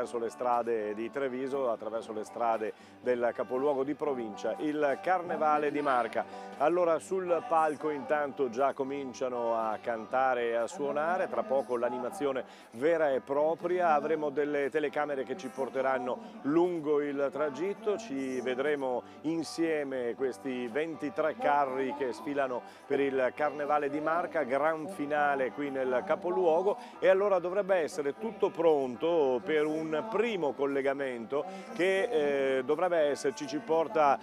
attraverso le strade di Treviso, attraverso le strade del capoluogo di provincia, il Carnevale di Marca. Allora sul palco intanto già cominciano a cantare e a suonare, tra poco l'animazione vera e propria, avremo delle telecamere che ci porteranno lungo il tragitto, ci vedremo insieme questi 23 carri che sfilano per il Carnevale di Marca, gran finale qui nel capoluogo, e allora dovrebbe essere tutto pronto per un primo collegamento che dovrebbe esserci, ci porta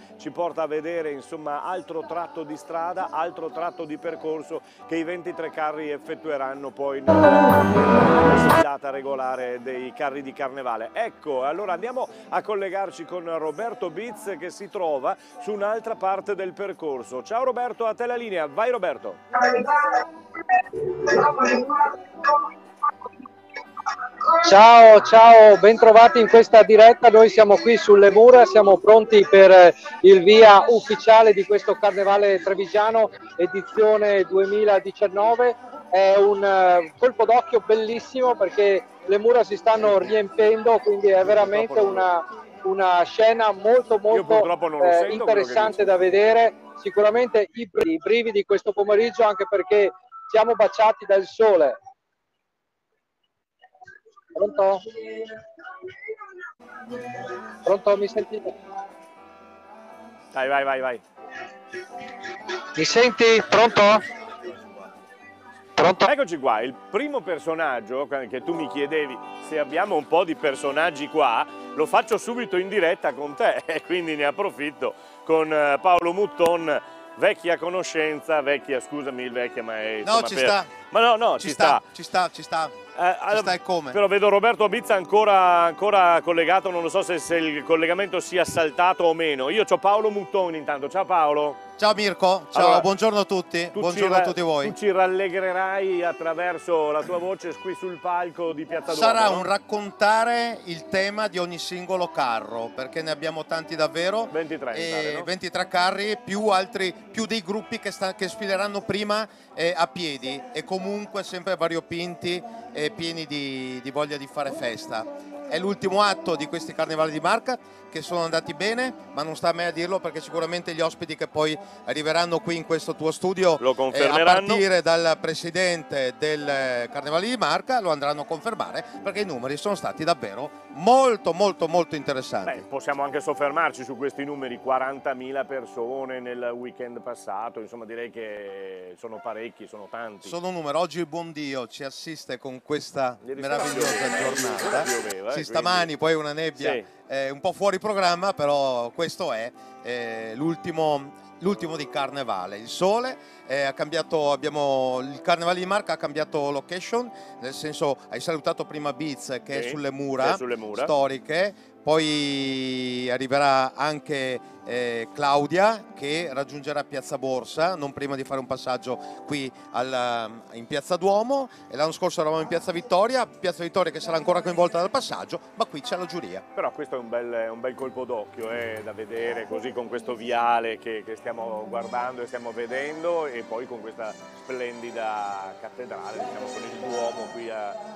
a vedere insomma altro tratto di strada, altro tratto di percorso che i 23 carri effettueranno poi nella sfilata regolare dei carri di Carnevale. Ecco, allora andiamo a collegarci con Roberto Biz che si trova su un'altra parte del percorso. Ciao Roberto, a te la linea, vai Roberto. Ciao, bentrovati in questa diretta. Noi siamo qui sulle mura, siamo pronti per il via ufficiale di questo Carnevale Trevigiano edizione 2019. È un colpo d'occhio bellissimo perché le mura si stanno riempendo, quindi è veramente una scena molto interessante da vedere. Sicuramente i brividi questo pomeriggio, anche perché siamo baciati dal sole. Pronto? Pronto, mi sentite? Vai. Mi senti? Pronto? Pronto? Eccoci qua, il primo personaggio che tu mi chiedevi se abbiamo un po' di personaggi qua, lo faccio subito in diretta con te e quindi ne approfitto con Paolo Mutton, vecchia conoscenza, scusami il vecchia, ma è... No, ci sta. Ma no, ci sta. Ci sta e come? Però vedo Roberto Bizza ancora collegato, non lo so se il collegamento sia saltato o meno. Io c'ho Paolo Mutton intanto, ciao Paolo. Ciao Mirko, ciao, allora, buongiorno a tutti, buongiorno a tutti voi. Tu ci rallegrerai attraverso la tua voce qui sul palco di Piazza Duomo. Sarà un raccontare il tema di ogni singolo carro, perché ne abbiamo tanti davvero. 23, no? 23 carri, più dei gruppi che sfileranno prima a piedi e comunque sempre variopinti e pieni di voglia di fare festa. È l'ultimo atto di questi Carnevali di Marca che sono andati bene, ma non sta a me a dirlo perché sicuramente gli ospiti che poi arriveranno qui in questo tuo studio lo confermeranno. A partire dal presidente del Carnevali di Marca lo andranno a confermare, perché i numeri sono stati davvero molto interessanti. Beh, possiamo anche soffermarci su questi numeri, 40.000 persone nel weekend passato, insomma direi che sono parecchi, sono tanti. Sono un numero, oggi il buon Dio ci assiste con questa meravigliosa giornata. Stamani poi una nebbia, sì, un po' fuori programma, però questo è l'ultimo di Carnevale. Il sole ha cambiato, il Carnevale di Marca ha cambiato location, nel senso hai salutato prima Biz che è sulle mura storiche, poi arriverà anche Claudia che raggiungerà Piazza Borsa non prima di fare un passaggio qui in Piazza Duomo, e l'anno scorso eravamo in Piazza Vittoria che sarà ancora coinvolta dal passaggio, ma qui c'è la giuria. Però questo è un bel colpo d'occhio da vedere così, con questo viale che stiamo guardando e stiamo vedendo, e poi con questa splendida cattedrale, diciamo, con il Duomo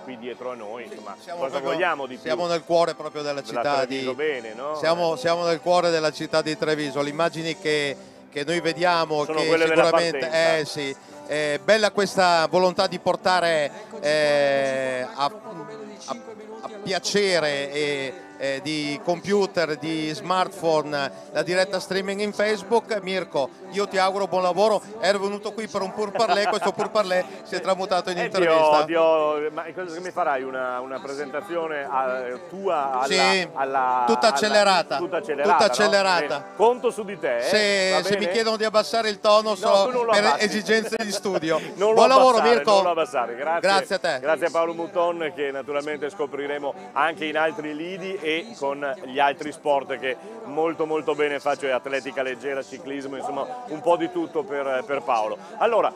qui dietro a noi. Insomma, cosa vogliamo di più? Siamo nel cuore proprio della città di bene, no? Siamo nel cuore della città di Treviso. Le immagini che noi vediamo sono che quelle sicuramente sì, è bella questa volontà di portare a piacere di computer, di smartphone, la diretta streaming in Facebook. Mirko, io ti auguro buon lavoro. Ero venuto qui per un pourparlers, questo pourparlers si è tramutato in intervista. Ma cosa mi farai? Una presentazione tua sì, tutta accelerata. Tutta accelerata. No? Conto su di te. Se mi chiedono di abbassare il tono per esigenze di studio. Buon lavoro Mirko. Non lo abbassare. Grazie a te. Grazie a Paolo Mutton, che naturalmente scopriremo anche in altri lidi e con gli altri sport che molto bene faccio, atletica leggera, ciclismo, insomma un po' di tutto per Paolo. Allora,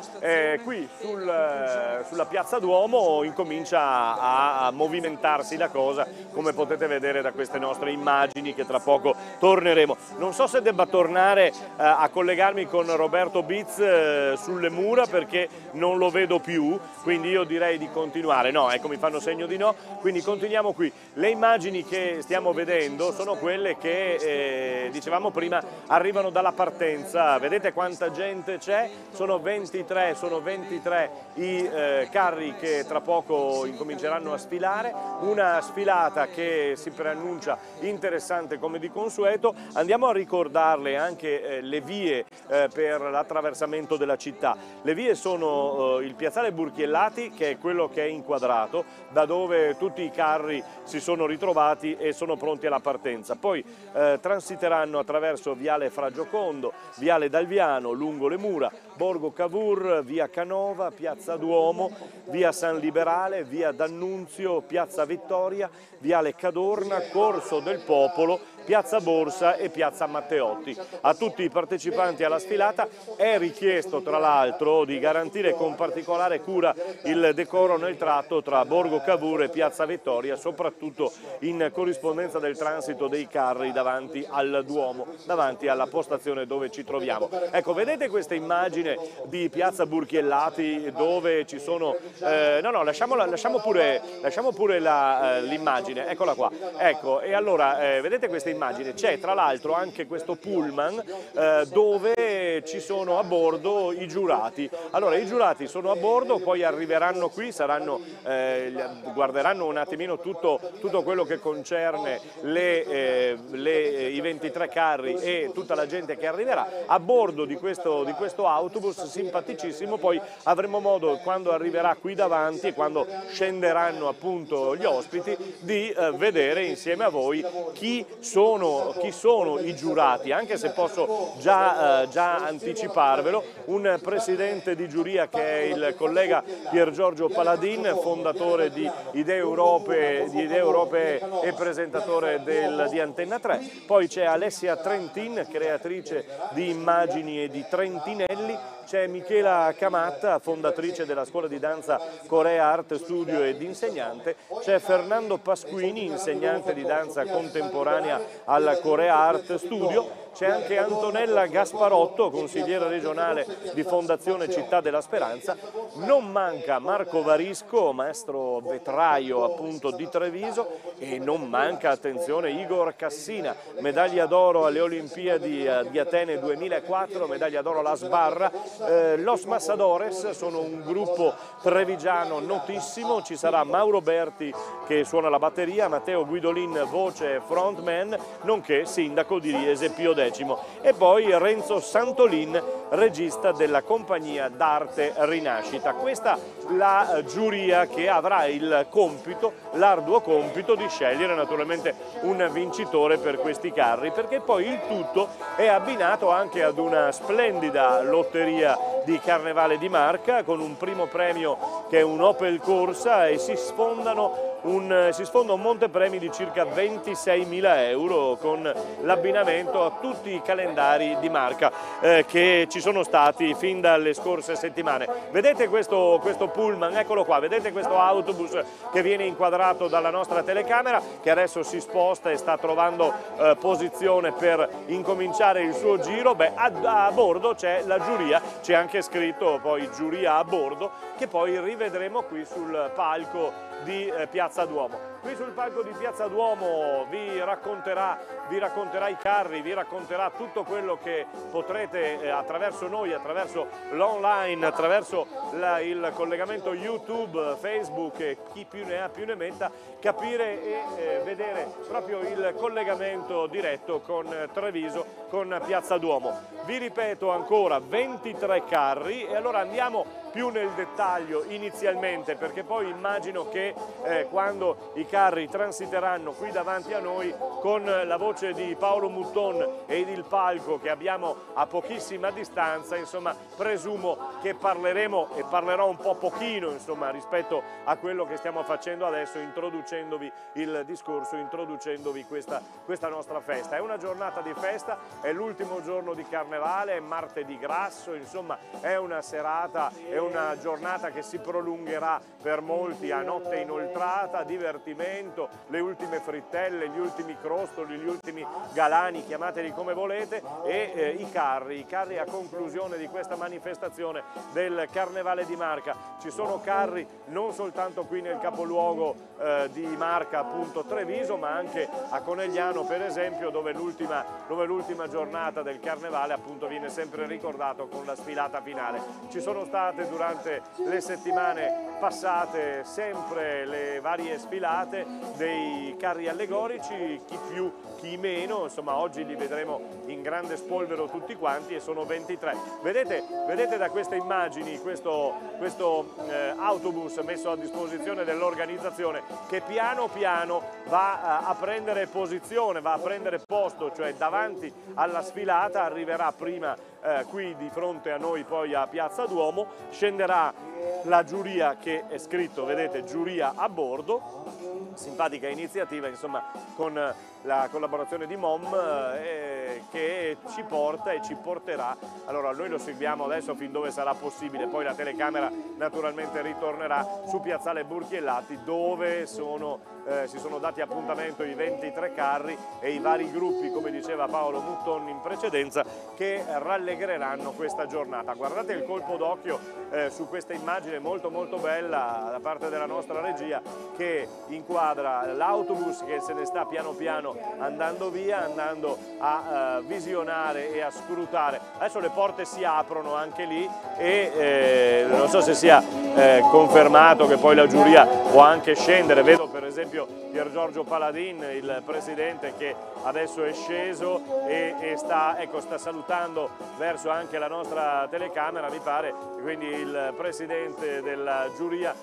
qui sulla Piazza Duomo incomincia a movimentarsi la cosa, come potete vedere da queste nostre immagini che tra poco torneremo. Non so se debba tornare a collegarmi con Roberto Biz sulle mura perché non lo vedo più, quindi io direi di continuare. No, ecco, mi fanno segno di no, quindi continuiamo qui. Le immagini che stiamo vedendo sono quelle che dicevamo prima arrivano dalla partenza. Vedete quanta gente c'è? Sono 23 i carri che tra poco incominceranno a sfilare, una sfilata che si preannuncia interessante come di consueto. Andiamo a ricordarle anche le vie per l'attraversamento della città. Le vie sono il piazzale Burchiellati, che è quello che è inquadrato, da dove tutti i carri si sono ritrovati e sono pronti alla partenza. Poi transiteranno attraverso viale Fra Giocondo, viale Dalviano, lungo le mura, Borgo Cavour, via Canova, piazza Duomo, via San Liberale, via D'Annunzio, piazza Vittoria, viale Cadorna, Corso del Popolo, piazza Borsa e piazza Matteotti. A tutti i partecipanti alla sfilata è richiesto tra l'altro di garantire con particolare cura il decoro nel tratto tra Borgo Cavour e piazza Vittoria, soprattutto in corrispondenza del transito dei carri davanti al Duomo, davanti alla postazione dove ci troviamo. Ecco, vedete questa immagine di piazza Burchiellati dove ci sono... lasciamo pure l'immagine, eccola qua. Ecco, e allora vedete questa immagine? C'è tra l'altro anche questo pullman dove ci sono a bordo i giurati. Allora, i giurati sono a bordo, poi arriveranno qui, guarderanno un attimino tutto quello che concerne i 23 carri e tutta la gente che arriverà a bordo di questo autobus simpaticissimo. Poi avremo modo, quando arriverà qui davanti e quando scenderanno appunto gli ospiti, di vedere insieme a voi chi sono i giurati, anche se posso già anticiparvelo. Un presidente di giuria che è il collega Pier Giorgio Paladin, fondatore di Idee Europee e presentatore di Antenna 3. Poi c'è Alessia Trentin, creatrice di immagini e di trentinelli. C'è Michela Camatta, fondatrice della scuola di danza Corea Art Studio ed insegnante. C'è Fernando Pasquini, insegnante di danza contemporanea alla Corea Art Studio. C'è anche Antonella Gasparotto, consigliera regionale di Fondazione Città della Speranza. Non manca Marco Varisco, maestro vetraio appunto di Treviso, e non manca, attenzione, Igor Cassina, medaglia d'oro alle Olimpiadi di Atene 2004, medaglia d'oro alla sbarra. Los Massadores sono un gruppo trevigiano notissimo. Ci sarà Mauro Berti che suona la batteria, Matteo Guidolin voce e frontman, nonché sindaco di Riese Pio X, e poi Renzo Santolin, regista della compagnia d'arte Rinascita. Questa la giuria che avrà l'arduo compito di scegliere naturalmente un vincitore per questi carri, perché poi il tutto è abbinato anche ad una splendida lotteria di Carnevale di Marca con un primo premio che è un Opel Corsa, e si sfonda un montepremi di circa 26.000 euro con l'abbinamento a tutti i calendari di Marca che ci sono stati fin dalle scorse settimane. Vedete questo pullman, eccolo qua, vedete questo autobus che viene inquadrato dalla nostra telecamera, che adesso si sposta e sta trovando posizione per incominciare il suo giro. Beh, a bordo c'è la giuria, c'è anche scritto poi giuria a bordo, che poi rivedremo qui sul palco di Piazza Duomo. Qui sul palco di Piazza Duomo vi racconterà i carri, vi racconterà tutto quello che potrete attraverso noi, attraverso l'online, attraverso il collegamento YouTube, Facebook e chi più ne ha più ne metta, capire e vedere proprio il collegamento diretto con Treviso, con Piazza Duomo. Vi ripeto ancora, 23 carri, e allora andiamo più nel dettaglio inizialmente, perché poi immagino che quando i carri transiteranno qui davanti a noi con la voce di Paolo Mutton ed il palco che abbiamo a pochissima distanza. Insomma, presumo che parleremo, e parlerò un po' pochino insomma rispetto a quello che stiamo facendo adesso, introducendovi il discorso, introducendovi questa nostra festa. È una giornata di festa, è l'ultimo giorno di Carnevale, è martedì grasso, insomma è una serata, è una giornata che si prolungherà per molti a notte inoltrata, divertimento, le ultime frittelle, gli ultimi crostoli, gli ultimi galani, chiamateli come volete, e i carri a conclusione di questa manifestazione del Carnevale di Marca. Ci sono carri non soltanto qui nel capoluogo di Marca, appunto Treviso, ma anche a Conegliano per esempio, dove l'ultima giornata del Carnevale appunto viene sempre ricordato con la sfilata finale. Ci sono state durante le settimane passate sempre le varie sfilate dei carri allegorici, chi più chi meno, insomma oggi li vedremo in grande spolvero tutti quanti, e sono 23. Vedete da queste immagini questo autobus messo a disposizione dell'organizzazione che piano piano va a prendere posizione, va a prendere posto, cioè davanti alla sfilata, arriverà prima qui di fronte a noi, poi a Piazza Duomo, scenderà la giuria che è scritto, vedete, giuria a bordo, simpatica iniziativa insomma con la collaborazione di MOM che ci porta e ci porterà. Allora noi lo seguiamo adesso fin dove sarà possibile, poi la telecamera naturalmente ritornerà su Piazzale Burchiellati, dove si sono dati appuntamento i 23 carri e i vari gruppi, come diceva Paolo Mutton in precedenza, che rallegreranno questa giornata. Guardate il colpo d'occhio su questa immagine molto molto bella da parte della nostra regia, che inquadra l'autobus che se ne sta piano piano andando via, andando a visionare e a scrutare. Adesso le porte si aprono anche lì e non so se sia confermato che poi la giuria può anche scendere. Vedo per esempio Pier Giorgio Paladin, il presidente, che adesso è sceso e sta salutando verso anche la nostra telecamera, mi pare, quindi il presidente della giuria.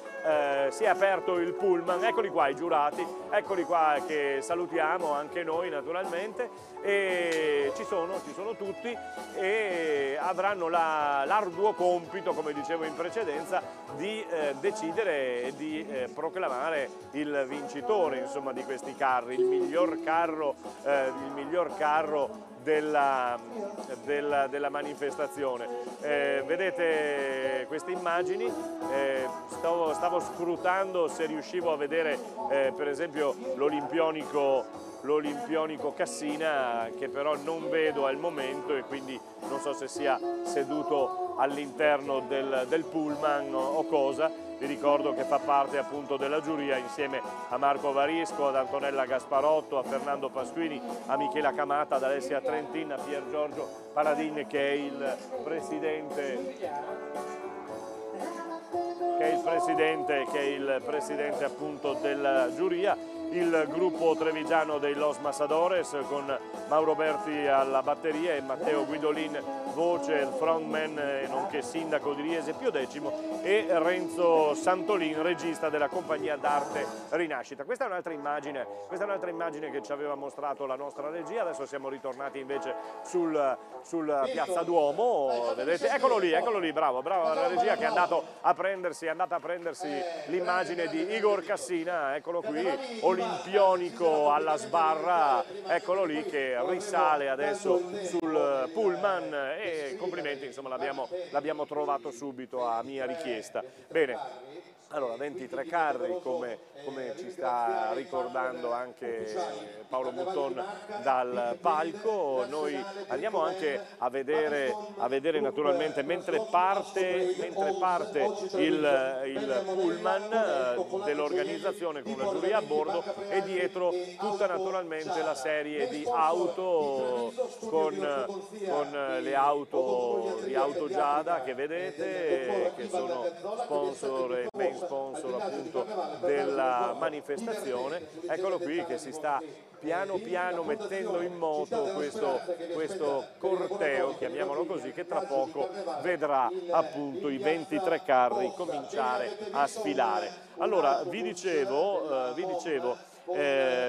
Si è aperto il pullman, eccoli qua i giurati, eccoli qua che salutiamo anche noi naturalmente, e ci sono tutti e avranno l'arduo compito, come dicevo in precedenza, di decidere e di proclamare il vincitore insomma di questi carri, il miglior carro della manifestazione. Vedete queste immagini, stavo scrutando se riuscivo a vedere per esempio l'Olimpionico Cassina, che però non vedo al momento e quindi non so se sia seduto all'interno del pullman o cosa. Vi ricordo che fa parte appunto della giuria insieme a Marco Varisco, ad Antonella Gasparotto, a Fernando Pasquini, a Michela Camata, ad Alessia Trentin, a Pier Giorgio Paladin, che è il presidente appunto della giuria, il gruppo trevigiano dei Los Masadores con Mauro Berti alla batteria e Matteo Guidolin voce, il frontman nonché sindaco di Riese Pio X, e Renzo Santolin, regista della compagnia d'arte Rinascita. Questa è un'altra immagine che ci aveva mostrato la nostra regia. Adesso siamo ritornati invece sul Piazza Duomo, vedete, eccolo lì, bravo la regia, che è andata a prendersi l'immagine di Igor Cassina, eccolo qui, olimpionico alla sbarra, eccolo lì che risale adesso sul pullman, e complimenti, insomma l'abbiamo trovato subito a mia richiesta. Bene. Allora, 23 carri, come ci sta ricordando anche Paolo Mutton dal palco. Noi andiamo anche a vedere naturalmente mentre parte il pullman dell'organizzazione con la giuria a bordo, e dietro tutta naturalmente la serie di auto con le auto di Auto Giada che vedete, che sono sponsor e sponsor appunto della manifestazione. Eccolo qui che si sta piano piano mettendo in moto questo corteo, chiamiamolo così, che tra poco vedrà appunto i 23 carri cominciare a sfilare. Allora, vi dicevo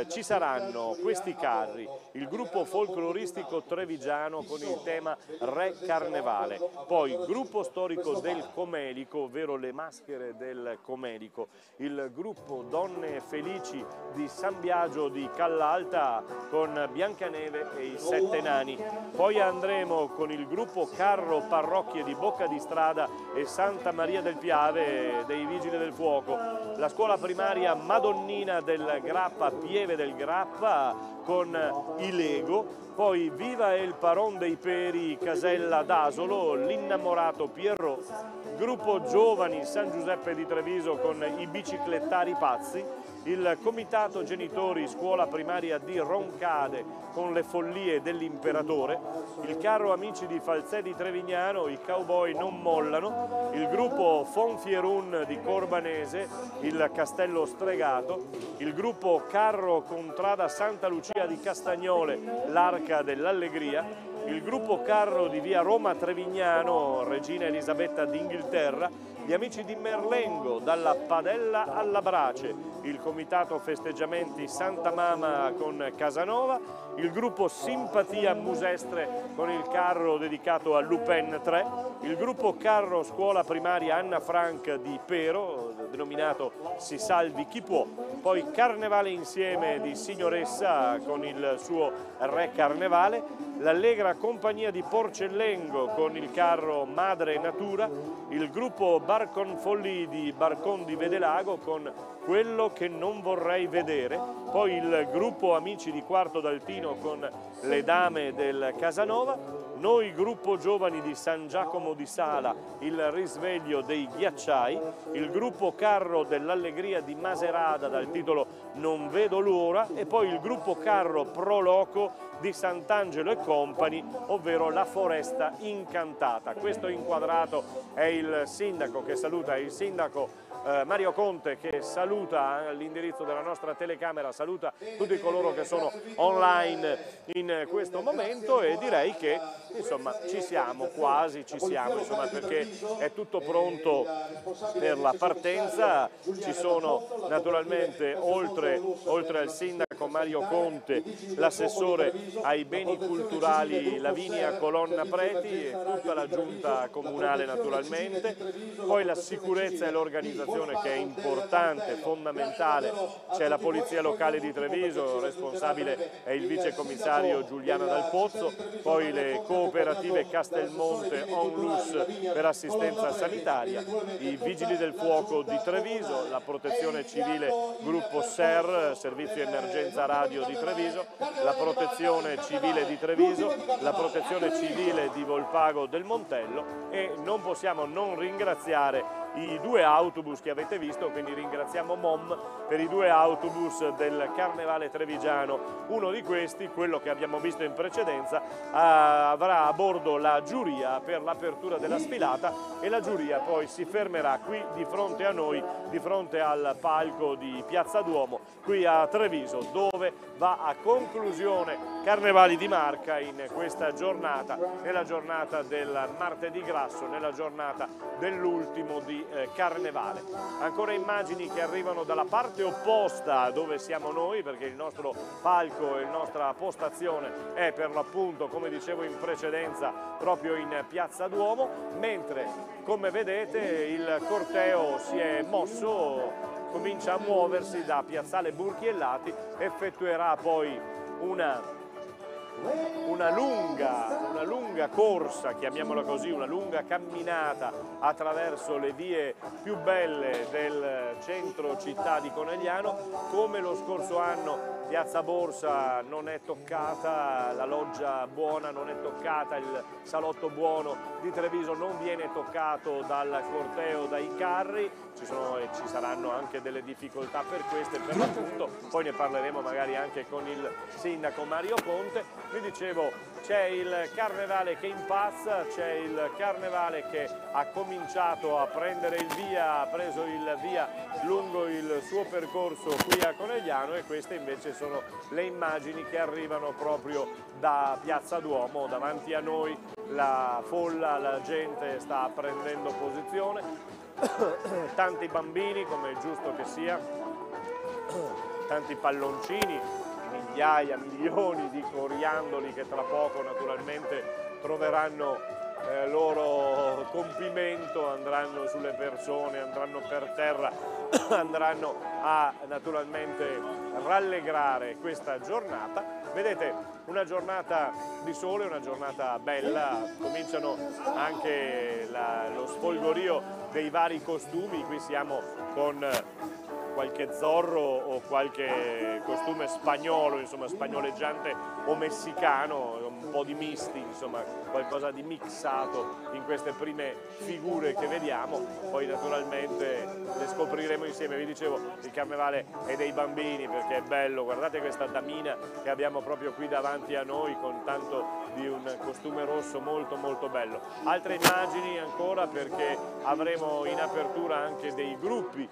ci saranno questi carri, il gruppo folcloristico trevigiano con il tema Re Carnevale, poi gruppo storico del Comelico, ovvero le maschere del Comelico, il gruppo Donne Felici di San Biagio di Callalta con Biancaneve e i Sette Nani, poi andremo con il gruppo Carro Parrocchie di Bocca di Strada e Santa Maria del Piave dei Vigili del Fuoco, la scuola primaria Madonnina del Grappa, Pieve del Grappa con i Lego, poi Viva il Paron dei Peri Casella d'Asolo, l'Innamorato Pierrot, gruppo Giovani San Giuseppe di Treviso con i Biciclettari Pazzi, il Comitato Genitori Scuola Primaria di Roncade con le Follie dell'Imperatore, il carro Amici di Falzè di Trevignano, i Cowboy Non Mollano, il gruppo Fonfierun di Corbanese, il Castello Stregato, il gruppo Carro Contrada Santa Lucia di Castagnole, l'Arca dell'Allegria, il gruppo Carro di via Roma Trevignano, Regina Elisabetta d'Inghilterra, gli Amici di Merlengo, dalla Padella alla Brace, il Comitato Festeggiamenti Santa Mama con Casanova, il gruppo Simpatia Musestre con il carro dedicato a Lupin 3, il gruppo Carro Scuola Primaria Anna Frank di Pero, denominato Si Salvi Chi Può, poi Carnevale Insieme di Signoressa con il suo Re Carnevale, l'Allegra Compagnia di Porcellengo con il carro Madre Natura, il gruppo Barcon Folli di Barcon di Vedelago con Quello che non vorrei vedere, poi il gruppo Amici di Quarto d'Altino con le Dame del Casanova, noi gruppo Giovani di San Giacomo di Sala, il Risveglio dei Ghiacciai, il gruppo Carro dell'Allegria di Maserada dal titolo Non vedo l'ora e poi il gruppo Carro Pro Loco di Sant'Angelo e Company, ovvero La Foresta Incantata. Questo inquadrato è il sindaco che saluta, il sindaco Mario Conte, che saluta all'indirizzo della nostra telecamera, saluta tutti coloro che sono online in questo momento, e direi che insomma ci siamo, quasi ci siamo, insomma, perché è tutto pronto per la partenza. Ci sono naturalmente oltre al sindaco Mario Conte, l'assessore ai beni culturali Lavinia Colonna Preti e tutta la giunta comunale naturalmente, poi la sicurezza e l'organizzazione che è importante, fondamentale, c'è la Polizia Locale di Treviso, responsabile è il vice commissario Giuliana Dal Pozzo, poi le cooperative Castelmonte Onlus per assistenza sanitaria, i Vigili del Fuoco di Treviso, la Protezione Civile Gruppo SER, Servizio Emergenza Radio di Treviso, la Protezione Civile di Treviso, la Protezione Civile di Volpago del Montello, e non possiamo non ringraziare i due autobus che avete visto, quindi ringraziamo MOM per i due autobus del Carnevale Trevigiano. Uno di questi, quello che abbiamo visto in precedenza, avrà a bordo la giuria per l'apertura della sfilata, e la giuria poi si fermerà qui di fronte a noi, di fronte al palco di Piazza Duomo, qui a Treviso, dove va a conclusione Carnevali di Marca in questa giornata, nella giornata del martedì grasso, nella giornata dell'ultimo di Carnevale. Ancora immagini che arrivano dalla parte opposta dove siamo noi, perché il nostro palco e la nostra postazione è per l'appunto, come dicevo in precedenza, proprio in Piazza Duomo, mentre come vedete il corteo si è mosso, comincia a muoversi da Piazzale Burchiellati, effettuerà poi una lunga corsa, chiamiamola così, una lunga camminata attraverso le vie più belle del centro città di Conegliano. Come lo scorso anno Piazza Borsa non è toccata, la Loggia Buona non è toccata, il Salotto Buono di Treviso non viene toccato dal corteo, dai carri, ci sono e ci saranno anche delle difficoltà per questo e per l'appunto, poi ne parleremo magari anche con il sindaco Mario Conte. Vi dicevo, c'è il carnevale che impazza, c'è il carnevale che ha cominciato a prendere il via, ha preso il via lungo il suo percorso qui a Conegliano, e queste invece sono le immagini che arrivano proprio da Piazza Duomo. Davanti a noi la folla, la gente sta prendendo posizione, tanti bambini, come è giusto che sia, tanti palloncini, migliaia, milioni di coriandoli che tra poco naturalmente troveranno loro compimento, andranno sulle persone, andranno per terra, andranno a naturalmente rallegrare questa giornata. Vedete, una giornata di sole, una giornata bella, cominciano anche lo sfolgorio dei vari costumi. Qui siamo con qualche zorro o qualche costume spagnolo, insomma spagnoleggiante o messicano, un po' di misti, insomma qualcosa di mixato in queste prime figure che vediamo. Poi naturalmente le scopriremo insieme. Vi dicevo, il carnevale è dei bambini perché è bello. Guardate questa damina che abbiamo proprio qui davanti a noi, con tanto di un costume rosso molto molto bello. Altre immagini ancora, perché avremo in apertura anche dei gruppi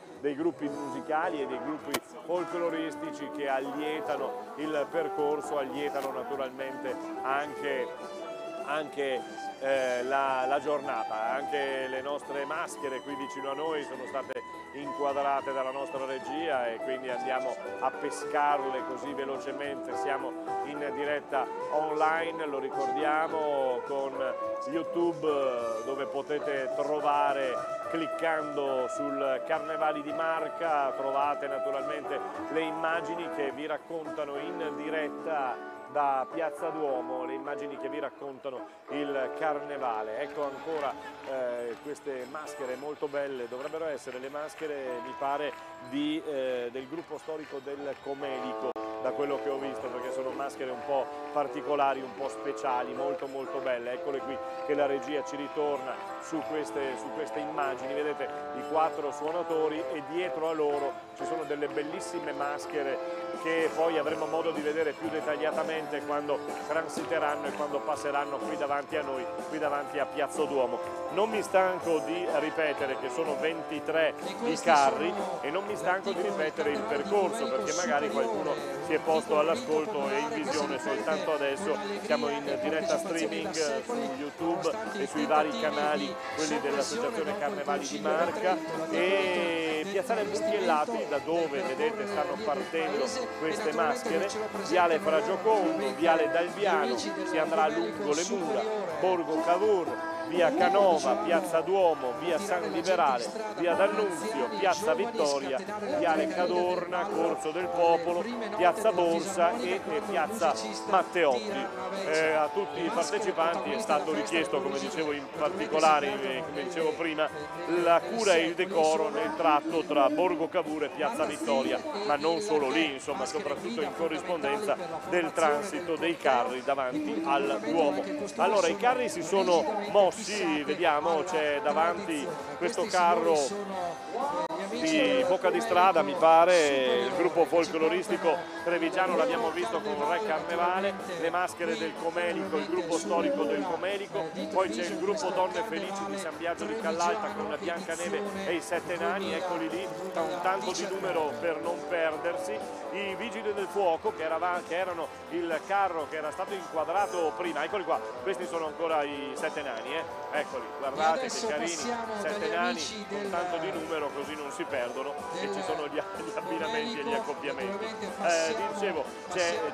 musicali e dei gruppi folcloristici che allietano il percorso, allietano naturalmente anche la giornata. Anche le nostre maschere qui vicino a noi sono state inquadrate dalla nostra regia e quindi andiamo a pescarle così velocemente. Siamo in diretta online, lo ricordiamo, con YouTube, dove potete trovare, cliccando sul Carnevali di Marca, trovate naturalmente le immagini che vi raccontano in diretta da Piazza Duomo, le immagini che vi raccontano il carnevale. Ecco ancora queste maschere molto belle, dovrebbero essere le maschere, mi pare, del gruppo storico del Comelico, da quello che ho visto, perché sono maschere un po' particolari, un po' speciali, molto molto belle. Eccole qui che la regia ci ritorna su queste immagini. Vedete i 4 suonatori e dietro a loro ci sono delle bellissime maschere che poi avremo modo di vedere più dettagliatamente quando transiteranno e quando passeranno qui davanti a noi, qui davanti a Piazza Duomo. Non mi stanco di ripetere che sono 23 i carri e non mi stanco di ripetere il percorso, perché magari qualcuno si è posto all'ascolto e in visione soltanto adesso. Siamo in diretta streaming su YouTube e sui vari canali, quelli dell'Associazione Carnevali di Marca, e Piazzale Bunchiellati, da dove vedete stanno partendo queste maschere, Viale Fra Giocondo, Viale Dalbiano, si andrà lungo le mura, Borgo Cavour, via Canova, Piazza Duomo, via San Liberale, via D'Annunzio, Piazza Vittoria, Viale Cadorna, Corso del Popolo, Piazza Borsa e Piazza Matteotti. A tutti i partecipanti è stato richiesto, come dicevo in particolare, come dicevo prima, la cura e il decoro nel tratto tra Borgo Cavour e Piazza Vittoria, ma non solo lì, insomma, soprattutto in corrispondenza del transito dei carri davanti al Duomo. Allora, i carri si sono mossi, vediamo, c'è davanti questo carro di Bocca di Strada, mi pare, il gruppo folcloristico trevigiano, l'abbiamo visto con Re Carnevale, le maschere del Comelico, il gruppo storico del Comelico, poi c'è il gruppo Donne Felici di San Biagio di Callalta con la Biancaneve e i 7 nani, eccoli lì, un tanto di numero per non perdersi, i Vigili del Fuoco che erano il carro che era stato inquadrato prima, eccoli qua, questi sono ancora i 7 nani, eccoli, guardate che carini, 7 nani con tanto di numero, così non si perdono e ci sono gli abbinamenti e gli accoppiamenti. Dicevo,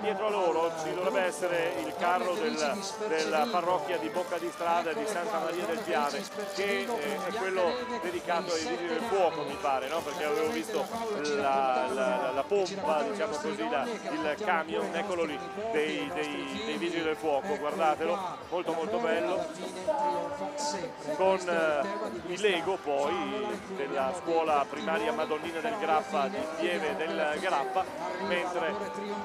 dietro a loro ci dovrebbe essere il carro della parrocchia di Bocca di Strada di Santa Maria del Piave, che è quello dedicato ai Vigili del Fuoco, mi pare, no? Perché avevo visto la pompa, diciamo così, il camion, eccolo lì, dei Vigili del Fuoco, guardatelo, molto molto bello. con i Lego poi della scuola primaria Madonnina del Grappa di Pieve del Grappa, mentre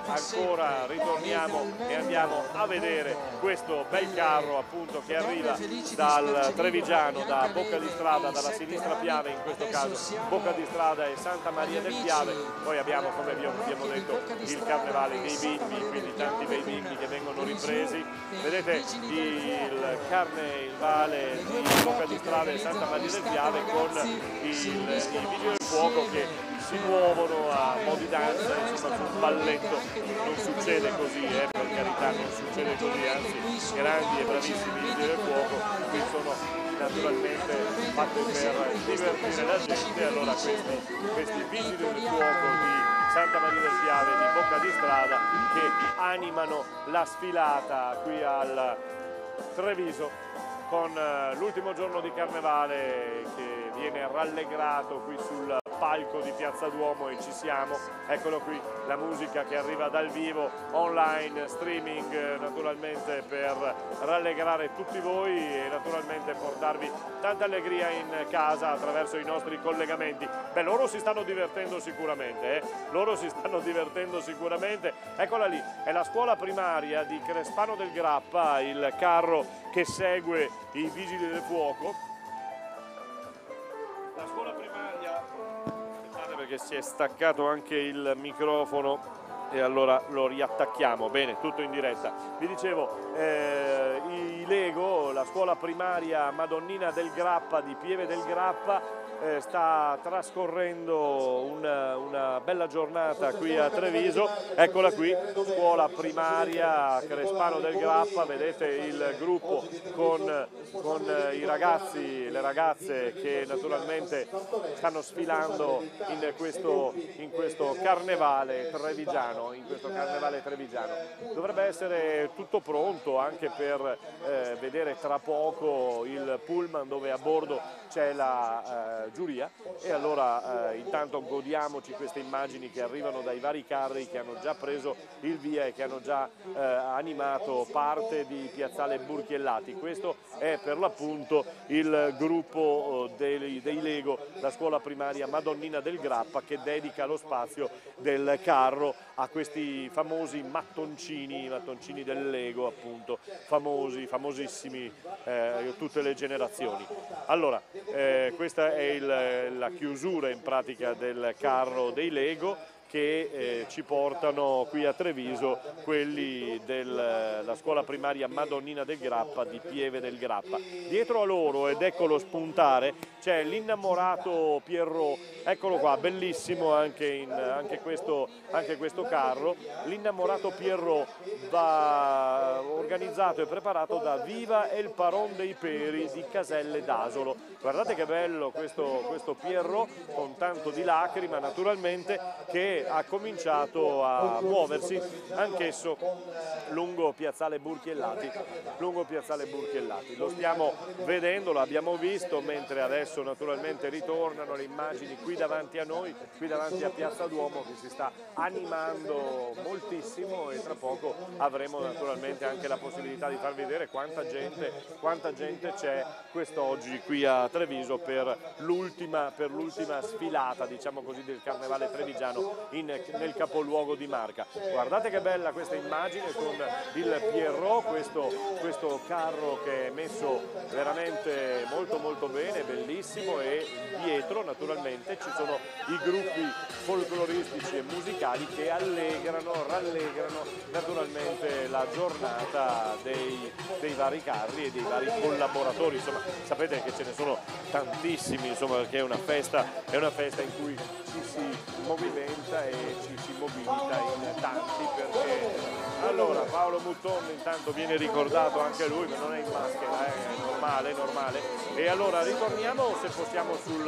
ancora ritorniamo e andiamo a vedere questo bel carro appunto che arriva dal Trevigiano, da Bocca di Strada, dalla sinistra Piave, in questo caso Bocca di Strada e Santa Maria del Piave. Poi abbiamo, come vi abbiamo detto, il carnevale dei bimbi, quindi tanti bei bimbi che vengono ripresi. Vedete il carnevale di Bocca di Strada e Santa Maria del Piave con i vigili del fuoco che si muovono a mo' di danza, insomma, sul balletto. Non succede così, per carità, non succede così, anzi grandi e bravissimi vigili del fuoco qui sono naturalmente fatti per divertire la gente. Allora questi vigili del fuoco di Santa Maria del Piave, di Bocca di Strada, che animano la sfilata qui al Treviso con l'ultimo giorno di carnevale che viene rallegrato qui sul palco di Piazza Duomo, e ci siamo. Eccolo qui, la musica che arriva dal vivo, online, streaming, naturalmente per rallegrare tutti voi e naturalmente portarvi tanta allegria in casa attraverso i nostri collegamenti. Beh, loro si stanno divertendo sicuramente, loro si stanno divertendo sicuramente. Eccola lì, è la scuola primaria di Crespano del Grappa, il carro che segue i vigili del fuoco. La scuola primaria, aspettate perché si è staccato anche il microfono e allora lo riattacchiamo. Bene, tutto in diretta. Vi dicevo, i Lego, la scuola primaria Madonnina del Grappa di Pieve del Grappa, sta trascorrendo una bella giornata qui a Treviso. Eccola qui, scuola primaria Crespano del Grappa, vedete il gruppo con i ragazzi e le ragazze che naturalmente stanno sfilando in questo carnevale trevigiano. Dovrebbe essere tutto pronto anche per vedere tra poco il pullman dove a bordo c'è la giuria, e allora intanto godiamoci queste immagini che arrivano dai vari carri che hanno già preso il via e che hanno già animato parte di Piazzale Burchiellati. Questo è per l'appunto il gruppo dei Lego, la scuola primaria Madonnina del Grappa, che dedica lo spazio del carro a questi famosi mattoncini del Lego, appunto, famosissimi, tutte le generazioni. Allora, questa è la chiusura in pratica del carro dei Lego che ci portano qui a Treviso, quelli della scuola primaria Madonnina del Grappa di Pieve del Grappa. Dietro a loro, ed eccolo spuntare, c'è l'innamorato Pierrot. Eccolo qua, bellissimo anche questo carro. L'innamorato Pierrot va organizzato e preparato da Viva El Paron dei Peri di Caselle d'Asolo. Guardate che bello questo Pierrot, con tanto di lacrima naturalmente, che ha cominciato a muoversi anch'esso lungo Piazzale Burchiellati. Lo stiamo vedendo, lo abbiamo visto, mentre adesso naturalmente ritornano le immagini qui davanti a noi, qui davanti a Piazza Duomo, che si sta animando moltissimo, e tra poco avremo naturalmente anche la possibilità di farvi vedere quanta gente c'è quest'oggi qui a Treviso per l'ultima sfilata, diciamo così, del carnevale trevigiano nel capoluogo di Marca. Guardate che bella questa immagine con il Pierrot, questo carro che è messo veramente molto bene, bellissimo, e dietro naturalmente ci sono i gruppi folcloristici e musicali che rallegrano naturalmente la giornata dei vari carri e dei vari collaboratori. Insomma, sapete che ce ne sono tantissimi, insomma, perché è una festa in cui ci si movimenta e ci si mobilita in tanti, perché allora Paolo Mutton intanto viene ricordato anche lui, ma non è in maschera, è normale. E allora ritorniamo, se possiamo, sul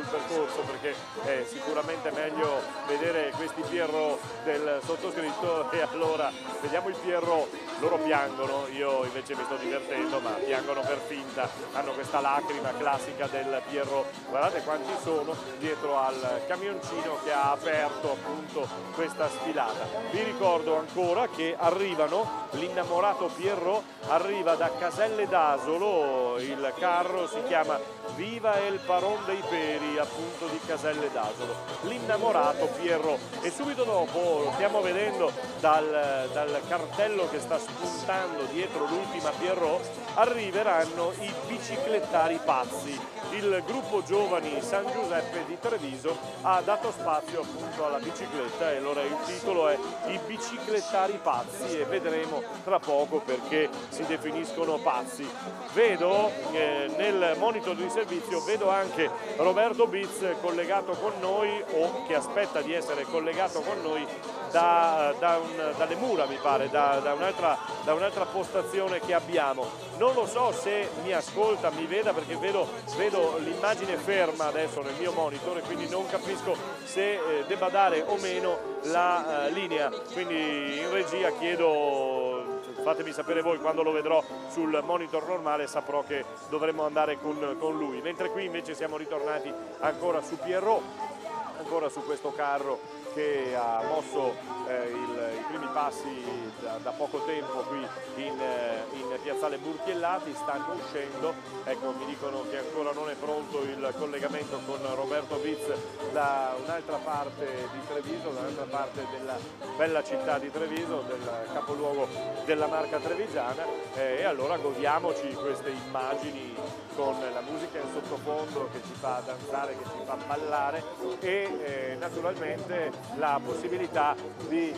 percorso, perché è sicuramente meglio vedere questi Pierrot del sottoscritto. E allora vediamo il Pierrot loro piangono, io invece mi sto divertendo, ma piangono per finta, hanno questa lacrima classica del Pierrot. Guardate quanti sono dietro al camioncino che ha aperto appunto questa sfilata. Vi ricordo ancora che arrivano, l'innamorato Pierrot arriva da Caselle d'Asolo, il carro si chiama Viva el Paron dei Peri, appunto di Caselle d'Asolo, l'innamorato Pierrot. E subito dopo stiamo vedendo dal cartello che sta spuntando dietro l'ultima Pierrot, arriveranno i biciclettari pazzi. Il gruppo giovani San Giuseppe di Treviso ha dato spazio appunto alla bicicletta e allora il titolo è I biciclettari pazzi e vedremo tra poco perché si definiscono pazzi. Vedo nel monitor di servizio, vedo anche Roberto Biz collegato con noi o che aspetta di essere collegato con noi dalle mura, mi pare, da un'altra postazione che abbiamo. Non lo so se mi ascolta, mi veda, perché vedo l'immagine ferma adesso nel mio monitor e quindi non capisco se debba dare o meno la linea. Quindi in regia chiedo, fatemi sapere voi quando lo vedrò sul monitor normale, saprò che dovremmo andare con lui. Mentre qui invece siamo ritornati ancora su Pierrot, ancora su questo carro che ha mosso i primi passi da poco tempo qui in piazzale Burchiellati. Stanno uscendo, ecco, mi dicono che ancora non è pronto il collegamento con Roberto Biz da un'altra parte di Treviso, da un'altra parte della bella città di Treviso, del capoluogo della Marca trevigiana, e allora godiamoci queste immagini con la musica in sottofondo che ci fa danzare, che ci fa ballare e naturalmente la possibilità di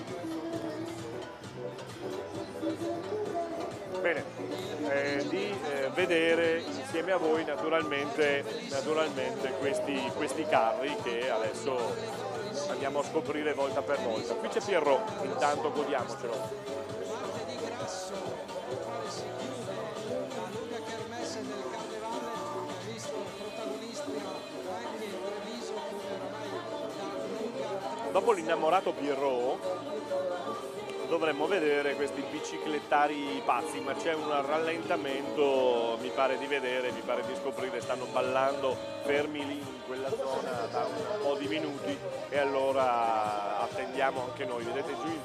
vedere insieme a voi naturalmente questi carri che adesso andiamo a scoprire volta per volta. Qui c'è Pierrot, intanto godiamocelo. Dopo l'innamorato Pierrot dovremmo vedere questi biciclettari pazzi, ma c'è un rallentamento, mi pare di vedere, mi pare di scoprire, stanno ballando fermi lì in quella zona da un po' di minuti e allora attendiamo anche noi. Vedete giù in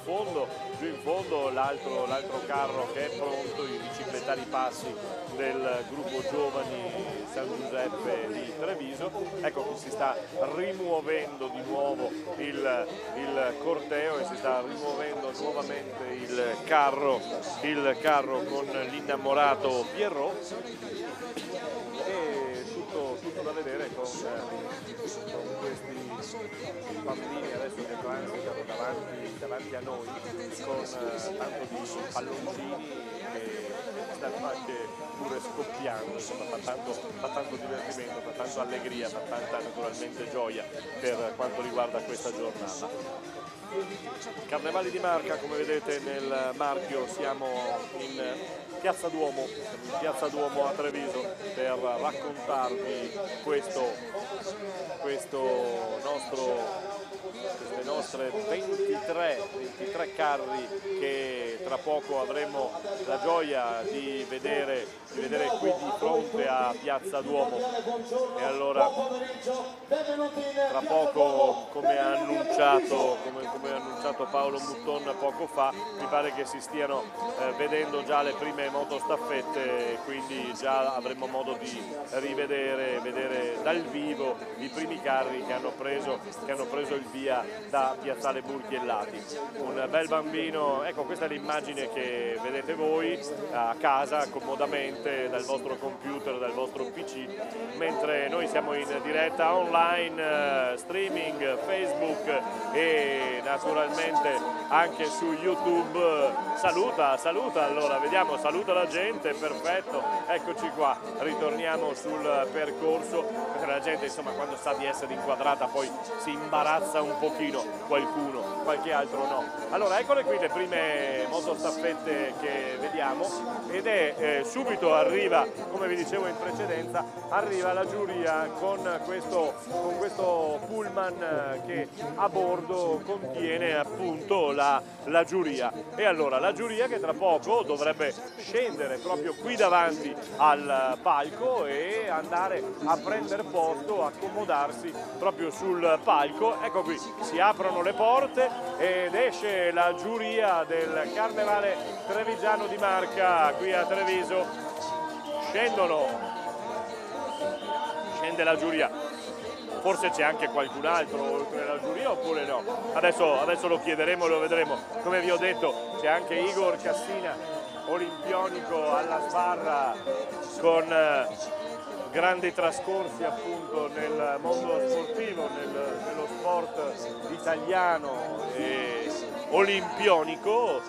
fondo l'altro carro che è pronto, i biciclettari passi del gruppo giovani San Giuseppe di Treviso. Ecco che si sta rimuovendo di nuovo il corteo e si sta rimuovendo nuovamente il carro con l'innamorato Pierrot, e tutto da vedere con questi bambini adesso che transitano davanti a noi con tanto di palloncini che stanno anche pure scoppiando, insomma fa tanto divertimento, fa tanto allegria, fa tanta naturalmente gioia per quanto riguarda questa giornata. Carnevali di Marca, come vedete nel marchio siamo in Piazza Duomo a Treviso per raccontarvi queste nostre 23 carri che tra poco avremo la gioia di vedere qui di fronte a Piazza Duomo. E allora tra poco, come ha annunciato Paolo Mutton poco fa, mi pare che si stiano vedendo già le prime motostaffette, quindi già avremo modo di vedere dal vivo i primi carri che hanno preso il via da Piazzale Burchiellati. Un bel bambino, ecco, questa è l'immagine che vedete voi a casa comodamente dal vostro computer, dal vostro PC, mentre noi siamo in diretta online, streaming, Facebook e naturalmente anche su YouTube. Saluta allora, vediamo, saluta la gente, perfetto, eccoci qua, ritorniamo sul percorso. La gente insomma quando sa di essere inquadrata poi si imbarazza passa un pochino qualcuno, qualche altro no. Allora eccole qui le prime motostaffette che vediamo, ed è subito arriva, come vi dicevo in precedenza, arriva la giuria con questo pullman che a bordo contiene appunto la giuria. E allora la giuria che tra poco dovrebbe scendere proprio qui davanti al palco e andare a prendere posto, accomodarsi proprio sul palco. Ecco qui, si aprono le porte ed esce la giuria del Carnevale Trevigiano di Marca qui a Treviso. Scende la giuria. Forse c'è anche qualcun altro oltre la giuria oppure no? Adesso lo chiederemo e lo vedremo. Come vi ho detto, c'è anche Igor Cassina, olimpionico alla sbarra, con grandi trascorsi appunto nel mondo sportivo, nello sport italiano e olimpionico.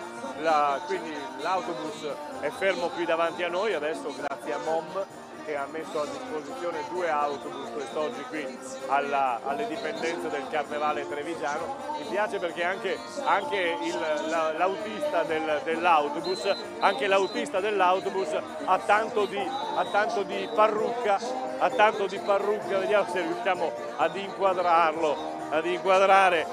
Quindi l'autobus è fermo qui davanti a noi, adesso grazie a MOM che ha messo a disposizione 2 autobus quest'oggi qui alle dipendenze del Carnevale Trevigiano. Mi piace perché anche l'autista dell'autobus ha tanto di parrucca, vediamo se riusciamo ad inquadrare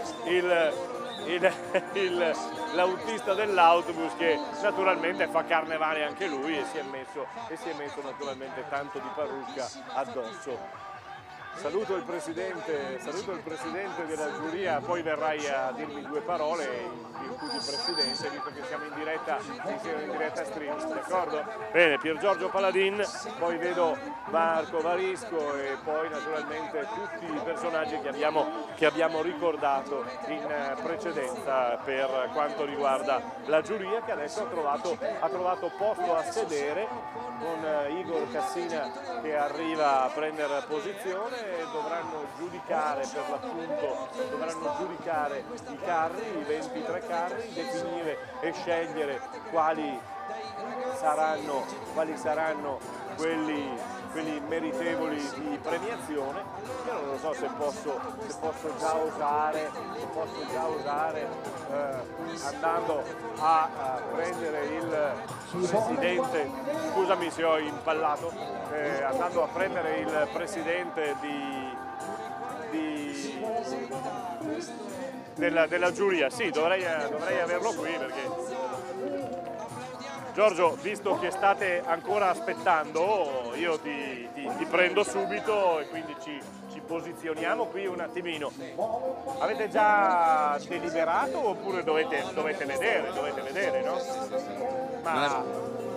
l'autista dell'autobus, che naturalmente fa carnevale anche lui e si è messo naturalmente tanto di parrucca addosso. Saluto il presidente della giuria, poi verrai a dirmi 2 parole in virtù di presidenza, visto che siamo in diretta streaming, d'accordo? Bene, Pier Giorgio Paladin, poi vedo Marco Varisco e poi naturalmente tutti i personaggi che abbiamo ricordato in precedenza per quanto riguarda la giuria, che adesso ha trovato posto a sedere, con Igor Cassina che arriva a prendere posizione. Dovranno giudicare per l'appunto, i carri, i 23 carri, definire e scegliere quali saranno quelli meritevoli di premiazione. Io non lo so se posso già osare andando a prendere il presidente, scusami se ho impallato, andando a prendere il presidente della giuria. Sì, dovrei averlo qui, perché Giorgio, visto che state ancora aspettando, io ti prendo subito e quindi ci posizioniamo qui un attimino. Avete già deliberato oppure dovete vedere, no? Ma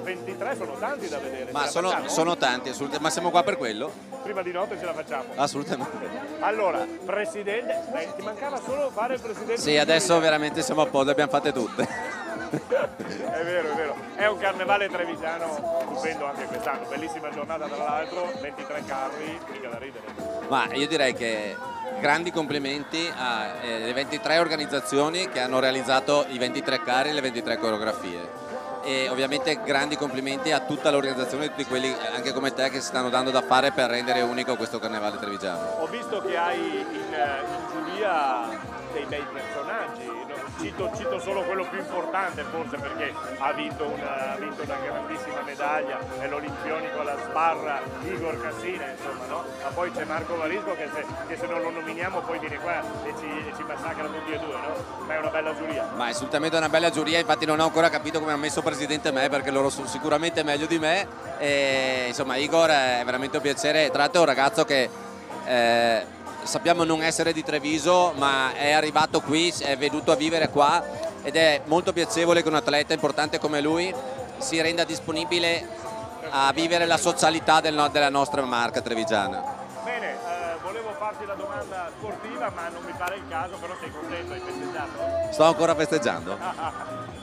23 sono tanti da vedere. Ma sono tanti, assolutamente. Ma siamo qua per quello? Prima di notte ce la facciamo. Assolutamente. Allora, presidente, ti mancava solo fare il presidente? Sì, adesso veramente siamo a posto, le abbiamo fatte tutte. È vero. È un carnevale trevigiano stupendo anche quest'anno. Bellissima giornata tra l'altro, 23 carri, mica da ridere. Ma io direi che grandi complimenti alle 23 organizzazioni che hanno realizzato i 23 carri e le 23 coreografie. E ovviamente grandi complimenti a tutta l'organizzazione e tutti quelli anche come te che si stanno dando da fare per rendere unico questo carnevale trevigiano. Ho visto che hai in giuria dei bei personaggi, cito solo quello più importante forse, perché ha vinto una grandissima medaglia, è l'olimpionico alla sbarra Igor Cassina, insomma, no? Ma poi c'è Marco Varisco che se non lo nominiamo poi viene qua e ci massacra tutti e 2, no? Ma è una bella giuria. Ma è assolutamente una bella giuria, infatti non ho ancora capito come hanno messo presidente me, perché loro sono sicuramente meglio di me e insomma Igor è veramente un piacere, tra l'altro è un ragazzo che sappiamo non essere di Treviso, ma è arrivato qui, è venuto a vivere qua ed è molto piacevole che un atleta importante come lui si renda disponibile a vivere la socialità della nostra marca trevigiana. Bene, volevo farti la domanda sportiva, ma non mi pare il caso, però sei contento, hai festeggiato? Sto ancora festeggiando.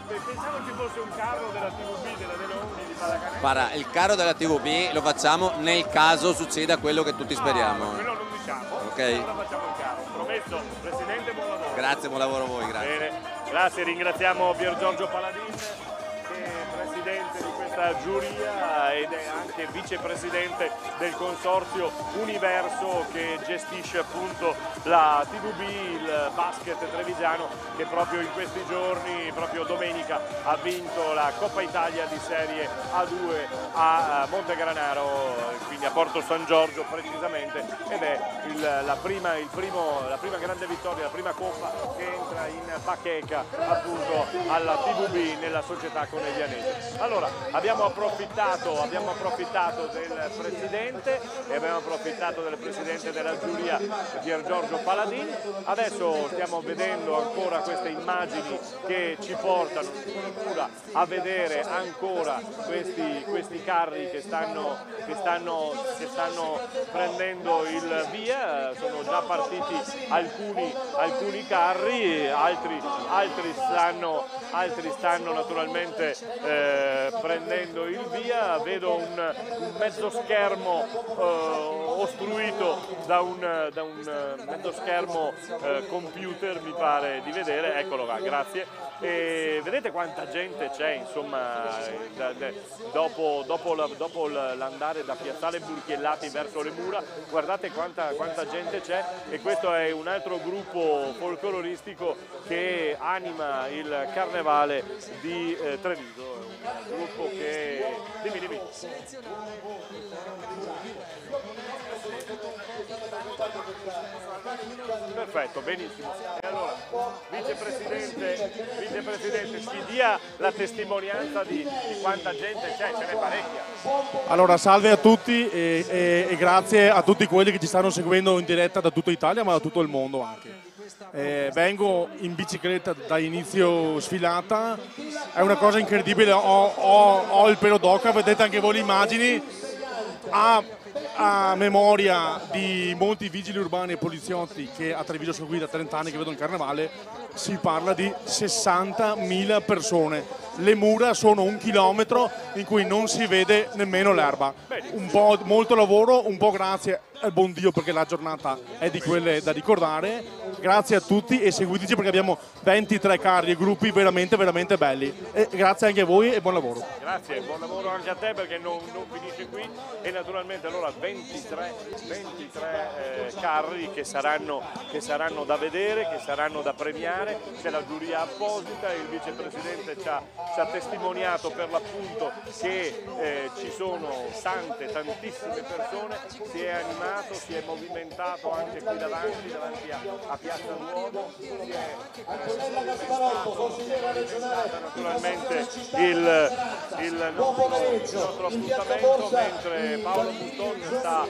Pensavo ci fosse un carro della TVB, della Delauni di Pallacanestro. Guarda, il carro della TVB lo facciamo nel caso succeda quello che tutti speriamo. Quello non diciamo. Ok. Allora facciamo il carro. Promesso, Presidente, buon lavoro. Grazie, buon lavoro a voi, grazie. Bene, grazie, ringraziamo Pier Giorgio Paladin, che è Presidente di questo questa giuria ed è anche vicepresidente del consorzio Universo che gestisce appunto la TVB, il basket trevigiano, che proprio in questi giorni, proprio domenica, ha vinto la Coppa Italia di Serie A2 a Montegranaro, quindi a Porto San Giorgio precisamente, ed è la prima grande vittoria, la prima coppa che entra in bacheca appunto alla TVB nella società coneglianese. Allora, abbiamo approfittato del presidente e abbiamo approfittato del presidente della giuria Pier Giorgio Paladin. Adesso stiamo vedendo ancora queste immagini che ci portano a vedere ancora questi carri che stanno prendendo il via. Sono già partiti alcuni carri, altri stanno naturalmente prendendo il via. Vedo un mezzo schermo ostruito da un mezzo schermo computer, mi pare di vedere, eccolo qua, grazie. E vedete quanta gente c'è, insomma, dopo l'andare da Piazzale Burchiellati verso le mura, guardate quanta gente c'è, e questo è un altro gruppo folcloristico che anima il carnevale di Treviso, un gruppo che... Dimmi. Perfetto, benissimo. E allora, vicepresidente, ci dia la testimonianza di quanta gente c'è, ce n'è parecchia. Allora, salve a tutti e grazie a tutti quelli che ci stanno seguendo in diretta da tutta Italia, ma da tutto il mondo anche. Vengo in bicicletta da inizio sfilata, è una cosa incredibile, ho il pelo d'oca, vedete anche voi le immagini, a memoria di molti vigili urbani e poliziotti che a Treviso sono qui da 30 anni che vedono il carnevale, si parla di 60.000 persone. Le mura sono 1 chilometro in cui non si vede nemmeno l'erba. Molto lavoro, un po' grazie al buon Dio perché la giornata è di quelle da ricordare. Grazie a tutti e seguiteci perché abbiamo 23 carri e gruppi veramente belli. E grazie anche a voi e buon lavoro. Grazie, buon lavoro anche a te perché non finisce qui. E naturalmente allora 23 carri che saranno da vedere, che saranno da premiare. C'è la giuria apposita, il vicepresidente ci ha testimoniato per l'appunto che ci sono tantissime persone, si è animato, si è movimentato anche qui davanti a Piazza Duomo, si è naturalmente il nostro appuntamento, mentre Paolo Button sta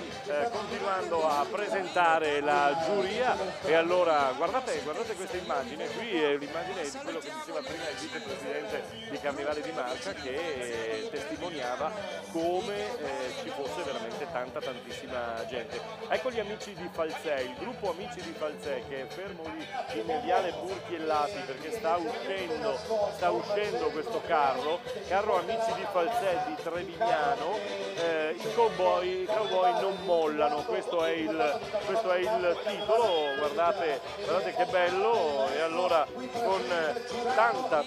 continuando a presentare la giuria. E allora guardate questa immagine, qui è l'immagine di quello che diceva prima il vicepresidente di Carnevale di Marca, che testimoniava come ci fosse veramente tantissima gente. Ecco gli amici di Falzè, il gruppo Amici di Falzè che è fermo lì in viale Burchiellati perché sta uscendo questo carro Amici di Falzè di Trevignano. I cowboy non mollano, questo è il titolo, guardate che bello. E allora con tanta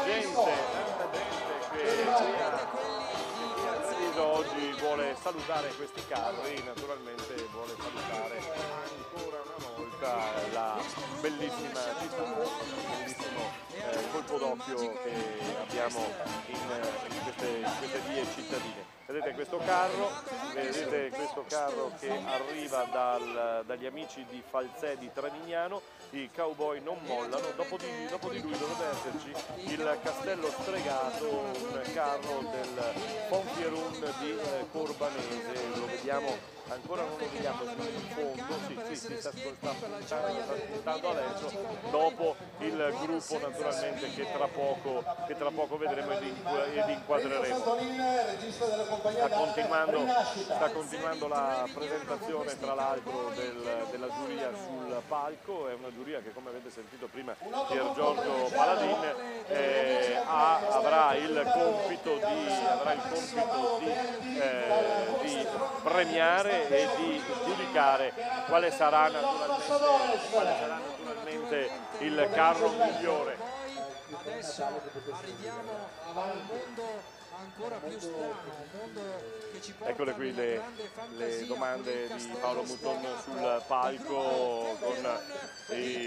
gente che oggi vuole salutare questi carri, naturalmente vuole salutare ancora una volta la bellissima città, il bellissimo colpo d'occhio che abbiamo in queste vie cittadine. Vedete questo carro che arriva dagli Amici di Falzè di Trevignano. I cowboy non mollano, dopo di lui dovrebbe esserci il Castello Stregato, un carro del Ponfierun di Corbanese, lo vediamo, ancora non lo vediamo in fondo, sì, sta puntando adesso, dopo il gruppo naturalmente che tra poco vedremo ed inquadreremo. Sta continuando la presentazione tra l'altro della giuria sul palco. È una giuria che, come avete sentito prima Pier Giorgio Paladin, avrà il compito di premiare e di giudicare quale sarà naturalmente il carro migliore. Adesso arriviamo al mondo Eccole qui le domande di Paolo Mutton sul palco con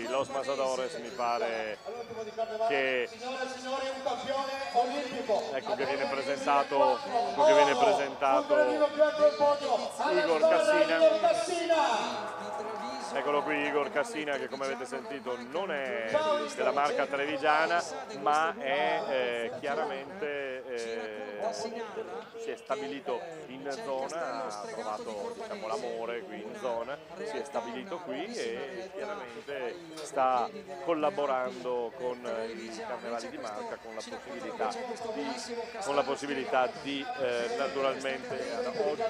Los Matadores. Mi pare che ecco che viene presentato Igor Cassina. Eccolo qui Igor Cassina, che come avete sentito non è della marca trevigiana, ma è chiaramente si è stabilito in zona, ha trovato diciamo l'amore qui in zona, si è stabilito qui e chiaramente sta collaborando con i carnevali di Marca, con la possibilità di naturalmente oggi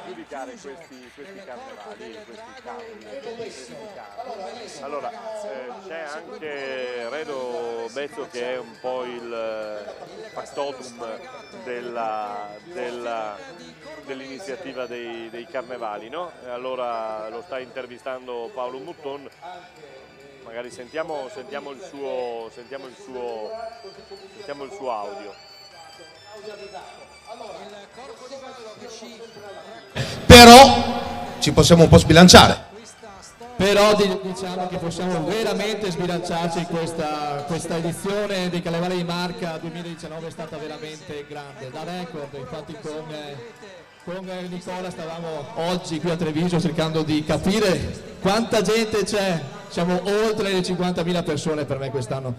giudicare questi carnevali, questi carri. Allora c'è anche Redo Bezzo, che è un po' il factotum dell'iniziativa dei carnevali, no? Allora lo sta intervistando Paolo Mutton, magari sentiamo il suo audio. Però ci possiamo un po' sbilanciare. Però diciamo che possiamo veramente sbilanciarci. Questa edizione dei Carnevali di Marca 2019 è stata veramente grande, da record. Infatti con Nicola stavamo oggi qui a Treviso cercando di capire quanta gente c'è. Siamo oltre le 50.000 persone per me quest'anno,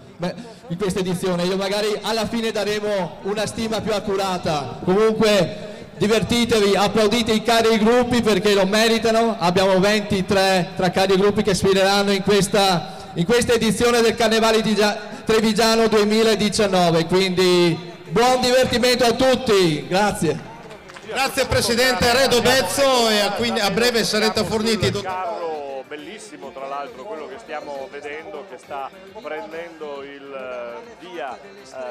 in questa edizione. Io magari alla fine daremo una stima più accurata. Comunque divertitevi, applaudite i cari gruppi perché lo meritano. Abbiamo 23 tra cari gruppi che sfideranno in questa edizione del Carnevale Trevigiano 2019, quindi buon divertimento a tutti, grazie. Grazie Presidente Redo Bezzo, e a breve sarete forniti. Bellissimo tra l'altro quello che stiamo vedendo, che sta prendendo il via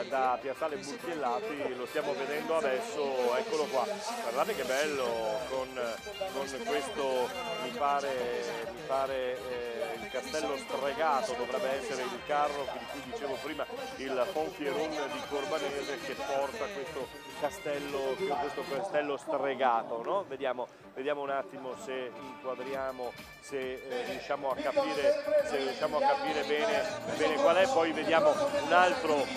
da Piazzale Burchiellati, lo stiamo vedendo adesso, eccolo qua. Guardate che bello con questo, mi pare il castello stregato, dovrebbe essere il carro di cui dicevo prima, il Fonfieron di Corbanese, che porta questo castello stregato, no? Vediamo un attimo se inquadriamo, se riusciamo a capire bene qual è. Poi vediamo un altro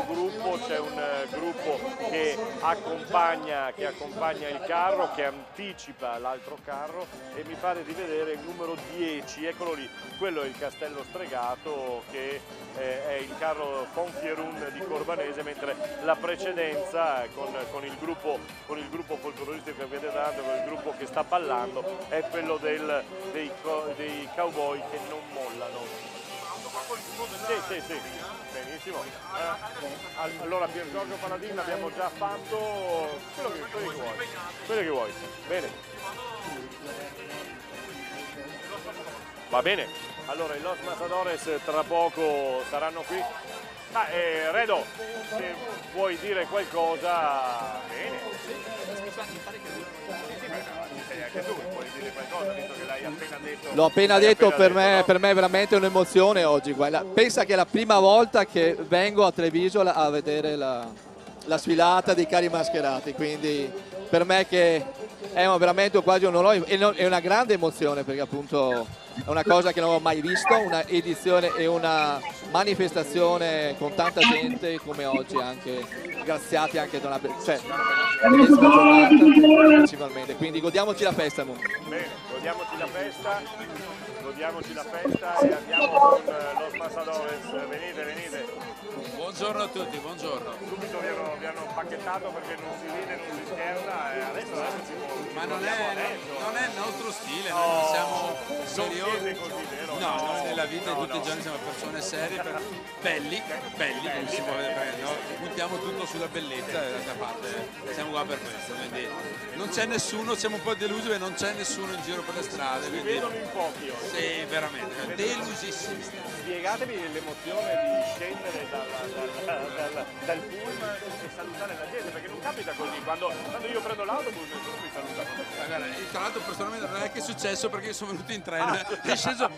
gruppo, c'è un gruppo che accompagna il carro, che anticipa l'altro carro, e mi pare di vedere il numero 10, eccolo lì, quello è il castello stregato, che è il carro Fonfierun di Corbanese, mentre la precedenza con il gruppo folcloristico che avete dato, con il gruppo che sta ballando, è quello dei cowboy che non mollano. Sì, benissimo. Allora Pier Giorgio Paladin abbiamo già fatto quello che vuoi. Bene. Va bene. Allora i Los Matadores tra poco saranno qui. Redo, se vuoi dire qualcosa, bene. Anche tu puoi dire qualcosa, visto che l'hai appena detto. L'ho appena detto, per me è veramente un'emozione oggi. Pensa che è la prima volta che vengo a Treviso a vedere la sfilata dei carri mascherati, quindi per me che è veramente quasi un onore, è una grande emozione, perché appunto è una cosa che non ho mai visto, una edizione e una manifestazione con tanta gente come oggi, anche graziati anche da una bellissima giornata principalmente, quindi godiamoci la festa. Bene, godiamoci la festa e andiamo con Los Matadores. Venite. Buongiorno a tutti, buongiorno. Subito vi hanno pacchettato perché non si vede, non si scherza, e adesso si può. Ma non è il nostro stile, noi non siamo seriosi. Così, vero? No, noi nella vita di tutti i giorni siamo persone serie, belli, come si può vedere, no? Puntiamo tutto sulla bellezza e d'altra parte siamo qua per questo, quindi non c'è nessuno, siamo un po' delusi perché non c'è nessuno in giro per le strade. Si vedono in pochi oggi. Sì, veramente, delusissimi. Spiegatemi l'emozione di scendere dal pullman e salutare la gente, perché non capita così, quando io prendo l'autobus nessuno mi saluta. Guarda, tra l'altro personalmente non è che è successo, perché io sono venuto in treno, è sceso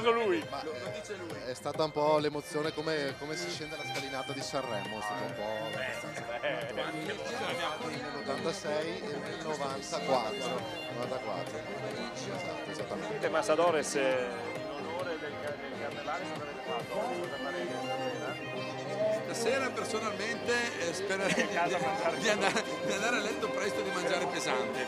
lui. Lo dice lui. È stata un po' l'emozione come si scende la scalinata di Sanremo, è stato un po'. Nell'86 e nel 94. Esatto, esattamente. Massadores, in onore del Carnevale, cosa avete fatto? Cosa farete stasera? Stasera personalmente spererei di andare a letto presto e di mangiare pesante.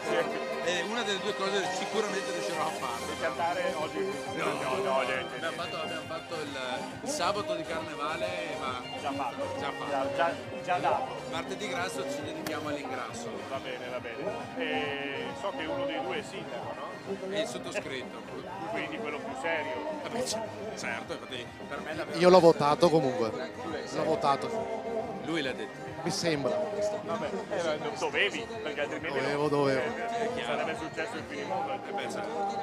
È una delle due cose sicuramente riuscirò a fare. Di cantare oggi? No, niente. Abbiamo fatto il sabato di Carnevale, ma Già dato. martedì grasso ci dedichiamo all'ingrasso. Va bene. E so che uno dei due è sindaco, no? È il sottoscritto. Quindi quello più serio. Certo, infatti per me davvero. Io l'ho votato comunque. L'ho votato. Lui l'ha detto. Mi sembra. Vabbè, dovevi, perché altrimenti Dovevo. sarebbe successo il finimondo.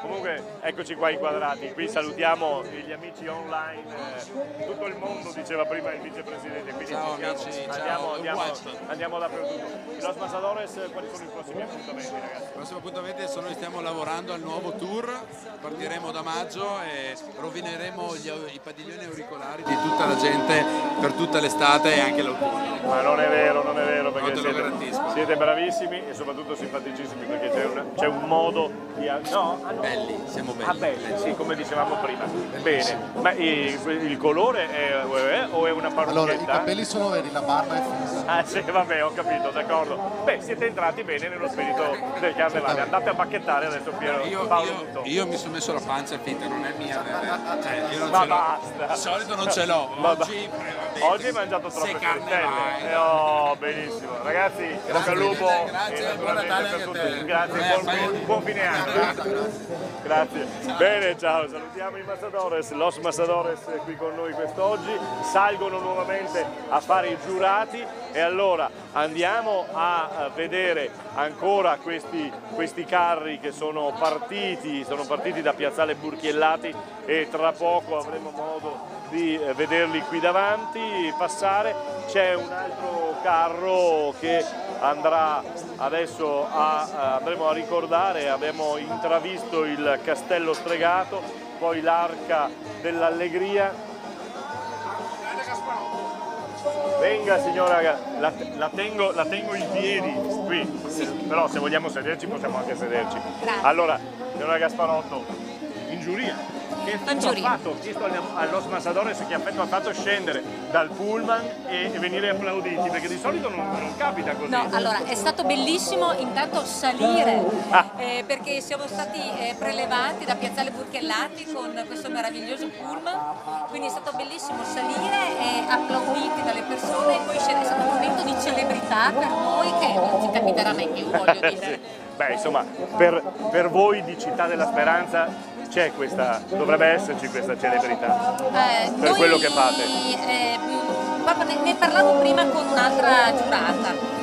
Comunque eccoci qua inquadrati, qui salutiamo gli amici online, tutto il mondo diceva prima il vicepresidente, quindi Ciao amici, andiamo dappertutto. I Los Massadores, quali sono i prossimi appuntamenti, ragazzi? Il prossimo appuntamento è noi stiamo lavorando al nuovo tour, partiremo da maggio e rovineremo i padiglioni auricolari di tutta la gente per tutta l'estate e anche l'autunno. Ma non è vero, perché siete bravissimi e soprattutto simpaticissimi, perché c'è un modo di... No? Belli, siamo belli. Ah, belli, sì, come dicevamo prima. Bene, ma il colore è o è una parrucchetta? Allora, i capelli sono veri, la barba è finta. Ah sì, vabbè, ho capito, d'accordo. Beh, siete entrati bene nello spirito del Carnevale. Andate a bacchettare adesso Paolo. Io mi sono messo la pancia finta, non è mia. Cioè, io non Ma ce l'ho. basta. Di solito non ce l'ho. Oggi hai mangiato troppe frittelle. Oh, benissimo. Ragazzi, bocca al lupo. Grazie, buon Natale anche a te. Grazie, buon fine anno. Grazie. Bene, ciao, salutiamo i Massadores, Los Massadores qui con noi quest'oggi. Salgono nuovamente a fare i giurati e allora andiamo a vedere ancora questi carri che sono partiti da Piazzale Burchiellati e tra poco avremo modo di vederli qui davanti passare. C'è un altro carro che andrà adesso andremo a ricordare, abbiamo intravisto il Castello Stregato, poi l'Arca dell'Allegria. Venga signora, la tengo in piedi qui, però se vogliamo sederci possiamo anche sederci. Grazie. Allora, signora Gasparotto, in giuria. Che effetto ha fatto? Ho chiesto allo Massadores che effetto ha fatto scendere dal pullman e venire applauditi, perché di solito non capita così. No, allora è stato bellissimo intanto salire, perché siamo stati prelevati da Piazzale Burchiellati con questo meraviglioso pullman, quindi è stato bellissimo salire e applauditi dalle persone, e poi è stato un momento di celebrità per noi che non ci capiterà mai più, voglio dire. Sì. Beh, insomma, per voi di Città della Speranza c'è dovrebbe esserci questa celebrità per quello che fate. Ne parlavo prima con un'altra giurata.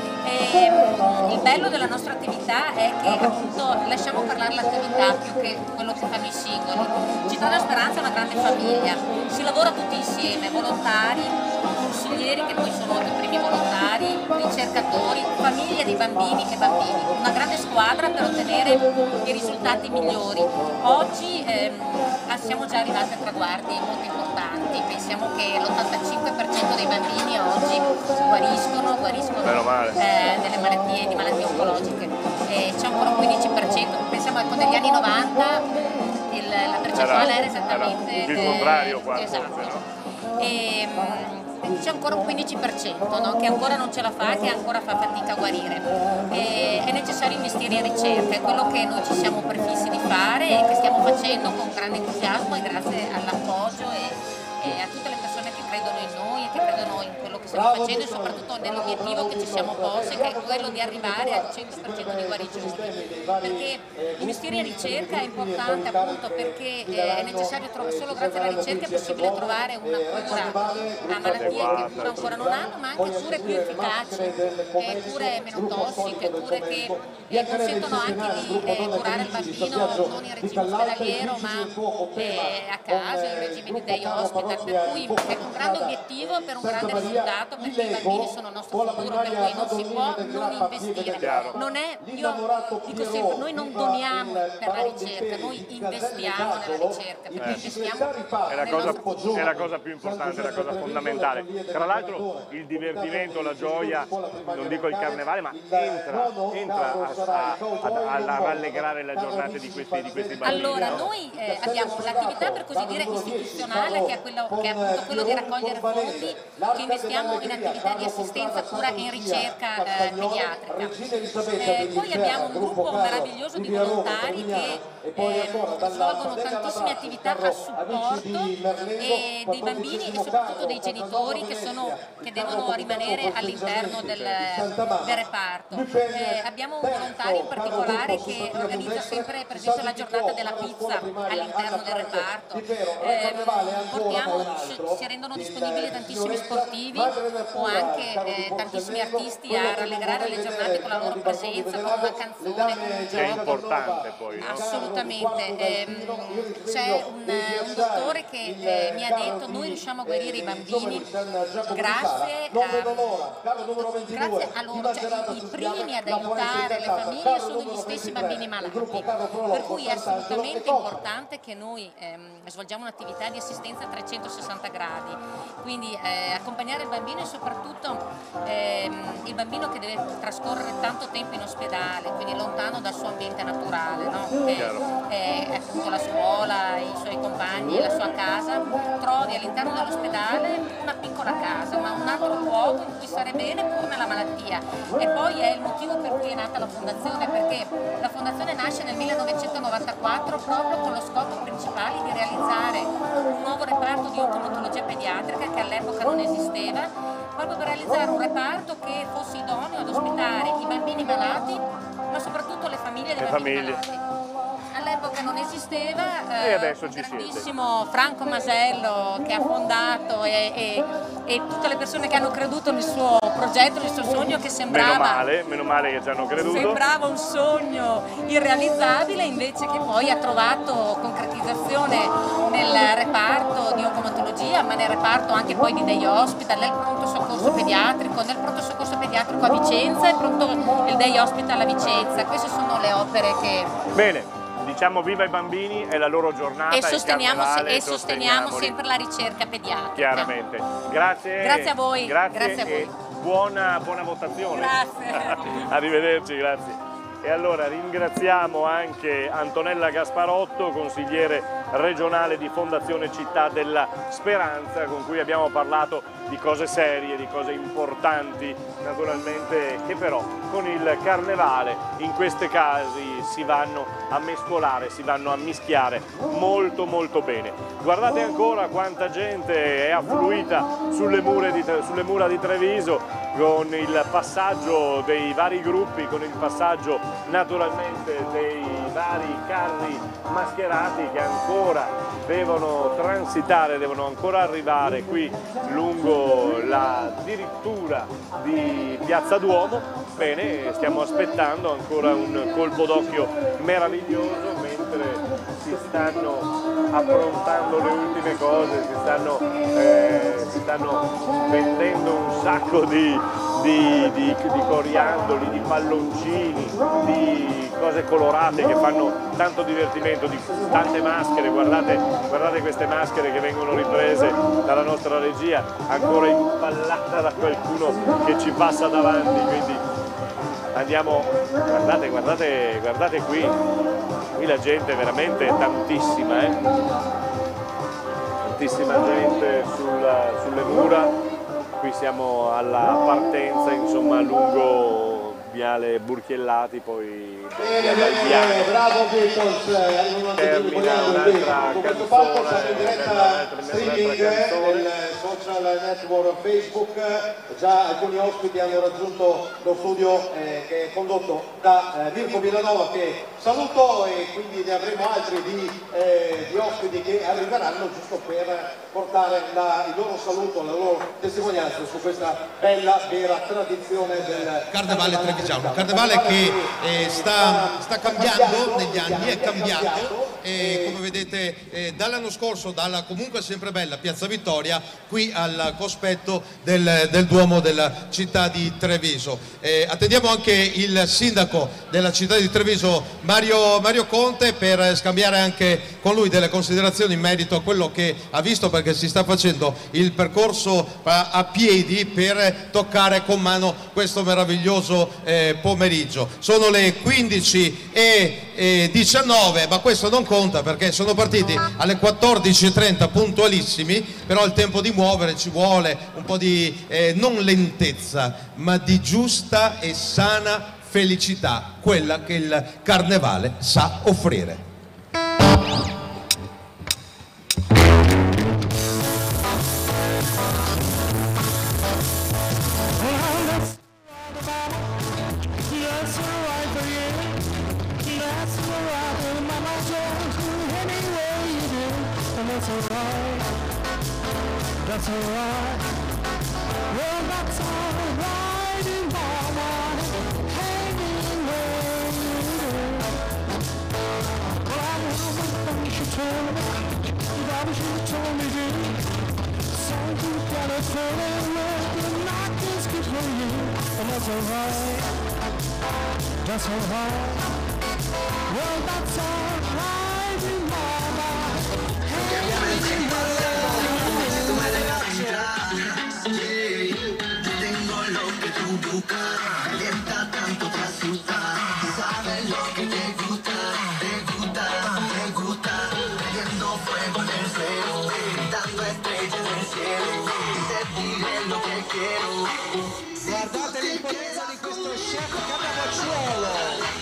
Il bello della nostra attività è che appunto lasciamo parlare l'attività più che quello che fanno i singoli. Città della Speranza è una grande famiglia, si lavora tutti insieme, volontari, consiglieri che poi sono i primi volontari, ricercatori, famiglie di bambini e bambini, una grande squadra per ottenere i risultati migliori. Oggi siamo già arrivati a traguardi molto importanti, pensiamo che l'85% dei bambini oggi guariscono delle malattie oncologiche, c'è ancora un 15%, pensiamo che negli anni 90 la percentuale era esattamente il contrario quasi. Esatto. Forse, no? C'è ancora un 15%, no? Che ancora non ce la fa, che ancora fa fatica a guarire. È necessario investire in ricerca, è quello che noi ci siamo prefissi di fare e che stiamo facendo con grande entusiasmo e grazie all'appoggio e a tutte le persone che credono in noi e che credono in quello che stiamo facendo e soprattutto nell'obiettivo che ci siamo posti, che è quello di arrivare al 100% di guarigione. Perché investire in ricerca è importante appunto perché è necessario solo grazie alla ricerca è possibile trovare una cura a malattie che cura ancora non hanno, ma anche cure più efficaci, cure meno tossiche, cure che consentono anche di curare il bambino non in regime ospedaliero ma a casa, in regime di day hospital, per cui è un grande obiettivo per un grande risultato reparto perché i bambini sono il nostro futuro, per cui non si può non investire. Non è, io dico sempre, noi non doniamo per la ricerca, noi investiamo nella ricerca, perché investiamo è la cosa più importante, la cosa fondamentale. Tra l'altro il divertimento, la gioia, non dico il carnevale, ma entra a rallegrare la giornata di questi bambini. Allora, noi abbiamo l'attività per così dire istituzionale, che è appunto quello di raccogliere fondi, che investiamo in attività di assistenza, cura e ricerca pediatrica. Poi abbiamo un gruppo meraviglioso di volontari che svolgono tantissime attività a supporto dei bambini e soprattutto dei genitori che devono rimanere all'interno del reparto. Abbiamo un volontario in particolare che organizza sempre, per esempio, la giornata della pizza all'interno del reparto. Si rendono disponibili tantissimi sportivi o anche tantissimi artisti a rallegrare le giornate con la loro presenza, con una canzone. È importante poi, no? Assolutamente. C'è un dottore che mi ha detto: noi riusciamo a guarire i bambini grazie a loro, cioè i primi ad aiutare le famiglie sono gli stessi bambini malati, per cui è assolutamente importante che noi svolgiamo un'attività di assistenza a 360 gradi, quindi accompagnare il bambino e soprattutto il bambino che deve trascorrere tanto tempo in ospedale, quindi lontano dal suo ambiente naturale, no? È appunto la scuola, i suoi compagni, la sua casa, trovi all'interno dell'ospedale una piccola casa, ma un altro luogo in cui stare bene pur nella malattia. E poi è il motivo per cui è nata la fondazione, perché la fondazione nasce nel 1994 proprio con lo scopo principale di realizzare un nuovo reparto di oncomatologia pediatrica che all'epoca non esisteva, proprio per realizzare un reparto che fosse idoneo ad ospitare i bambini malati, ma soprattutto le famiglie dei bambini malati. All'epoca non esisteva, e adesso ci grandissimo Franco Masello che ha fondato e tutte le persone che hanno creduto nel suo progetto, nel suo sogno, che sembrava meno male che ci hanno creduto, sembrava un sogno irrealizzabile, invece che poi ha trovato concretizzazione nel reparto di oncomatologia, ma nel reparto anche poi di Day Hospital, nel pronto soccorso pediatrico, a Vicenza e il Day Hospital a Vicenza. Queste sono le opere che... Bene. Diciamo viva i bambini, è la loro giornata, e sosteniamo sempre la ricerca pediatrica. Chiaramente. Grazie. Grazie a voi. Grazie a voi. E buona votazione. Grazie. Arrivederci, grazie. E allora ringraziamo anche Antonella Gasparotto, consigliere regionale di Fondazione Città della Speranza, con cui abbiamo parlato di cose serie, di cose importanti, naturalmente, che però con il carnevale in questi casi si vanno a mescolare, si vanno a mischiare molto molto bene. Guardate ancora quanta gente è affluita sulle mura di Treviso, con il passaggio dei vari gruppi, con il passaggio naturalmente dei vari carri mascherati che ancora devono transitare, devono ancora arrivare qui lungo la dirittura di Piazza Duomo. Bene, stiamo aspettando ancora un colpo d'occhio meraviglioso mentre si stanno approntando le ultime cose, si stanno vendendo un sacco di coriandoli, di palloncini, di cose colorate che fanno tanto divertimento, di tante maschere. Guardate queste maschere che vengono riprese dalla nostra regia, ancora impallata da qualcuno che ci passa davanti, quindi andiamo, guardate qui la gente è veramente tantissima, tantissima gente sulle mura. Qui siamo alla partenza, insomma, lungo Viale Burchiellati, poi Bene, bravo Beatles, termina un'altra canzone, streaming nel social network Facebook. Già alcuni ospiti hanno raggiunto lo studio che è condotto da Mirko Villanova, che saluto, e quindi ne avremo altri di ospiti che arriveranno giusto per portare il loro saluto, la loro testimonianza su questa bella, vera tradizione del Carnevale trevigiano. Un carnevale che sta cambiando negli anni, è cambiato e come vedete dall'anno scorso, dalla comunque sempre bella Piazza Vittoria, qui al cospetto del Duomo della città di Treviso. Attendiamo anche il sindaco della città di Treviso, Mario Conte, per scambiare anche con lui delle considerazioni in merito a quello che ha visto, perché si sta facendo il percorso a piedi per toccare con mano questo meraviglioso pomeriggio. Sono le 15:19, ma questo non conta perché sono partiti alle 14:30 puntualissimi, però il tempo di muovere ci vuole un po' di non lentezza, ma di giusta e sana felicità, quella che il carnevale sa offrire. That's alright. Well, that's alright, mama. Hanging where you do. Well, I remember when she told me, that she told me to. So you gotta throw it where the night is good for you. And that's alright. That's alright. Well, that's alright, mama. Hanging where tengo lo que tú buscas, calienta tanto para asustar, sabes lo que te gusta, prendiendo fuego en el cielo, dando estrellas en el cielo, te diré lo que quiero. Guardate l'imponenza di questo chef Cannavacciuolo.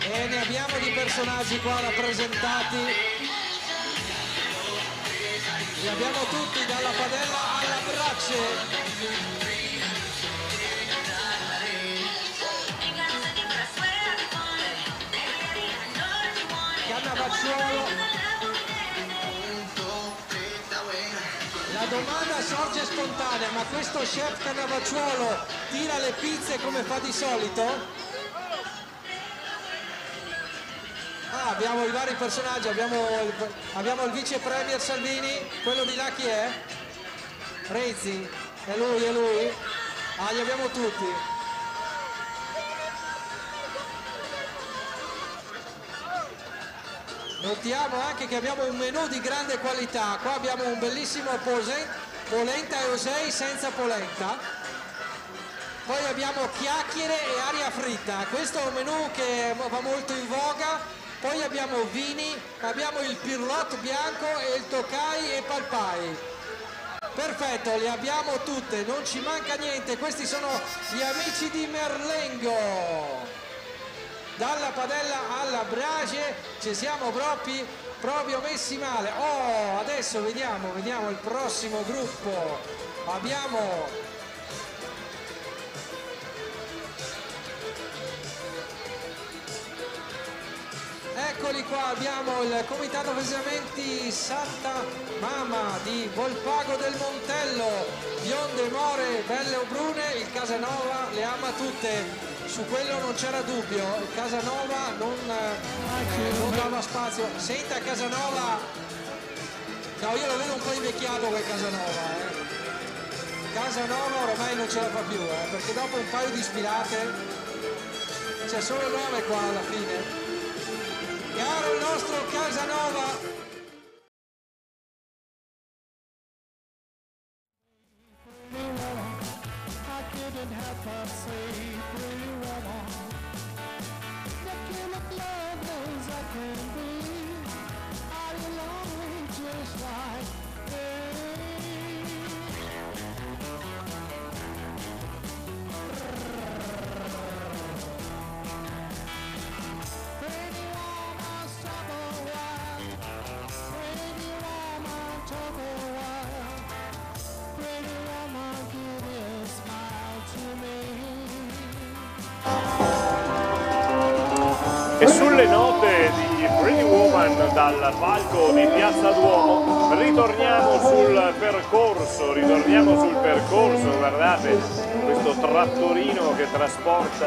E ne abbiamo di personaggi qua rappresentati, li abbiamo tutti, dalla padella alla brace. Cannavacciuolo. La domanda sorge spontanea, ma questo chef Cannavacciuolo tira le pizze come fa di solito? Abbiamo i vari personaggi, abbiamo il vice premier Salvini, quello di là chi è? Renzi, è lui? Ah, li abbiamo tutti. Notiamo anche che abbiamo un menù di grande qualità, qua abbiamo un bellissimo polenta e osei senza polenta. Poi abbiamo chiacchiere e aria fritta, questo è un menù che va molto in voga. Poi abbiamo vini, abbiamo il pirlot bianco e il tokai e palpai. Perfetto, le abbiamo tutte, non ci manca niente. Questi sono gli amici di Merlengo. Dalla padella alla brace ci siamo proprio messi male. Oh, adesso vediamo il prossimo gruppo. Abbiamo... Eccoli qua, abbiamo il comitato festeggiamenti Santa Mama di Volpago del Montello, bionde, more, belle o brune, il Casanova le ama tutte, su quello non c'era dubbio, il Casanova non dava spazio. Senta Casanova, no, io lo vedo un po' invecchiato quel Casanova, Casanova ormai non ce la fa più, perché dopo un paio di sfilate c'è solo il nome qua alla fine. Caro il nostro Casanova. E sulle note di Pretty Woman dal palco di Piazza Duomo ritorniamo sul percorso, guardate questo trattorino che trasporta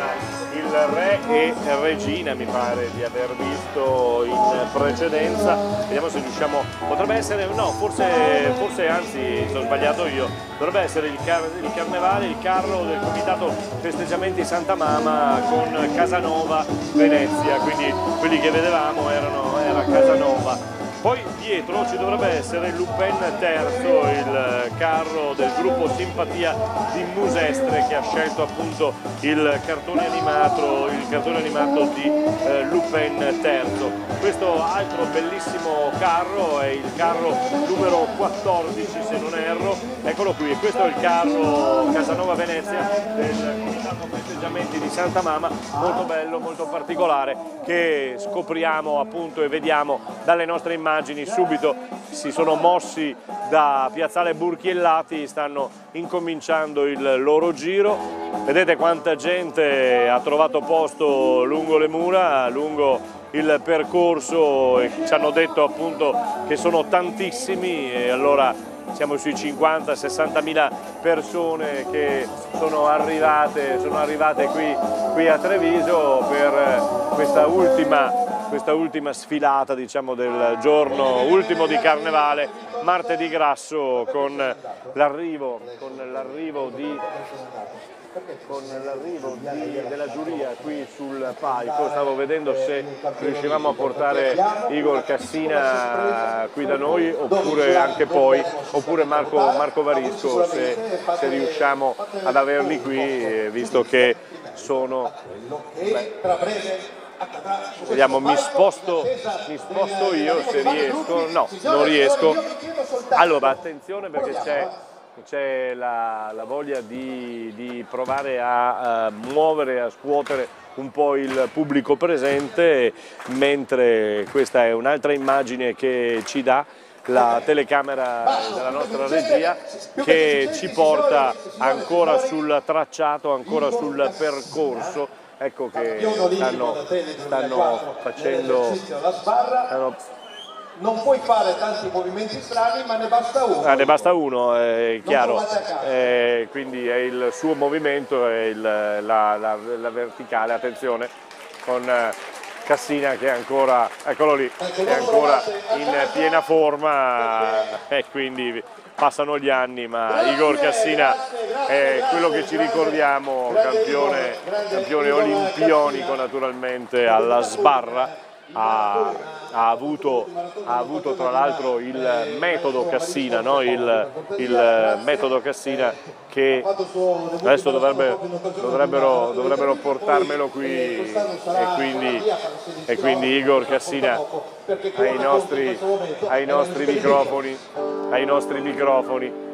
il re e regina, mi pare di aver visto in precedenza. Vediamo se riusciamo, potrebbe essere, no, forse anzi sto sbagliato io, dovrebbe essere il carnevale, il carro del comitato festeggiamenti Santa Mama con Casanova Venezia, quindi quelli che vedevamo era Casanova. Poi dietro ci dovrebbe essere Lupin III, il carro del gruppo Simpatia di Musestre, che ha scelto appunto il cartone animato di Lupin III. Questo altro bellissimo carro è il carro numero 14 se non erro, eccolo qui, e questo è il carro Casanova Venezia del comitato festeggiamenti di Santa Mama, molto bello, molto particolare, che scopriamo appunto e vediamo dalle nostre immagini. Subito si sono mossi da Piazzale Burchiellati, stanno incominciando il loro giro. Vedete quanta gente ha trovato posto lungo le mura, lungo il percorso, e ci hanno detto appunto che sono tantissimi, e allora siamo sui 50-60 mila persone che sono arrivate qui a Treviso per questa ultima sfilata, diciamo, del giorno ultimo di Carnevale, martedì grasso, con l'arrivo della giuria qui sul palco. Stavo vedendo se riuscivamo a portare Igor Cassina qui da noi, oppure anche poi, oppure Marco Varisco, se riusciamo ad averli qui, visto che sono... Vediamo, mi sposto io se riesco. No, non riesco. Allora, attenzione, perché c'è la voglia di provare a muovere, a scuotere un po' il pubblico presente, mentre questa è un'altra immagine che ci dà la telecamera della nostra regia, che ci porta ancora sul tracciato, ancora sul percorso. Ecco che stanno facendo... Non puoi fare tanti movimenti strani, ma ne basta uno. Ne basta uno, è chiaro. Quindi è il suo movimento, è la verticale, attenzione, con Cassina che è ancora, eccolo lì, è ancora in piena forma, e quindi passano gli anni, ma Igor Cassina è quello che ci ricordiamo, campione olimpionico naturalmente alla sbarra. Ha avuto tra l'altro il metodo Cassina, no? il metodo Cassina, che adesso dovrebbero portarmelo qui, e quindi Igor Cassina ai nostri microfoni.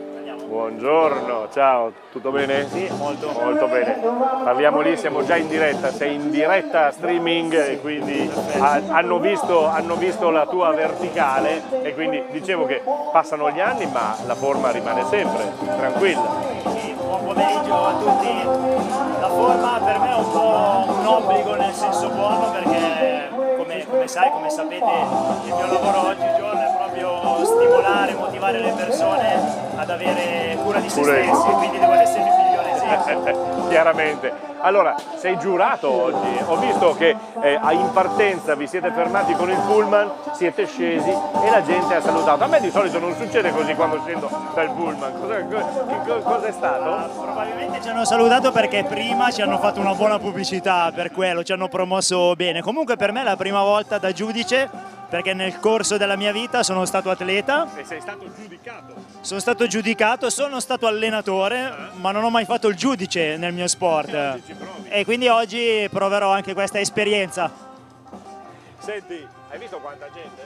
Buongiorno, ciao, tutto bene? Sì, molto bene. Parliamo lì, siamo già in diretta, sei in diretta streaming, e quindi hanno visto la tua verticale, e quindi dicevo che passano gli anni ma la forma rimane sempre, tranquilla. Sì, buon pomeriggio a tutti. La forma per me è un po' un obbligo, nel senso buono, perché come sapete, il mio lavoro oggigiorno è proprio stimolare, motivare le persone ad avere cura di se stessi, quindi devo essere il migliore esempio. Chiaramente. Allora, sei giurato oggi, ho visto che in partenza vi siete fermati con il pullman, siete scesi e la gente ha salutato. A me di solito non succede così quando scendo dal pullman. Cosa è stato? Probabilmente ci hanno salutato perché prima ci hanno fatto una buona pubblicità, per quello ci hanno promosso bene. Comunque per me è la prima volta da giudice, perché nel corso della mia vita sono stato atleta. E sei stato giudicato? Sono stato giudicato, sono stato allenatore, ma non ho mai fatto il giudice nel mio sport. E quindi oggi proverò anche questa esperienza. Senti, hai visto quanta gente?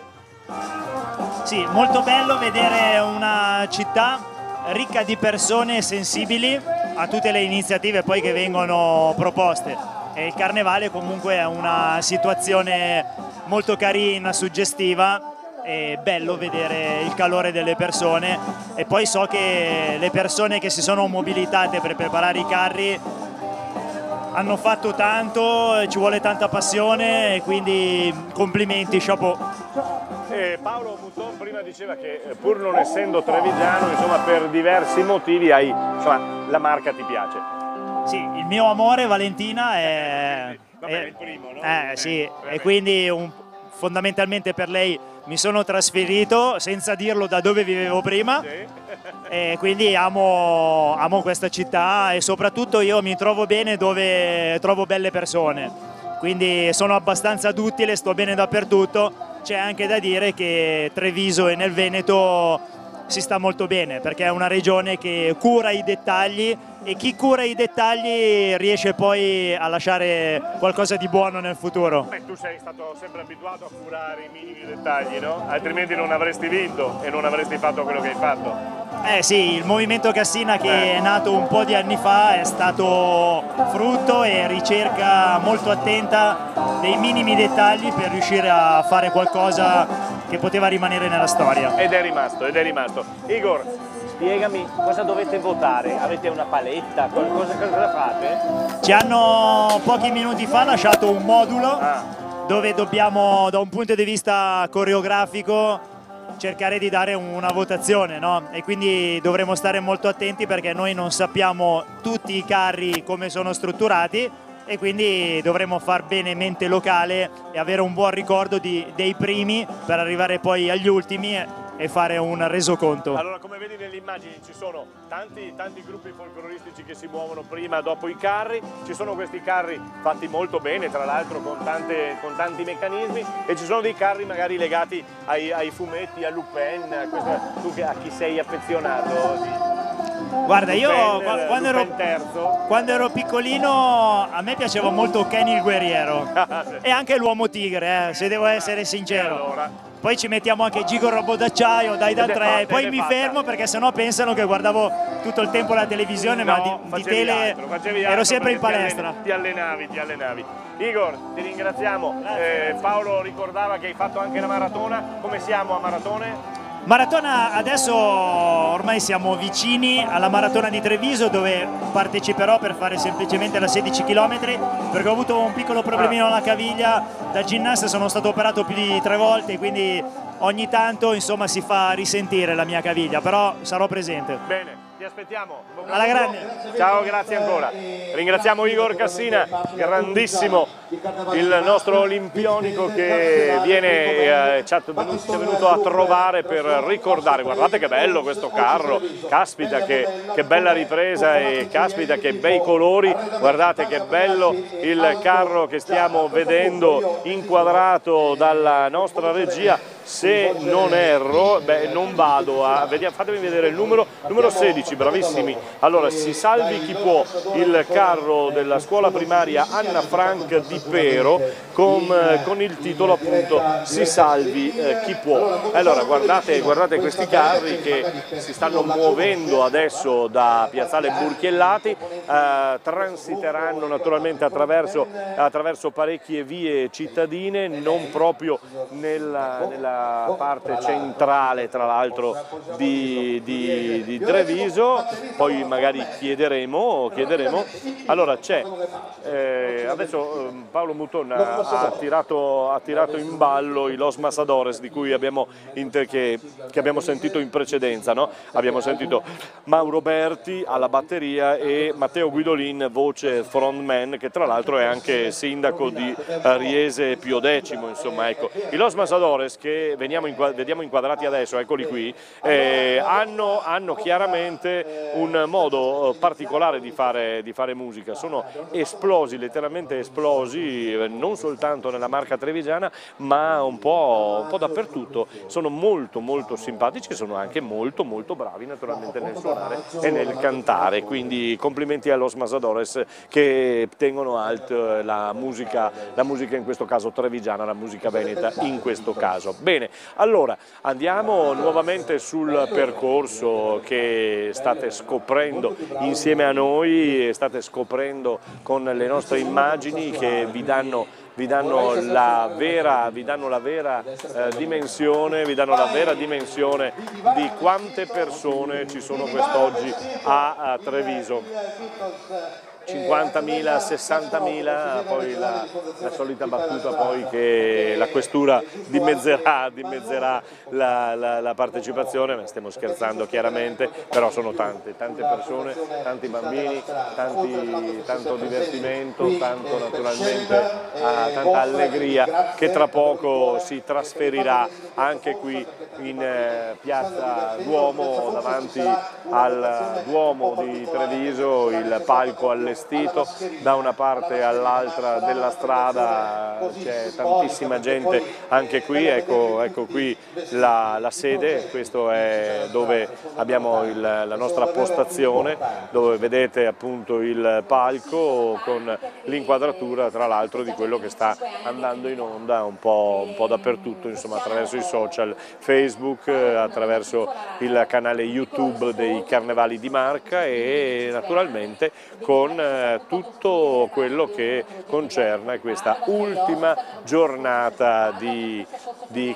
Sì, molto bello vedere una città ricca di persone sensibili a tutte le iniziative poi che vengono proposte. E il carnevale comunque è una situazione molto carina, suggestiva. È bello vedere il calore delle persone, e poi so che le persone che si sono mobilitate per preparare i carri hanno fatto tanto, ci vuole tanta passione e quindi complimenti, chapeau. Paolo Mouton prima diceva che pur non essendo trevigiano, insomma, per diversi motivi la marca ti piace. Sì, il mio amore Valentina è il primo, no? Sì, e quindi fondamentalmente per lei mi sono trasferito senza dirlo da dove vivevo prima. Sì. E quindi amo questa città e soprattutto io mi trovo bene dove trovo belle persone, quindi sono abbastanza duttile, sto bene dappertutto. C'è anche da dire che Treviso e nel Veneto si sta molto bene perché è una regione che cura i dettagli e chi cura i dettagli riesce poi a lasciare qualcosa di buono nel futuro. Beh, tu sei stato sempre abituato a curare i minimi dettagli, no? Altrimenti non avresti vinto e non avresti fatto quello che hai fatto. Sì, il movimento Cassina che è nato un po' di anni fa è stato frutto e ricerca molto attenta dei minimi dettagli per riuscire a fare qualcosa che poteva rimanere nella storia. Ed è rimasto. Igor, spiegami cosa dovete votare, avete una paletta, cosa fate? Ci hanno pochi minuti fa lasciato un modulo dove dobbiamo da un punto di vista coreografico cercare di dare una votazione, no? E quindi dovremo stare molto attenti perché noi non sappiamo tutti i carri come sono strutturati e quindi dovremo far bene mente locale e avere un buon ricordo dei primi per arrivare poi agli ultimi e fare un resoconto. Allora, come vedi nelle immagini ci sono tanti gruppi folcloristici che si muovono prima e dopo i carri, ci sono questi carri fatti molto bene, tra l'altro con tanti meccanismi, e ci sono dei carri magari legati ai fumetti, a Lupin, tu a chi sei affezionato? Guarda, io quando ero piccolino a me piaceva molto Kenny il guerriero e anche l'uomo tigre, se devo essere sincero. Poi ci mettiamo anche Gigo Robot d'acciaio, Daidan 3, poi mi fermo perché sennò pensano che guardavo tutto il tempo la televisione, ma di tele ero sempre in palestra. Ti allenavi. Igor, ti ringraziamo. Paolo ricordava che hai fatto anche la maratona, come siamo a maratone? Maratona, adesso ormai siamo vicini alla maratona di Treviso dove parteciperò per fare semplicemente la 16 km perché ho avuto un piccolo problemino alla caviglia, da ginnasta sono stato operato più di 3 volte, quindi ogni tanto insomma si fa risentire la mia caviglia, però sarò presente. Bene. Ti aspettiamo. Alla grande. Ciao, grazie ancora. Ringraziamo Igor Cassina, grandissimo, il nostro olimpionico che ci è venuto a trovare per ricordare. Guardate che bello questo carro, caspita che bella ripresa e caspita che bei colori. Guardate che bello il carro che stiamo vedendo inquadrato dalla nostra regia. Se non erro, non vado a... fatemi vedere il numero 16, bravissimi. Allora, si salvi chi può, il carro della scuola primaria Anna Frank di Pero con il titolo appunto Si salvi chi può. Allora, guardate questi carri che si stanno muovendo adesso da Piazzale Burchiellati, transiteranno naturalmente attraverso parecchie vie cittadine, non proprio nella parte centrale tra l'altro di Treviso, poi magari chiederemo. Allora c'è, adesso Paolo Mouton ha tirato in ballo i Los Masadores di cui che abbiamo sentito in precedenza, no? Abbiamo sentito Mauro Berti alla batteria e Matteo Guidolin, voce frontman, che tra l'altro è anche sindaco di Riese Pio X, insomma, ecco. I Los Masadores che vediamo inquadrati adesso, eccoli qui, hanno chiaramente un modo particolare di fare musica, sono esplosi, letteralmente esplosi, non soltanto nella marca trevigiana ma un po' dappertutto, sono molto simpatici e sono anche molto bravi naturalmente nel suonare e nel cantare, quindi complimenti a Los Masadores che tengono alto la musica in questo caso trevigiana, la musica veneta in questo caso. Bene, allora andiamo nuovamente sul percorso che state scoprendo insieme a noi, state scoprendo con le nostre immagini che vi danno la vera dimensione di quante persone ci sono quest'oggi a Treviso. 50.000, 60.000, poi la solita battuta poi che la questura dimezzerà la partecipazione, ma stiamo scherzando chiaramente, però sono tante persone, tanti bambini, tanto divertimento, tanto naturalmente tanta allegria che tra poco si trasferirà anche qui in piazza Duomo, davanti al Duomo di Treviso, il palco allestito, da una parte all'altra della strada c'è tantissima gente anche qui, ecco qui la sede, questo è dove abbiamo la nostra postazione, dove vedete appunto il palco con l'inquadratura tra l'altro di quello che sta andando in onda un po' dappertutto, insomma, attraverso i social Facebook, attraverso il canale YouTube dei Carnevali di Marca e naturalmente con tutto quello che concerne questa ultima giornata di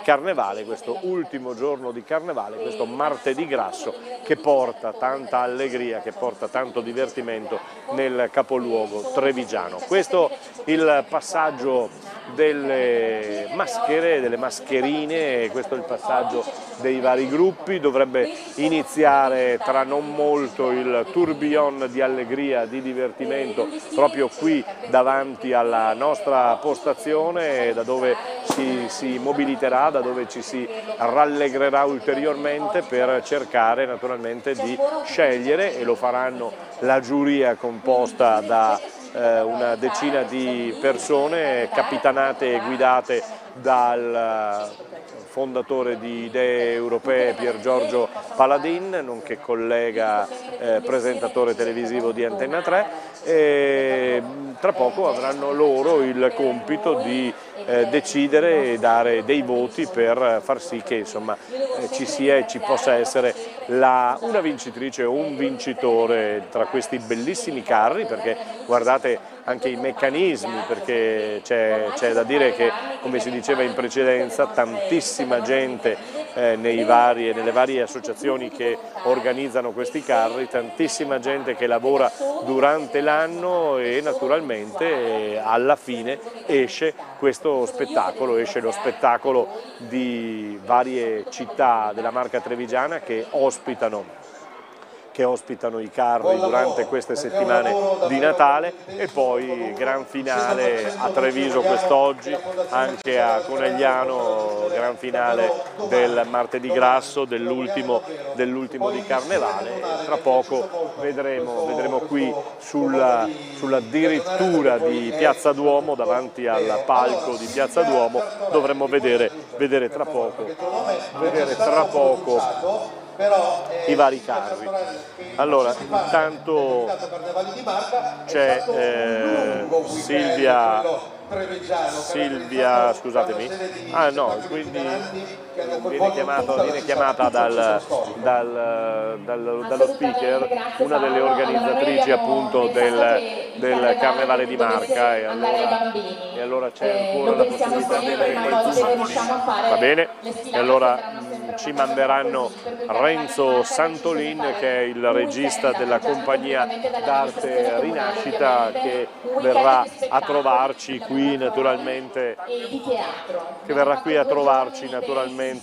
Carnevale, questo ultimo giorno di Carnevale, questo martedì grasso che porta tanta allegria, che porta tanto divertimento nel capoluogo trevigiano. Questo il passaggio delle maschere, delle mascherine, questo è il passaggio dei vari gruppi, dovrebbe iniziare tra non molto il tourbillon di allegria, di divertimento proprio qui davanti alla nostra postazione, da dove si mobiliterà, da dove ci si rallegrerà ulteriormente per cercare naturalmente di scegliere, e lo faranno la giuria composta da una decina di persone capitanate e guidate dal fondatore di Idee Europee Pier Giorgio Paladin, nonché collega presentatore televisivo di Antenna 3, e tra poco avranno loro il compito di decidere e dare dei voti per far sì che insomma ci sia e ci possa essere una vincitrice o un vincitore tra questi bellissimi carri, perché guardate anche i meccanismi, perché c'è da dire che, come si diceva in precedenza, tantissima gente nelle varie associazioni che organizzano questi carri, tantissima gente che lavora durante l'anno e naturalmente alla fine esce questo spettacolo, esce lo spettacolo di varie città della Marca trevigiana che ospitano i carri durante queste settimane di Natale, e poi gran finale a Treviso quest'oggi, anche a Conegliano, gran finale del martedì grasso, dell'ultimo di Carnevale. Tra poco vedremo qui sulla dirittura di Piazza Duomo, davanti al palco di Piazza Duomo, dovremo vedere tra poco i vari carri. Allora, intanto c'è Silvia, scusatemi, quindi viene chiamata dallo speaker, una delle organizzatrici appunto del Carnevale di Marca, e allora c'è ancora la possibilità di avere va bene, e allora ci manderanno Renzo Santolin, che è il regista della compagnia d'arte Rinascita, che verrà a trovarci qui naturalmente,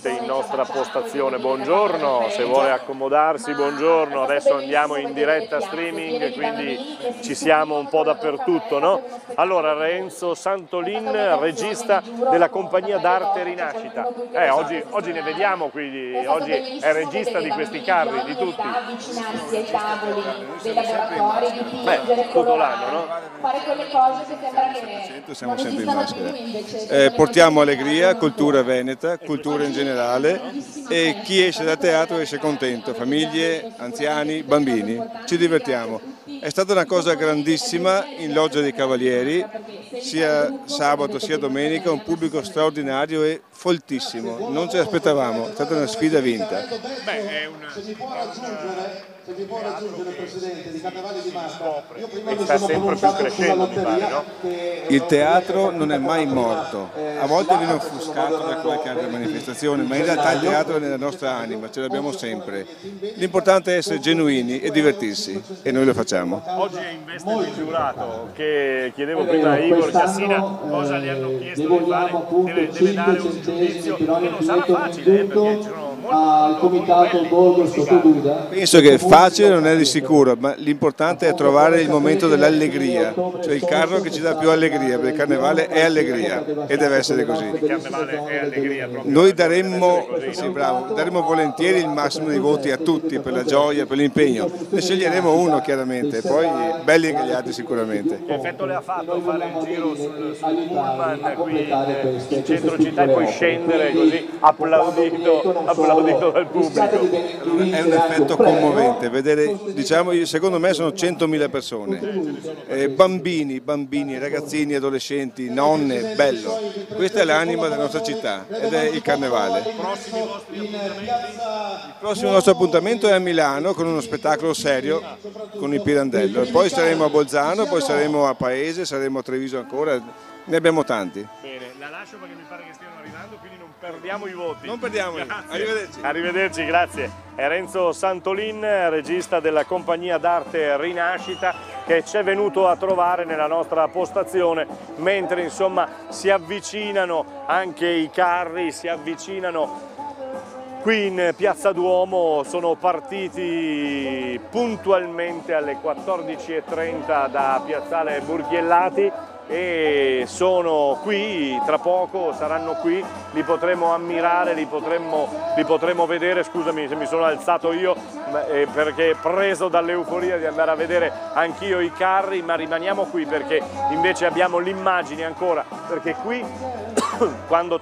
in nostra postazione. Buongiorno, se vuole accomodarsi, buongiorno. Adesso andiamo in diretta streaming, quindi ci siamo un po' dappertutto, no? Allora, Renzo Santolin, regista della compagnia d'arte Rinascita. Oggi ne vediamo, quindi oggi è regista di questi carri, di tutti. Avvicinarsi ai tavoli dei laboratori, dipingere, tutto l'anno, no? Fare quelle cose che sembra che siamo sempre in maschera. Portiamo allegria, cultura veneta, cultura in generale, e chi esce dal teatro esce contento, famiglie, anziani, bambini, ci divertiamo. È stata una cosa grandissima in Loggia dei Cavalieri, sia sabato sia domenica, un pubblico straordinario e foltissimo, non ce l'aspettavamo, è stata una sfida vinta. Se mi può raggiungere il presidente di Carnevale di Marca, io prima mi sta sono sempre più pronunciato crescendo, sulla mi pare, lotteria no? Il teatro non è mai morto, a volte viene offuscato da qualche altra manifestazione, ma in realtà il teatro è nella nostra anima, ce l'abbiamo sempre. L'importante è essere genuini e divertirsi, e noi lo facciamo. Oggi è in veste di giurato, che chiedevo prima a Igor Cassina cosa gli hanno chiesto di fare, deve dare un giudizio che non sarà facile, perché ci sono al comitato Borgo sotto guida. Penso che facile non è di sicuro, ma l'importante è trovare il momento dell'allegria, cioè il carro che ci dà più allegria, perché il carnevale è allegria e deve essere così. Il carnevale è allegria proprio. Noi daremmo volentieri il massimo di voti a tutti per la gioia, per l'impegno, ne sceglieremo uno chiaramente, poi belli anche gli altri sicuramente. Che effetto le ha fatto fare il giro sul pullman qui in centro città e poi scendere così applaudito dal pubblico? È un effetto commovente, vedere, diciamo, secondo me sono 100.000 persone, bambini, ragazzini, adolescenti, nonne, bello. Questa è l'anima della nostra città ed è il carnevale. Il prossimo nostro appuntamento è a Milano con uno spettacolo serio con il Pirandello, poi saremo a Bolzano, poi saremo a Paese, saremo a Treviso ancora, ne abbiamo tanti. Bene, la lascio perché mi pare che stiano arrivando, quindi non perdiamo i voti. Non perdiamoli, arrivederci. Arrivederci, grazie. È Renzo Santolin, regista della compagnia d'arte Rinascita, che ci è venuto a trovare nella nostra postazione, mentre insomma si avvicinano anche i carri, si avvicinano qui in Piazza Duomo. Sono partiti puntualmente alle 14:30 da Piazzale Burchiellati e sono qui, tra poco saranno qui, li potremo ammirare, li potremo vedere. Scusami se mi sono alzato io perché preso dall'euforia di andare a vedere anch'io i carri, ma rimaniamo qui perché invece abbiamo l'immagine ancora, perché qui quando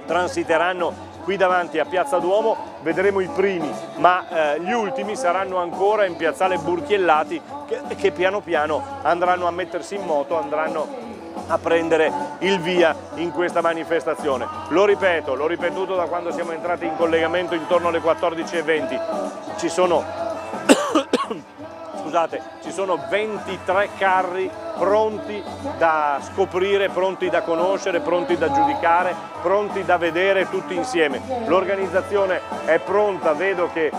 transiteranno qui davanti a Piazza Duomo vedremo i primi, ma gli ultimi saranno ancora in Piazzale Burchiellati che piano piano andranno a mettersi in moto, andranno a prendere il via in questa manifestazione. Lo ripeto, l'ho ripetuto da quando siamo entrati in collegamento intorno alle 14:20, ci sono 23 carri pronti da scoprire, pronti da conoscere, pronti da giudicare, pronti da vedere tutti insieme. L'organizzazione è pronta, vedo che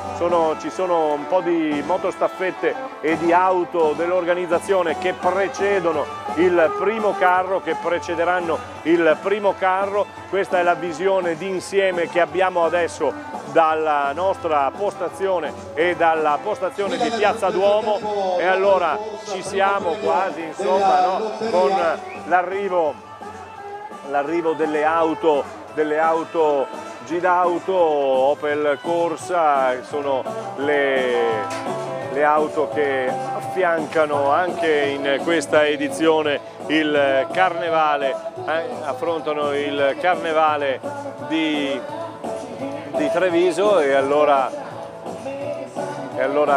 ci sono un po' di motostaffette e di auto dell'organizzazione che precedono il primo carro, che precederanno il primo carro. Questa è la visione d'insieme che abbiamo adesso dalla nostra postazione e dalla postazione di Piazza Duomo, e allora ci siamo quasi, insomma, no? Con l'arrivo delle auto Gidauto, Opel Corsa, sono le auto che affiancano anche in questa edizione il carnevale, affrontano il carnevale di Treviso, e allora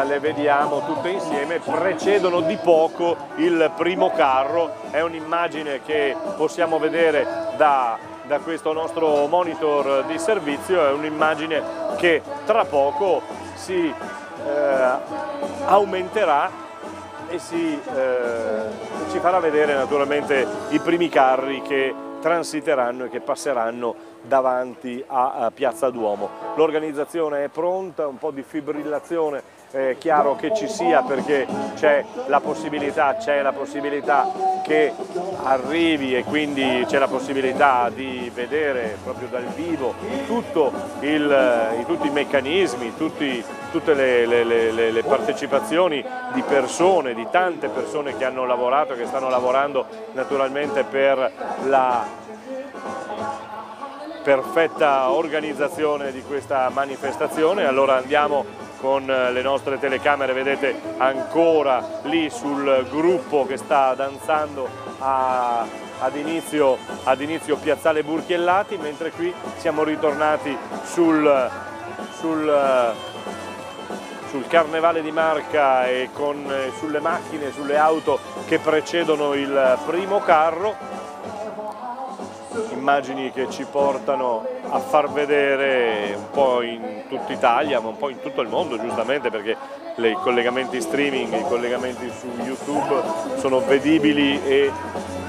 le vediamo tutte insieme. Precedono di poco il primo carro, è un'immagine che possiamo vedere da questo nostro monitor di servizio, è un'immagine che tra poco si aumenterà e ci farà vedere naturalmente i primi carri che transiteranno e che passeranno davanti a Piazza Duomo. L'organizzazione è pronta, un po' di fibrillazione è chiaro che ci sia, perché c'è la possibilità che arrivi, e quindi c'è la possibilità di vedere proprio dal vivo tutti i meccanismi, tutte le partecipazioni di persone, di tante persone che hanno lavorato e che stanno lavorando naturalmente per la perfetta organizzazione di questa manifestazione. Allora andiamo con le nostre telecamere, vedete ancora lì sul gruppo che sta danzando ad inizio Piazzale Burchiellati, mentre qui siamo ritornati sul Carnevale di Marca e sulle macchine, sulle auto che precedono il primo carro. immagini che ci portano a far vedere un po' in tutta Italia, ma un po' in tutto il mondo, giustamente, perché i collegamenti streaming, i collegamenti su YouTube sono vedibili e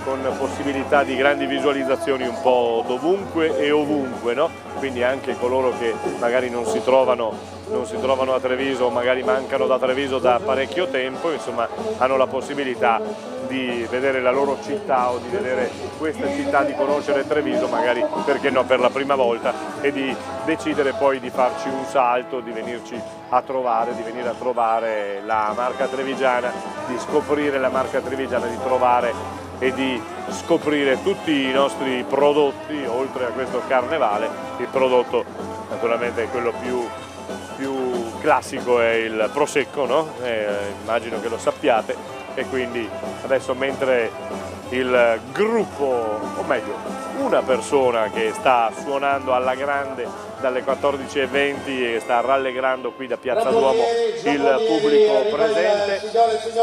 con possibilità di grandi visualizzazioni un po' dovunque e ovunque, no? Quindi anche coloro che magari non si trovano a Treviso o magari mancano da Treviso da parecchio tempo, insomma, hanno la possibilità di vedere la loro città o di vedere questa città, di conoscere Treviso magari, perché no, per la prima volta, e di decidere poi di farci un salto, di venirci a trovare, di venire a trovare la marca trevigiana, di scoprire la marca trevigiana, di trovare e di scoprire tutti i nostri prodotti. Oltre a questo carnevale, il prodotto naturalmente è quello più classico, è il prosecco, no? Immagino che lo sappiate, e quindi adesso, mentre il gruppo, o meglio una persona che sta suonando alla grande dalle 14:20 e sta rallegrando qui da Piazza Duomo il pubblico presente,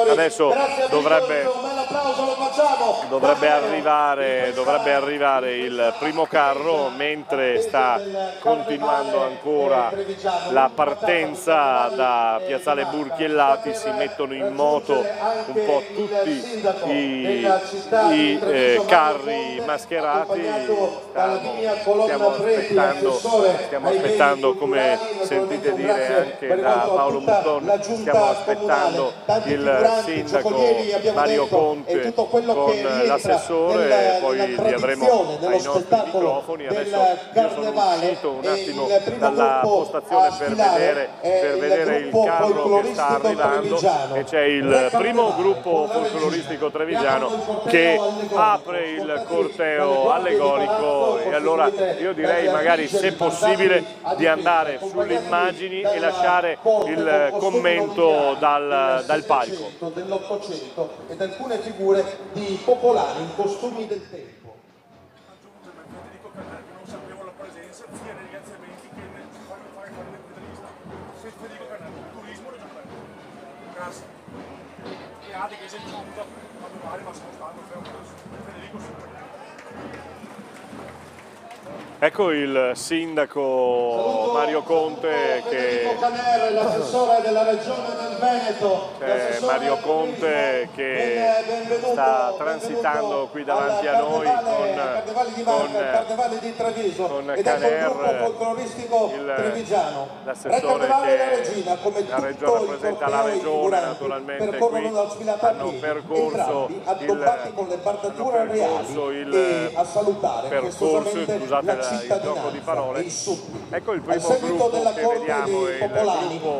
adesso dovrebbe arrivare il primo carro, mentre sta continuando ancora la partenza da Piazzale Burchiellati. Si mettono in moto un po' tutti i carri mascherati. Stiamo aspettando, come sentite dire anche da Paolo Mutton, stiamo aspettando il sindaco Mario Conte con l'assessore, poi li avremo ai nostri microfoni. Adesso io sono uscito un attimo dalla postazione per vedere il carro che sta arrivando, e c'è il primo gruppo folcloristico trevigiano che apre il corteo allegorico. E allora io direi, magari, se possibile, di andare sulle immagini e lasciare il commento dal palco. Dell'Ottocento ed alcune figure di popolari in costumi del tempo. Ecco il sindaco Mario Conte che l'assessore della regione del Veneto, Mario Conte che sta transitando qui davanti a noi con Caner, l'assessore che rappresenta la regione, naturalmente qui hanno percorso il gioco di parole. Ecco il primo gruppo che vediamo,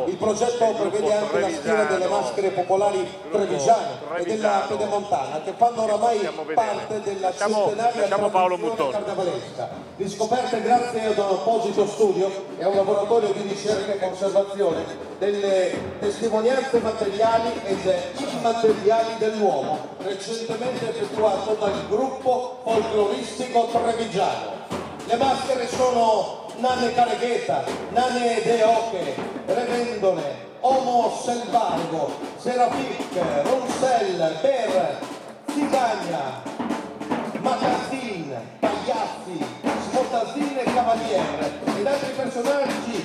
il progetto prevede anche la sfida delle maschere popolari trevigiane e della pedemontana, che fanno oramai parte della centenaria tradizione carnevalesca, riscoperte grazie ad un apposito studio e a un laboratorio di ricerca e conservazione delle testimonianze materiali ed immateriali dell'uomo, recentemente effettuato dal gruppo folcloristico trevigiano. Le maschere sono Nanne Caregheta, Nanne De Oche, Revendole, Homo Selvago, Serafic, Ronsel, Per, Zigagna, Magazzin, Pagliazzi, Smotazzin e Cavalier ed altri personaggi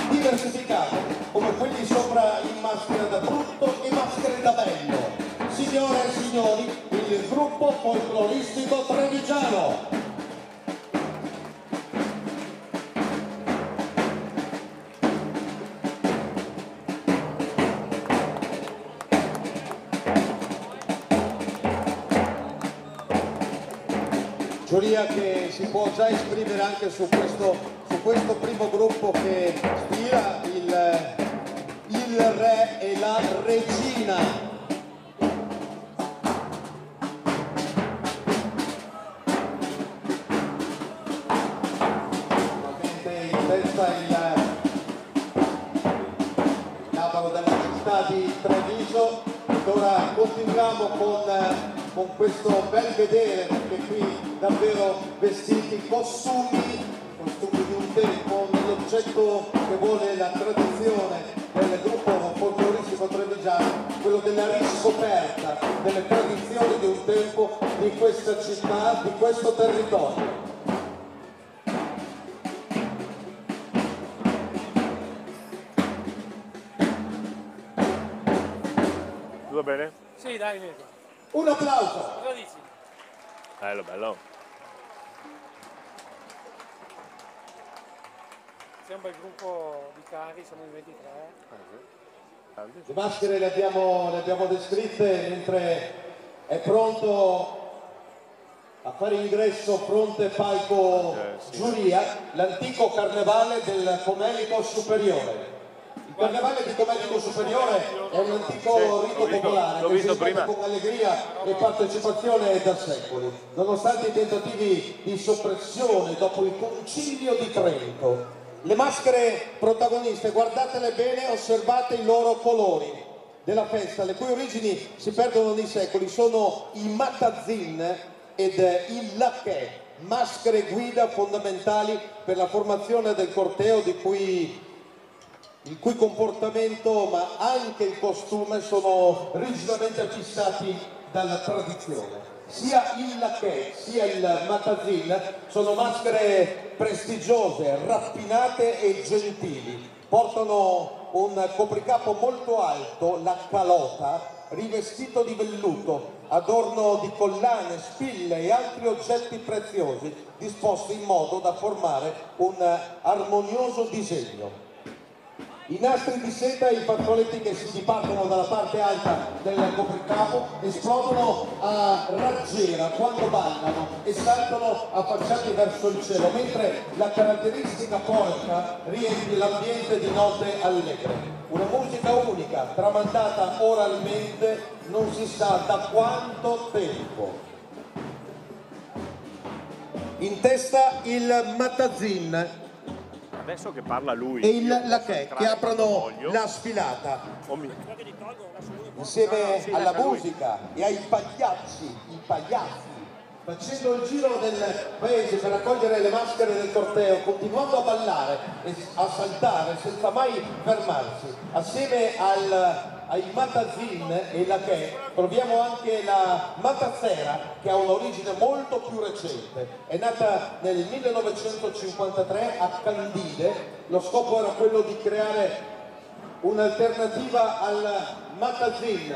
diversificati come quelli sopra in maschera da brutto e maschere da bello. Signore e signori, il gruppo folcloristico trevigiano. Giuria che si può già esprimere anche su questo primo gruppo che ispira il re e la regina. Ovviamente in testa il capo della città di Treviso. Ora continuiamo con questo bel vedere, perché qui davvero vestiti costumi di un tempo, nell'oggetto che vuole la tradizione del gruppo folcloristico trevigiano, quello della riscoperta delle tradizioni di un tempo, di questa città, di questo territorio. bene? Sì, dai, Mirko. Un applauso. Cosa dici? Bello, bello. Siamo un bel gruppo di cari, siamo in 23. Le maschere le abbiamo descritte, mentre è pronto a fare ingresso fronte palco giuria l'antico carnevale del Comelico Superiore. Il carnevale di Comelico Superiore è un antico rito popolare che si svolge con allegria e partecipazione da secoli. Nonostante i tentativi di soppressione dopo il Concilio di Trento, le maschere protagoniste, guardatele bene, osservate i loro colori della festa, le cui origini si perdono nei secoli, sono i matazin ed il lacchè, maschere guida fondamentali per la formazione del corteo il cui comportamento ma anche il costume sono rigidamente fissati dalla tradizione. Sia il lacchè sia il matazin sono maschere prestigiose, raffinate e gentili. Portano un copricapo molto alto, la calota, rivestito di velluto, adorno di collane, spille e altri oggetti preziosi disposti in modo da formare un armonioso disegno. I nastri di seta e i fazzoletti che si dipartono dalla parte alta del copricapo esplodono a raggiera quando ballano e saltano affacciati verso il cielo, mentre la caratteristica polka riempie l'ambiente di note allegre. Una musica unica, tramandata oralmente non si sa da quanto tempo. In testa il matazin Adesso che parla lui e il lacchè che aprono la sfilata insieme alla musica e ai pagliacci, facendo il giro del paese per raccogliere le maschere del corteo, continuando a ballare e a saltare senza mai fermarsi. Assieme ai matazin e il lacchè troviamo anche la matazzera, che ha un'origine molto più recente. È nata nel 1953 a Candide. Lo scopo era quello di creare un'alternativa al matazin,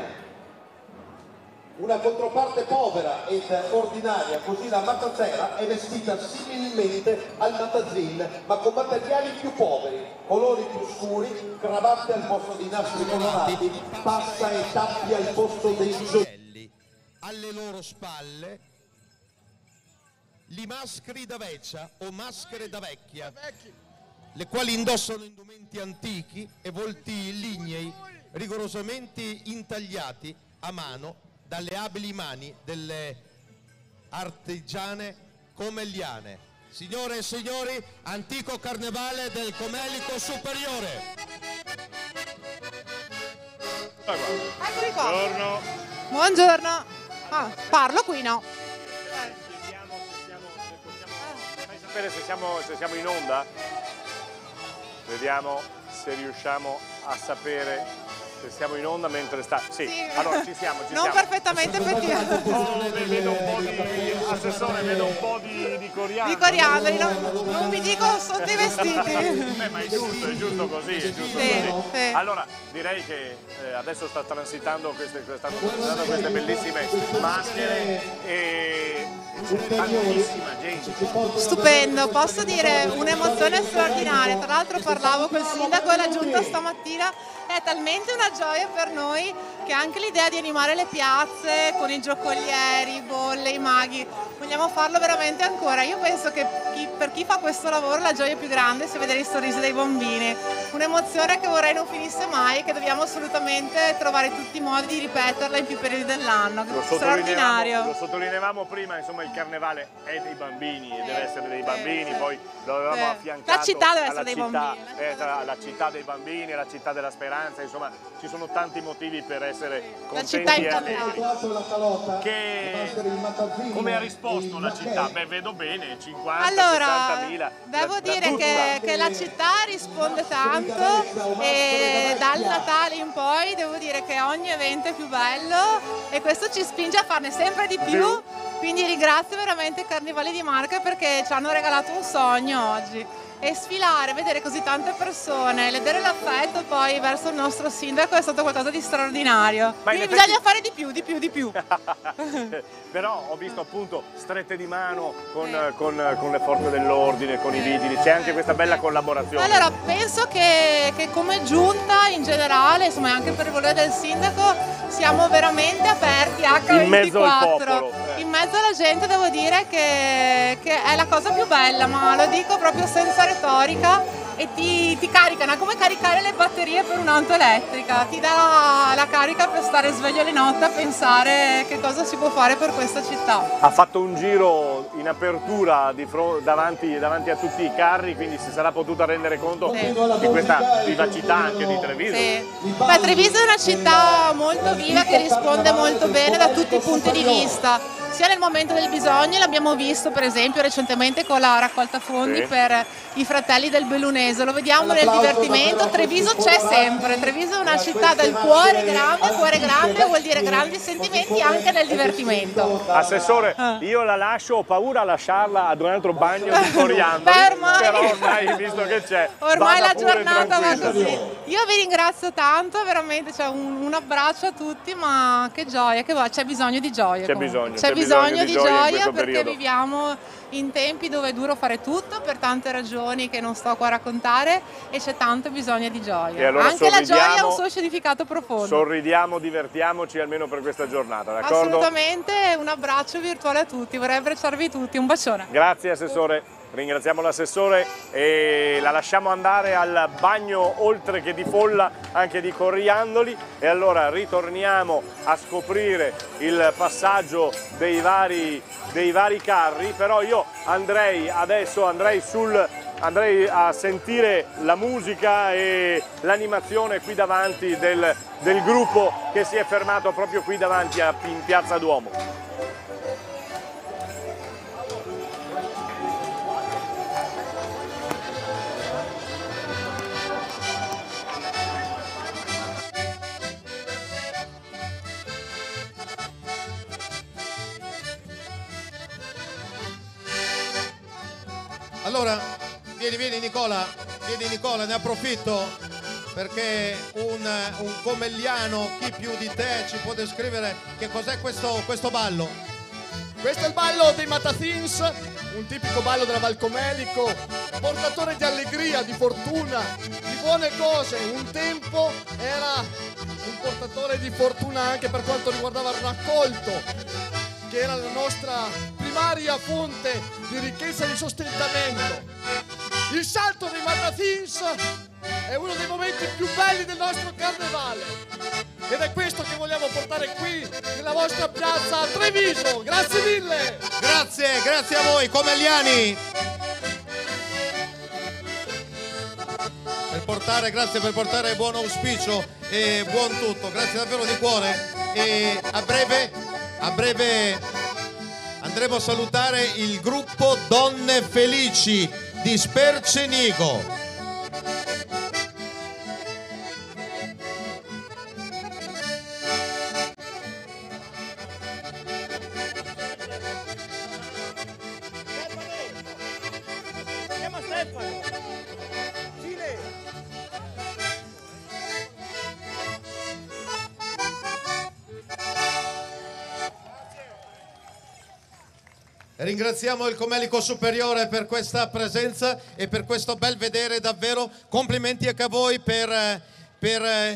una controparte povera ed ordinaria, così la matazzera è vestita similmente al matazin, ma con materiali più poveri, colori più scuri, cravatte al posto di nastri colorati, pasta e tappi al posto dei gioielli. Alle loro spalle li mascheri da vecchia o maschere da vecchia, le quali indossano indumenti antichi e volti lignei rigorosamente intagliati a mano dalle abili mani delle artigiane comeliane. Signore e signori, antico carnevale del Comelico Superiore. Eccomi qua. Buongiorno. Buongiorno. Ah, parlo qui, no? Fai sapere se siamo in onda? Vediamo se riusciamo a sapere se siamo in onda mentre sta... Sì, allora ci siamo. Non perfettamente effettivamente. Vedo un po' di... Assessore, vedo un po' di coriandoli. Di coriandoli, non vi dico sotto i vestiti. Ma è giusto così, è giusto così. Sì. Allora, direi che adesso stanno transitando queste bellissime maschere e tantissima gente. Stupendo, posso dire un'emozione straordinaria. Tra l'altro parlavo col sindaco e la giunta stamattina, è talmente una gioia per noi che anche l'idea di animare le piazze con i giocolieri, i bolle, i maghi, vogliamo farlo veramente ancora. Io penso che per chi fa questo lavoro la gioia più grande sia vedere i sorrisi dei bambini, un'emozione che vorrei non finisse mai e che dobbiamo assolutamente trovare tutti i modi di ripeterla in più periodi dell'anno. Straordinario. Lo sottolineavamo prima, insomma il carnevale è dei bambini e deve essere dei bambini, poi lo avevamo affiancato la città deve essere dei bambini. La città dei bambini, la città della speranza, insomma ci sono tanti motivi per essere contenti città e allegri. Come ha risposto la città? Beh, vedo bene, 50, allora, 60.000. devo dire che la città risponde tanto e dal Natale in poi devo dire che ogni evento è più bello e questo ci spinge a farne sempre di più Quindi ringrazio veramente i Carnevali di Marca perché ci hanno regalato un sogno oggi. E sfilare, vedere così tante persone, vedere l'affetto poi verso il nostro sindaco è stato qualcosa di straordinario. Quindi bisogna fare di più, di più, di più. Però ho visto appunto strette di mano con le forze dell'ordine, con i vigili, c'è anche questa bella collaborazione. Allora, penso che come giunta in generale, insomma anche per il volere del sindaco, siamo veramente aperti H24. In mezzo al popolo. In mezzo alla gente devo dire che è la cosa più bella, ma lo dico proprio senza retorica, e ti caricano, è come caricare le batterie per un'auto elettrica, ti dà la carica per stare sveglio le notti a pensare che cosa si può fare per questa città. Ha fatto un giro in apertura davanti a tutti i carri, quindi si sarà potuta rendere conto di questa vivacità anche di Treviso. Sì. Beh, Treviso è una città molto viva che risponde molto bene da tutti i punti di vista. Sia nel momento del bisogno, l'abbiamo visto per esempio recentemente con la raccolta fondi per i fratelli del Bellunese, lo vediamo nel divertimento, Treviso c'è sempre, Treviso è una città dal cuore grande vuol dire grandi sentimenti anche nel divertimento. Assessore, io la lascio, ho paura a lasciarla ad un altro bagno di coriandoli, però ormai visto che c'è, ormai la giornata va tranquilla. così. Io vi ringrazio tanto, veramente un abbraccio a tutti, ma che gioia, c'è bisogno di gioia. C'è bisogno di gioia perché periodo. viviamo in tempi dove è duro fare tutto per tante ragioni che non sto qua a raccontare e c'è tanto bisogno di gioia. Allora anche la gioia ha un suo significato profondo. Sorridiamo, divertiamoci almeno per questa giornata, d'accordo? Assolutamente, un abbraccio virtuale a tutti, vorrei abbracciarvi tutti, un bacione. Grazie Assessore. Ringraziamo l'assessore e la lasciamo andare al bagno oltre che di folla anche di coriandoli, e allora ritorniamo a scoprire il passaggio dei vari carri, però io andrei a sentire la musica e l'animazione qui davanti del gruppo che si è fermato proprio qui davanti in Piazza Duomo. Allora, vieni Nicola, ne approfitto perché un comelliano, chi più di te, ci può descrivere che cos'è questo ballo? Questo è il ballo dei Matazins, un tipico ballo della Val Comelico, portatore di allegria, di fortuna, di buone cose. Un tempo era un portatore di fortuna anche per quanto riguardava il raccolto, che era la nostra primaria fonte di ricchezza e di sostentamento. Il salto dei Matazins è uno dei momenti più belli del nostro carnevale ed è questo che vogliamo portare qui nella vostra piazza a Treviso. Grazie mille! Grazie a voi comelliani! Grazie per portare buon auspicio e buon tutto, grazie davvero di cuore, e a breve andremo a salutare il gruppo Donne Felici di Spercenigo. Ringraziamo il Comelico Superiore per questa presenza e per questo bel vedere, davvero complimenti anche a voi per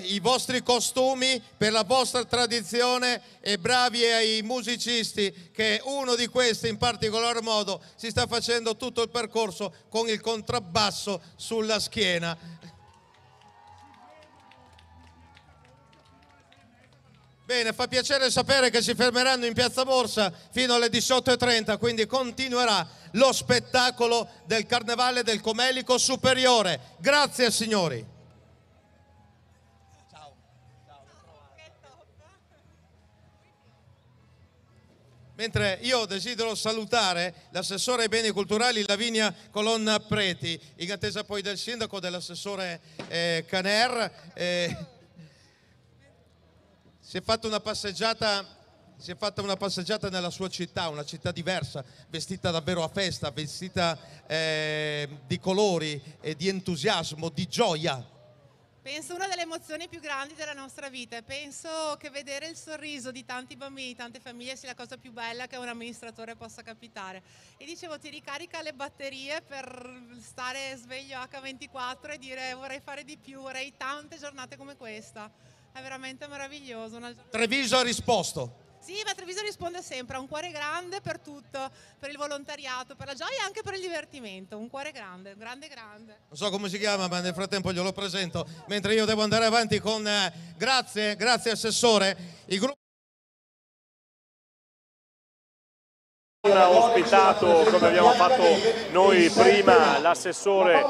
i vostri costumi, per la vostra tradizione, e bravi ai musicisti, che uno di questi in particolar modo si sta facendo tutto il percorso con il contrabbasso sulla schiena. Bene, fa piacere sapere che si fermeranno in Piazza Borsa fino alle 18:30, quindi continuerà lo spettacolo del Carnevale del Comelico Superiore. Grazie signori. Ciao. Mentre io desidero salutare l'assessore ai beni culturali Lavinia Colonna Preti, in attesa poi del sindaco, dell'assessore Caner. Si è fatta una passeggiata si è fatta una passeggiata nella sua città, una città diversa, vestita davvero a festa, vestita di colori, di entusiasmo, di gioia. Penso una delle emozioni più grandi della nostra vita. Penso che vedere il sorriso di tanti bambini, tante famiglie sia la cosa più bella che un amministratore possa capitare. E dicevo, ti ricarica le batterie per stare sveglio H24 e dire vorrei fare di più, vorrei tante giornate come questa. È veramente meraviglioso. Treviso ha risposto. Sì, ma Treviso risponde sempre, ha un cuore grande per tutto, per il volontariato, per la gioia e anche per il divertimento, un cuore grande, grande. Non so come si chiama, ma nel frattempo glielo presento, mentre io devo andare avanti con grazie Assessore, il gruppo. Ha ospitato, come abbiamo fatto noi prima, l'assessore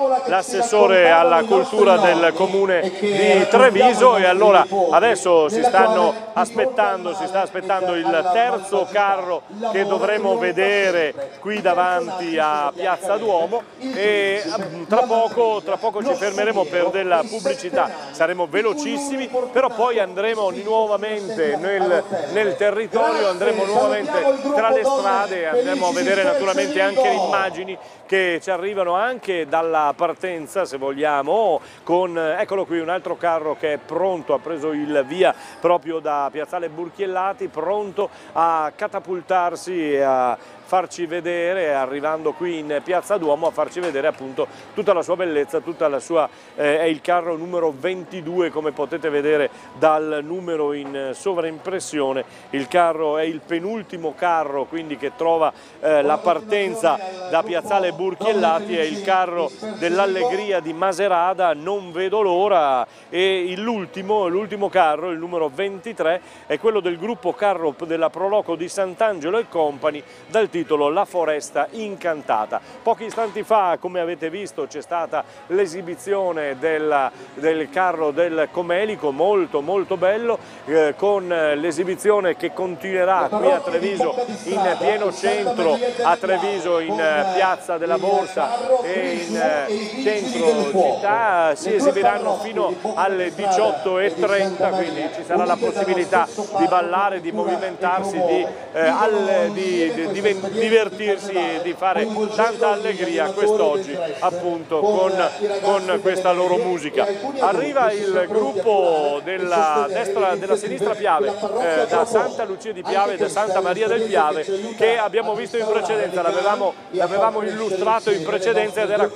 alla cultura del comune di Treviso, e allora adesso si sta aspettando il terzo carro che dovremo vedere qui davanti a Piazza Duomo, e tra poco ci fermeremo per della pubblicità. Saremo velocissimi, però poi andremo nuovamente nel territorio, andremo nuovamente tra le strade, andremo a vedere naturalmente anche le immagini che ci arrivano anche dalla partenza, se vogliamo, con, eccolo qui, un altro carro che è pronto, ha preso il via proprio da Piazzale Burchiellati, pronto a catapultarsi e a farci vedere, arrivando qui in Piazza Duomo, a farci vedere appunto tutta la sua bellezza, tutta la sua, è il carro numero 22, come potete vedere dal numero in sovraimpressione. Il carro è il penultimo carro, quindi, che trova la partenza da Piazzale Burchiellati, è il carro dell'Allegria di Maserata, non vedo l'ora, e l'ultimo carro, il numero 23, è quello del gruppo carro della Proloco di Sant'Angelo e Company, dal titolo La Foresta Incantata. Pochi istanti fa, come avete visto, c'è stata l'esibizione del carro del Comelico, molto bello, con l'esibizione che continuerà qui a Treviso, in pieno centro, a Treviso, in Piazza della Borsa e in centro città. Si esibiranno fino alle 18:30, quindi ci sarà la possibilità di ballare, di movimentarsi, di divertirsi e di fare tanta allegria quest'oggi, appunto, con questa loro musica. Arriva il gruppo della sinistra Piave, da Santa Lucia di Piave e da Santa Maria del Piave, che abbiamo visto in precedenza, l'avevamo illustrato in precedenza, ed era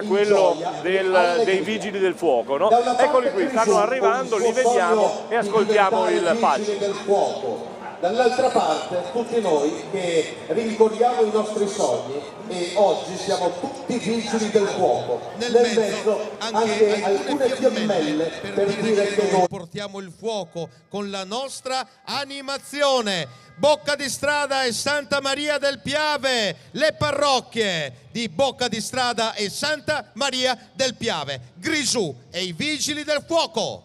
quello dei Vigili del Fuoco, no? Eccoli qui, stanno arrivando, li vediamo e ascoltiamo il palco. Dall'altra parte tutti noi che ricordiamo i nostri sogni, e oggi siamo tutti vigili del fuoco. Nel mezzo anche alcune fiammelle per dire che noi portiamo il fuoco con la nostra animazione. Bocca di Strada e Santa Maria del Piave, le parrocchie di Bocca di Strada e Santa Maria del Piave, Grisù e i Vigili del Fuoco.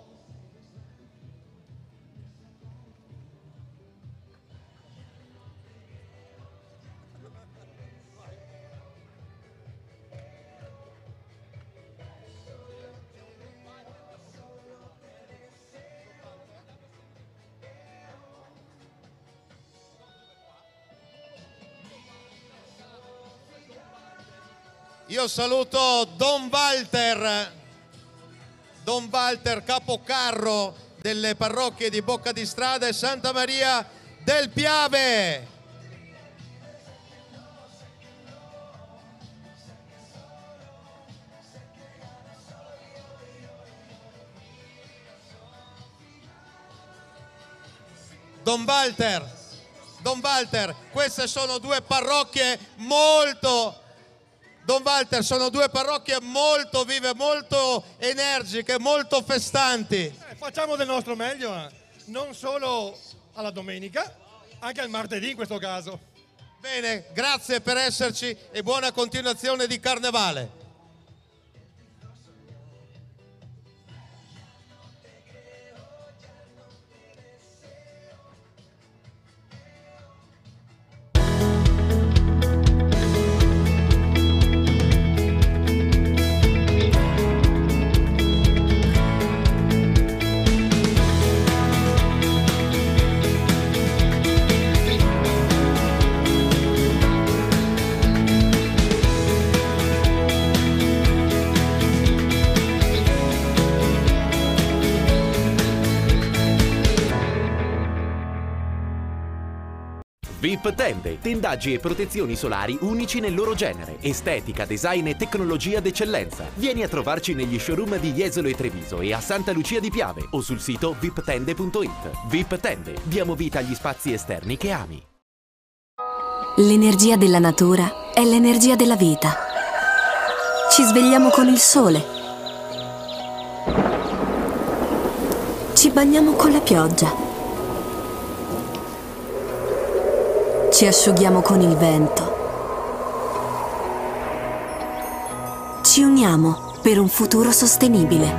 Io saluto Don Walter, capocarro delle parrocchie di Bocca di Strada e Santa Maria del Piave. Don Walter, queste sono due parrocchie molto vive, molto energiche, molto festanti. Facciamo del nostro meglio, non solo alla domenica, anche al martedì in questo caso. Bene, grazie per esserci e buona continuazione di carnevale. VIP Tende, tendaggi e protezioni solari unici nel loro genere, estetica, design e tecnologia d'eccellenza. Vieni a trovarci negli showroom di Jesolo e Treviso e a Santa Lucia di Piave o sul sito viptende.it. VIP Tende, diamo vita agli spazi esterni che ami. L'energia della natura è l'energia della vita. Ci svegliamo con il sole. Ci bagniamo con la pioggia. Ci asciughiamo con il vento. Ci uniamo per un futuro sostenibile.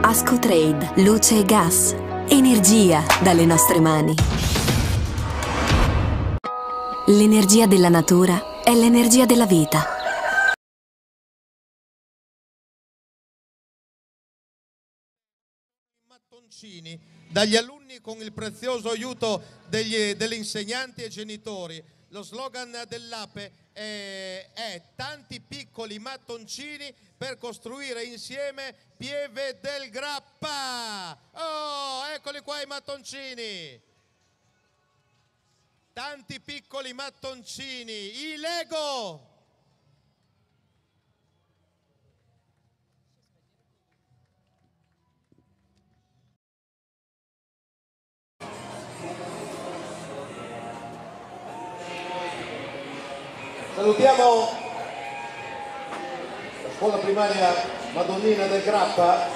Ascotrade, luce e gas. Energia dalle nostre mani. L'energia della natura è l'energia della vita. Dagli alunni con il prezioso aiuto degli insegnanti e genitori. Lo slogan dell'APE è tanti piccoli mattoncini per costruire insieme Pieve del Grappa. Oh, eccoli qua i mattoncini. Tanti piccoli mattoncini, i Lego. Salutiamo la scuola primaria Madonnina del Grappa,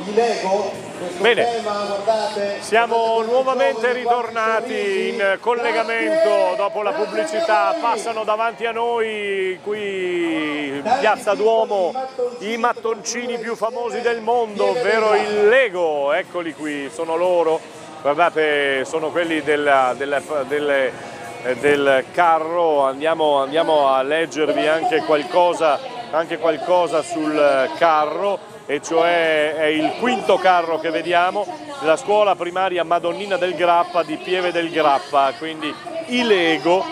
i Lego. Bene, tema, guardate, siamo nuovamente ritornati in collegamento dopo la pubblicità. Passano davanti a noi qui in Piazza Duomo i mattoncini più famosi del mondo, ovvero il Lego. Eccoli qui, sono loro, guardate, sono quelli del carro. Andiamo a leggervi anche qualcosa sul carro, e cioè è il quinto carro che vediamo, la scuola primaria Madonnina del Grappa di Pieve del Grappa, quindi i Lego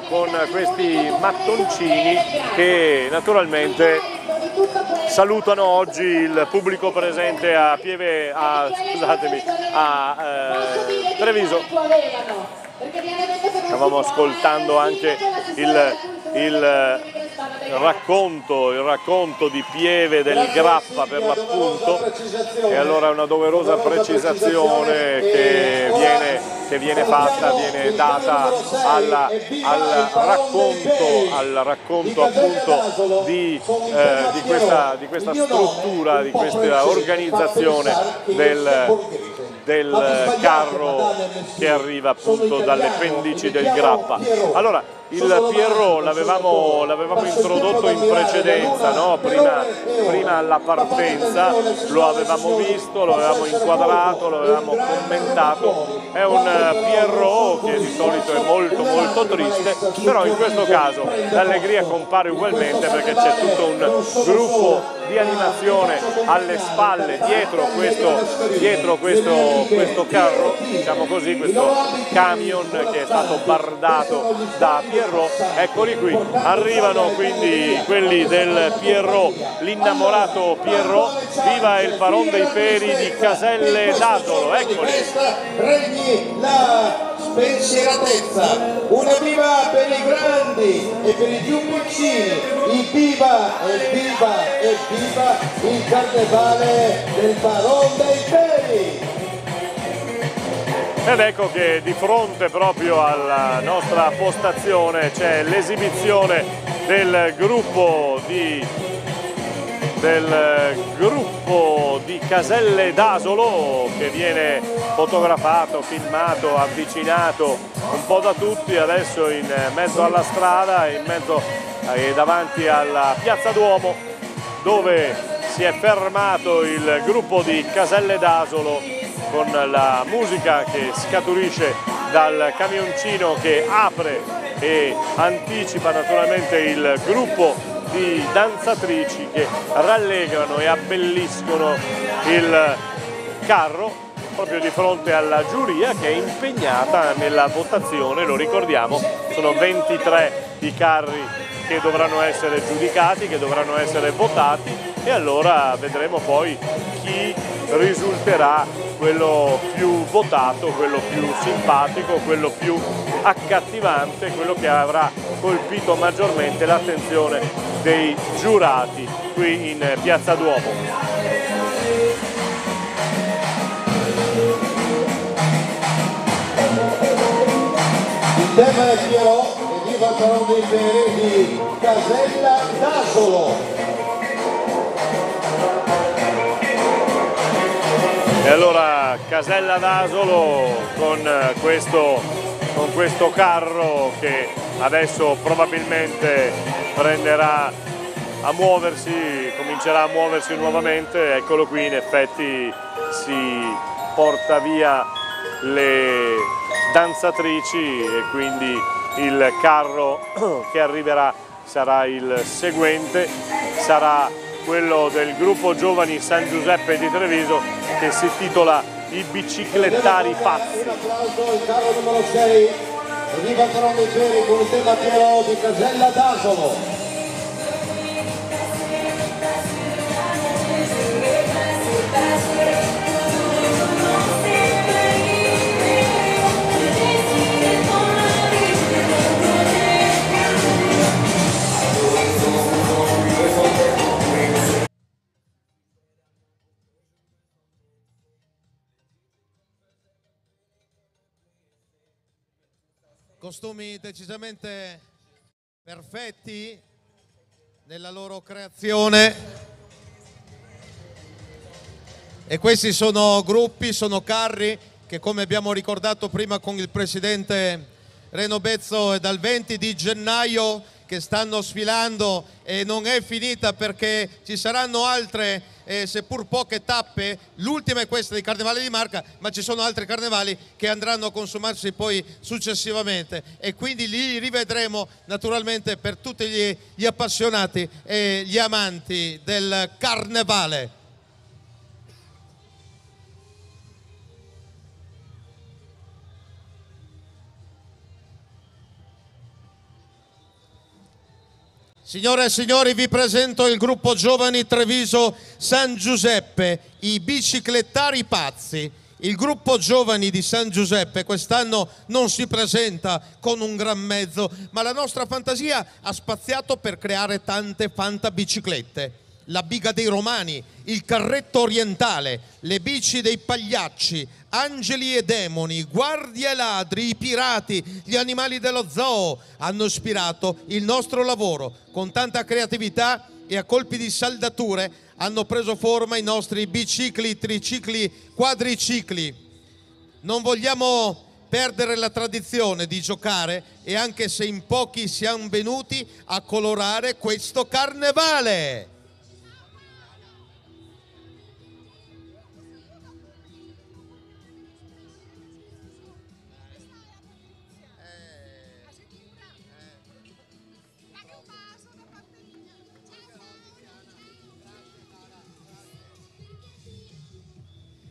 con questi mattoncini che naturalmente salutano oggi il pubblico presente a Treviso. Stavamo ascoltando anche il racconto di Pieve del Grappa, per l'appunto, e allora una doverosa precisazione che viene fatta, viene data al racconto appunto di questa struttura, di questa organizzazione del carro che arriva appunto dalle pendici del Grappa. Allora, il Pierrot l'avevamo introdotto in precedenza, no? Prima alla partenza, lo avevamo visto, lo avevamo inquadrato, lo avevamo commentato. È un Pierrot che di solito è molto molto triste, però in questo caso l'allegria compare ugualmente, perché c'è tutto un gruppo di animazione alle spalle, dietro questo carro, diciamo così, questo camion che è stato bardato da Pierrot. Eccoli qui, arrivano quindi quelli del Pierrot, l'innamorato Pierrot. Viva il Baron dei Peri di Caselle d'Asolo, eccoli. Regni la spensieratezza, una viva per i grandi e per i più piccini, il viva il carnevale del Baron dei Peri. Ed ecco che di fronte proprio alla nostra postazione c'è l'esibizione del gruppo di Caselle d'Asolo, che viene fotografato, filmato, avvicinato un po' da tutti, adesso in mezzo alla strada, davanti alla Piazza Duomo, dove si è fermato il gruppo di Caselle d'Asolo con la musica che scaturisce dal camioncino che apre e anticipa naturalmente il gruppo di danzatrici che rallegrano e abbelliscono il carro proprio di fronte alla giuria, che è impegnata nella votazione. Lo ricordiamo, sono 23 i carri che dovranno essere giudicati, che dovranno essere votati, e allora vedremo poi chi risulterà quello più votato, quello più simpatico, quello più accattivante, quello che avrà colpito maggiormente l'attenzione dei giurati qui in Piazza Duomo. Il tema è Pierrot e viva il Salone dei Peri di Casella d'Asolo. E allora Casella d'Asolo con questo carro che adesso probabilmente prenderà a muoversi, comincerà a muoversi nuovamente. Eccolo qui, in effetti si porta via le danzatrici e quindi il carro che arriverà sarà il seguente, sarà quello del gruppo Giovani San Giuseppe di Treviso, che si intitola I biciclettari pazzi. Un applauso, il carro numero 6, viva il Salone dei Peri con il tema Pierrot di Casella d'Asolo. Costumi decisamente perfetti nella loro creazione, e questi sono gruppi, sono carri che, come abbiamo ricordato prima con il presidente Reno Bezzo, è dal 20 di gennaio che stanno sfilando e non è finita, perché ci saranno altre seppur poche tappe. L'ultima è questa di Carnevale di Marca, ma ci sono altri carnevali che andranno a consumarsi poi successivamente, e quindi li rivedremo naturalmente per tutti gli appassionati e gli amanti del carnevale. Signore e signori, vi presento il gruppo Giovani Treviso San Giuseppe, i biciclettari pazzi. Il gruppo Giovani di San Giuseppe quest'anno non si presenta con un gran mezzo, ma la nostra fantasia ha spaziato per creare tante fantabiciclette. La biga dei romani, il carretto orientale, le bici dei pagliacci, angeli e demoni, guardie e ladri, i pirati, gli animali dello zoo hanno ispirato il nostro lavoro. Con tanta creatività e a colpi di saldature hanno preso forma i nostri bicicli, tricicli, quadricicli. Non vogliamo perdere la tradizione di giocare, e anche se in pochi siamo venuti a colorare questo carnevale.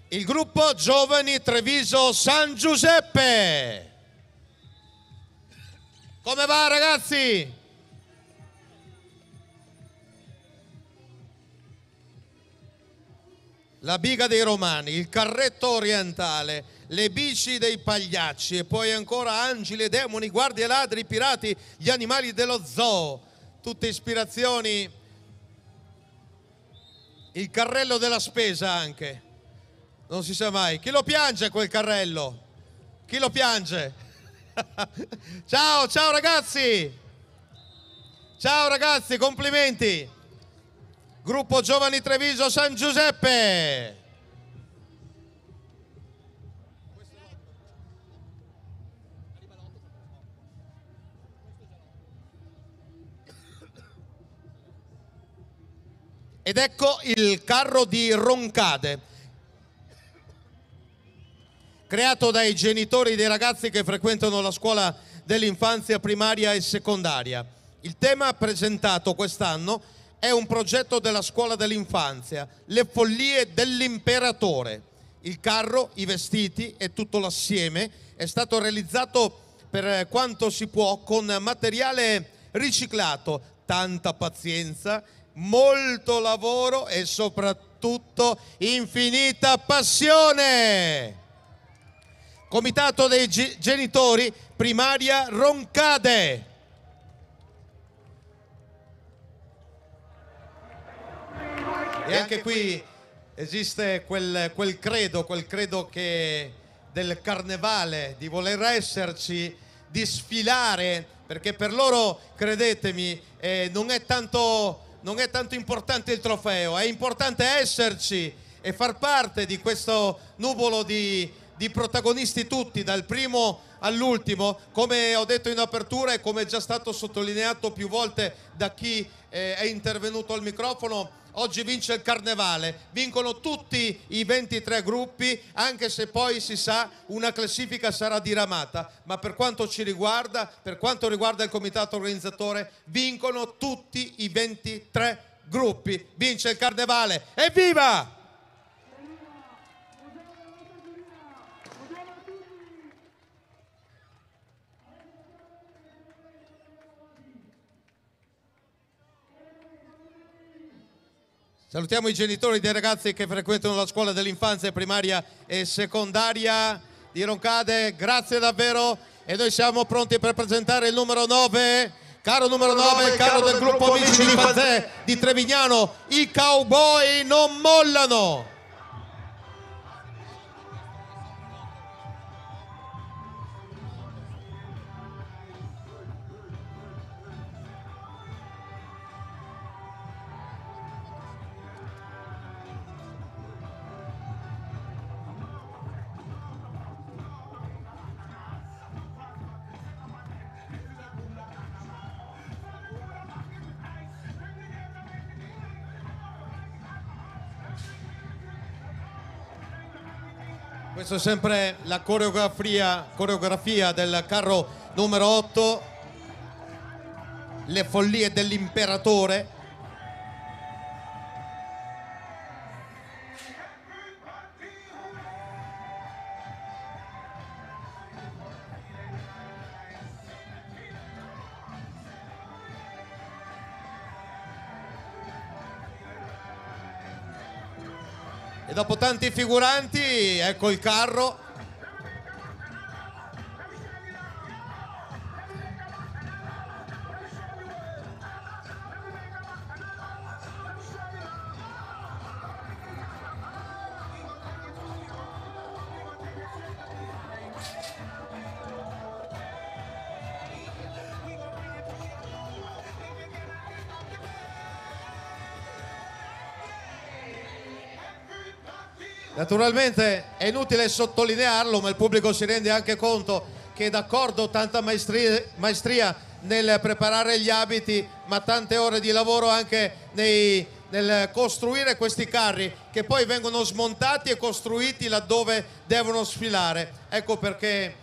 Il gruppo Giovani Treviso San Giuseppe. Come va, ragazzi? La biga dei romani, il carretto orientale, le bici dei pagliacci, e poi ancora angeli e demoni, guardie e ladri, pirati, gli animali dello zoo. Tutte ispirazioni. Il carrello della spesa anche. Non si sa mai. Chi lo piange quel carrello? Chi lo piange? Ciao, ciao ragazzi! Ciao ragazzi, complimenti! Gruppo Giovani Treviso San Giuseppe! Ed ecco il carro di Roncade, creato dai genitori dei ragazzi che frequentano la scuola dell'infanzia primaria e secondaria. Il tema presentato quest'anno è un progetto della scuola dell'infanzia, le follie dell'imperatore. Il carro, i vestiti e tutto l'assieme è stato realizzato per quanto si può con materiale riciclato. Tanta pazienza, molto lavoro e soprattutto infinita passione. Comitato dei genitori, primaria Roncade. E anche qui esiste quel credo che del carnevale, di voler esserci, di sfilare, perché per loro, credetemi, non è tanto importante il trofeo, è importante esserci e far parte di questo nuvolo di protagonisti tutti, dal primo all'ultimo, come ho detto in apertura e come è già stato sottolineato più volte da chi è intervenuto al microfono. Oggi vince il carnevale, vincono tutti i 23 gruppi, anche se poi si sa una classifica sarà diramata, ma per quanto ci riguarda, per quanto riguarda il comitato organizzatore, vincono tutti i 23 gruppi, vince il carnevale, evviva! Salutiamo i genitori dei ragazzi che frequentano la scuola dell'infanzia primaria e secondaria di Roncade, grazie davvero, e noi siamo pronti per presentare il numero 9, caro numero 9, il carro del gruppo Amici di Falzè di Trevignano, i Cowboy non mollano! Questa è sempre la coreografia del carro numero 8, le follie dell'imperatore. E dopo tanti figuranti, ecco il carro. Naturalmente è inutile sottolinearlo, ma il pubblico si rende anche conto che d'accordo tanta maestria nel preparare gli abiti, ma tante ore di lavoro anche nel costruire questi carri che poi vengono smontati e costruiti laddove devono sfilare. Ecco perché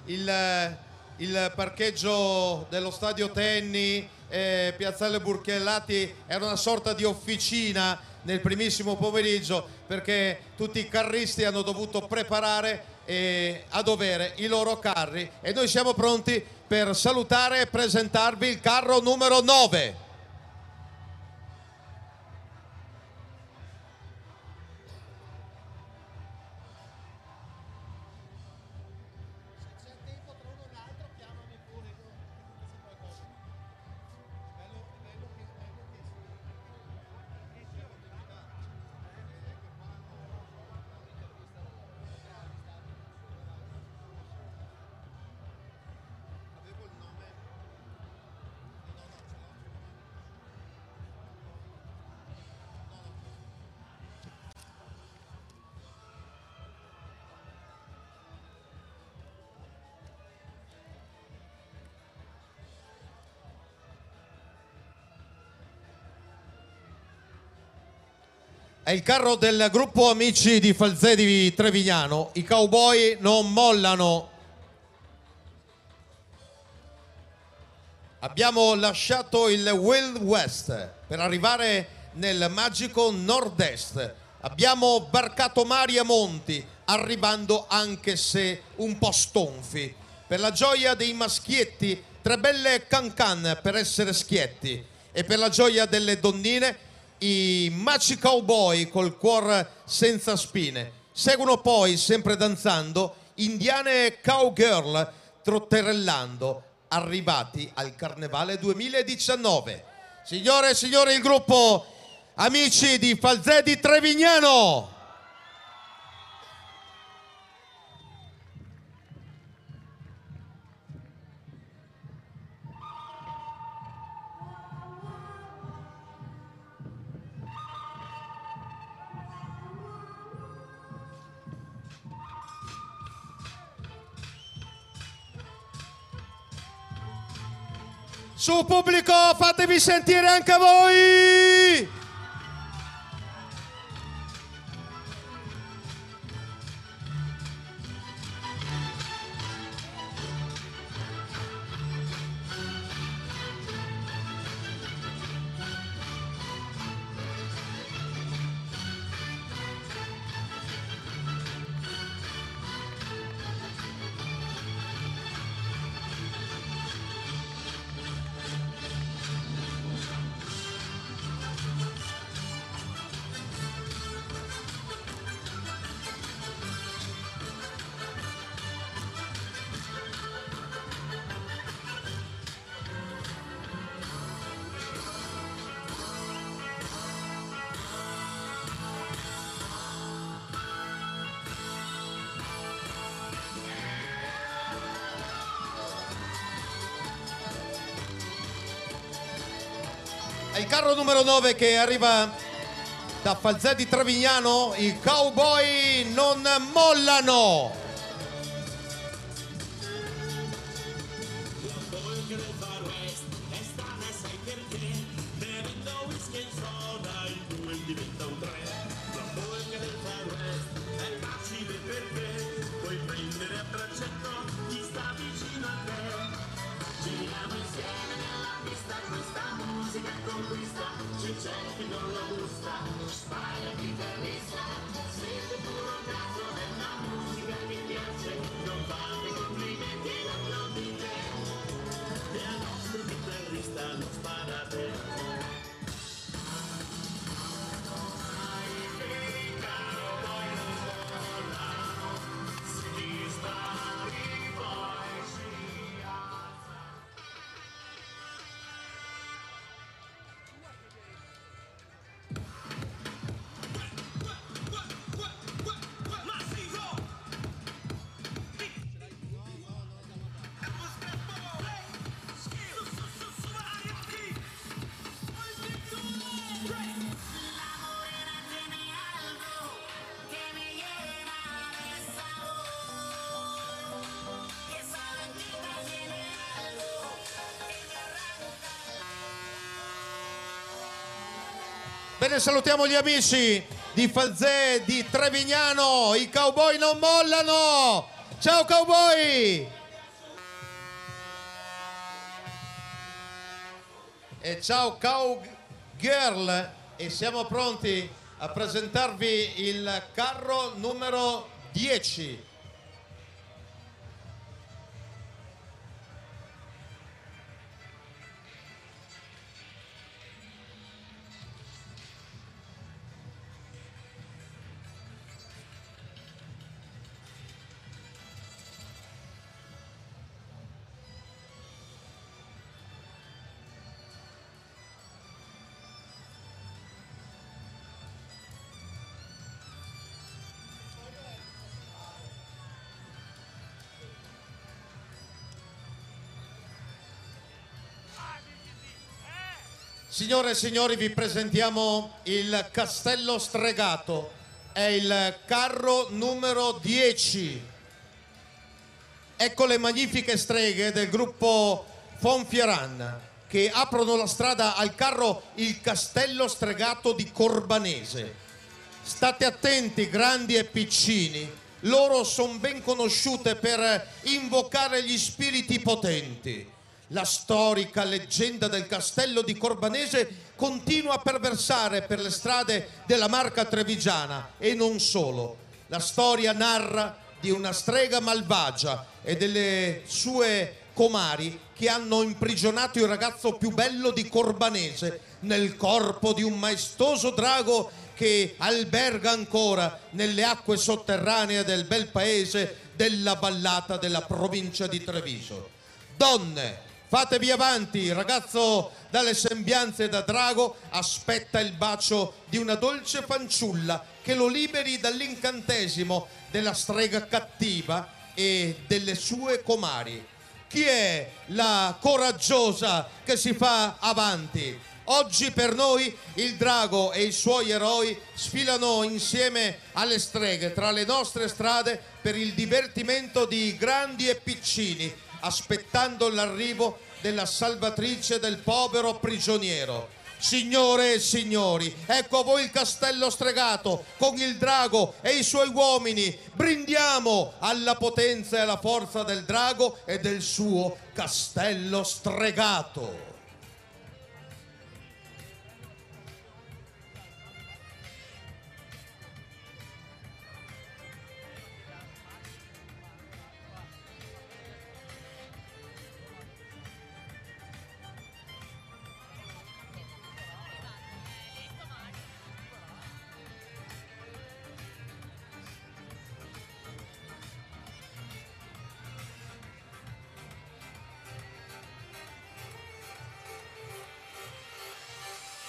il parcheggio dello stadio Tenni, Piazzale Burchiellati, era una sorta di officina nel primissimo pomeriggio, perché tutti i carristi hanno dovuto preparare a dovere i loro carri e noi siamo pronti per salutare e presentarvi il carro numero 9. È il carro del gruppo Amici di Falzè di Trevignano, i Cowboy non mollano. Abbiamo lasciato il Wild West per arrivare nel magico Nord-Est. Abbiamo varcato mari e monti, arrivando anche se un po' stonfi. Per la gioia dei maschietti, 3 belle can-can per essere schietti. E per la gioia delle donnine, i Maci Cowboy col cuore senza spine. Seguono poi, sempre danzando, indiane cowgirl trotterellando, arrivati al Carnevale 2019. Signore e signori, il gruppo Amici di Falzè di Trevignano. Su pubblico, fatevi sentire anche voi! È il carro numero 9 che arriva da Falzè di Trevignano, i cowboy non mollano. Bene, salutiamo gli amici di Falzè di Trevignano, i cowboy non mollano! Ciao cowboy! E ciao cowgirl! E siamo pronti a presentarvi il carro numero 10. Signore e signori, vi presentiamo il Castello Stregato, è il carro numero 10. Ecco le magnifiche streghe del gruppo Fonfieran che aprono la strada al carro il Castello Stregato di Corbanese. State attenti, grandi e piccini, loro sono ben conosciute per invocare gli spiriti potenti. La storica leggenda del castello di Corbanese continua a perversare per le strade della Marca trevigiana e non solo. La storia narra di una strega malvagia e delle sue comari che hanno imprigionato il ragazzo più bello di Corbanese nel corpo di un maestoso drago che alberga ancora nelle acque sotterranee del bel paese della ballata della provincia di Treviso. Donne, fatevi avanti, il ragazzo dalle sembianze da drago aspetta il bacio di una dolce fanciulla che lo liberi dall'incantesimo della strega cattiva e delle sue comari. Chi è la coraggiosa che si fa avanti? Oggi per noi il drago e i suoi eroi sfilano insieme alle streghe tra le nostre strade per il divertimento di grandi e piccini, aspettando l'arrivo della salvatrice del povero prigioniero. Signore e signori, ecco a voi il castello stregato con il drago e i suoi uomini. Brindiamo alla potenza e alla forza del drago e del suo castello stregato.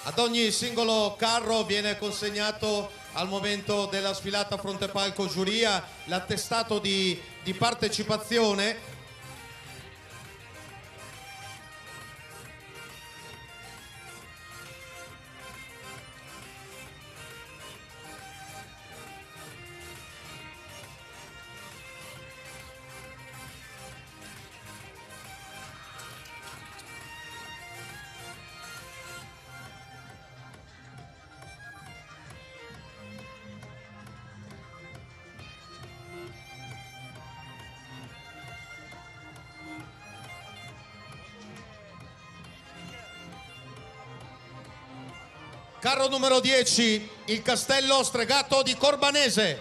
Ad ogni singolo carro viene consegnato al momento della sfilata fronte palco giuria l'attestato di partecipazione. Carro numero 10, il castello stregato di Corbanese.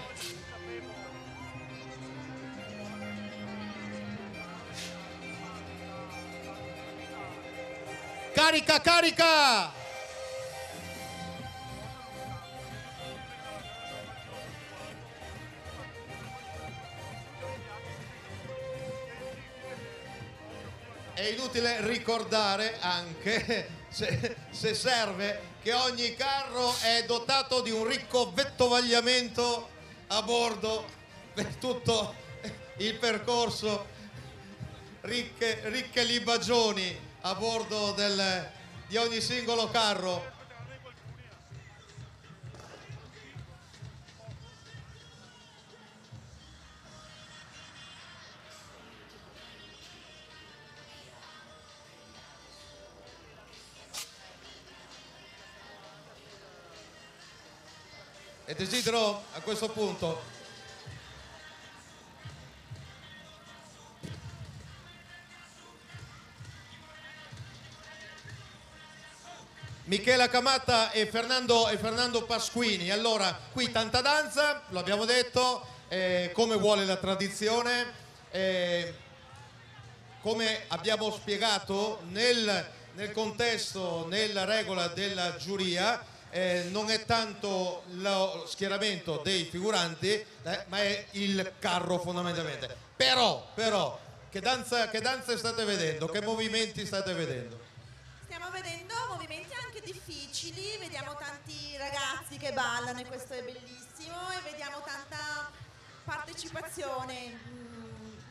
Carica, carica! È inutile ricordare anche, se serve, che ogni carro è dotato di un ricco vettovagliamento a bordo per tutto il percorso, ricche libagioni a bordo di ogni singolo carro. E desidero a questo punto Michela Camatta e Fernando Pasquini. Allora, qui tanta danza, lo abbiamo detto, come vuole la tradizione, come abbiamo spiegato nel contesto, nella regola della giuria. Non è tanto lo schieramento dei figuranti, ma è il carro fondamentalmente. Però, che danza state vedendo? Che movimenti state vedendo? Stiamo vedendo movimenti anche difficili, vediamo tanti ragazzi che ballano e questo è bellissimo, e vediamo tanta partecipazione,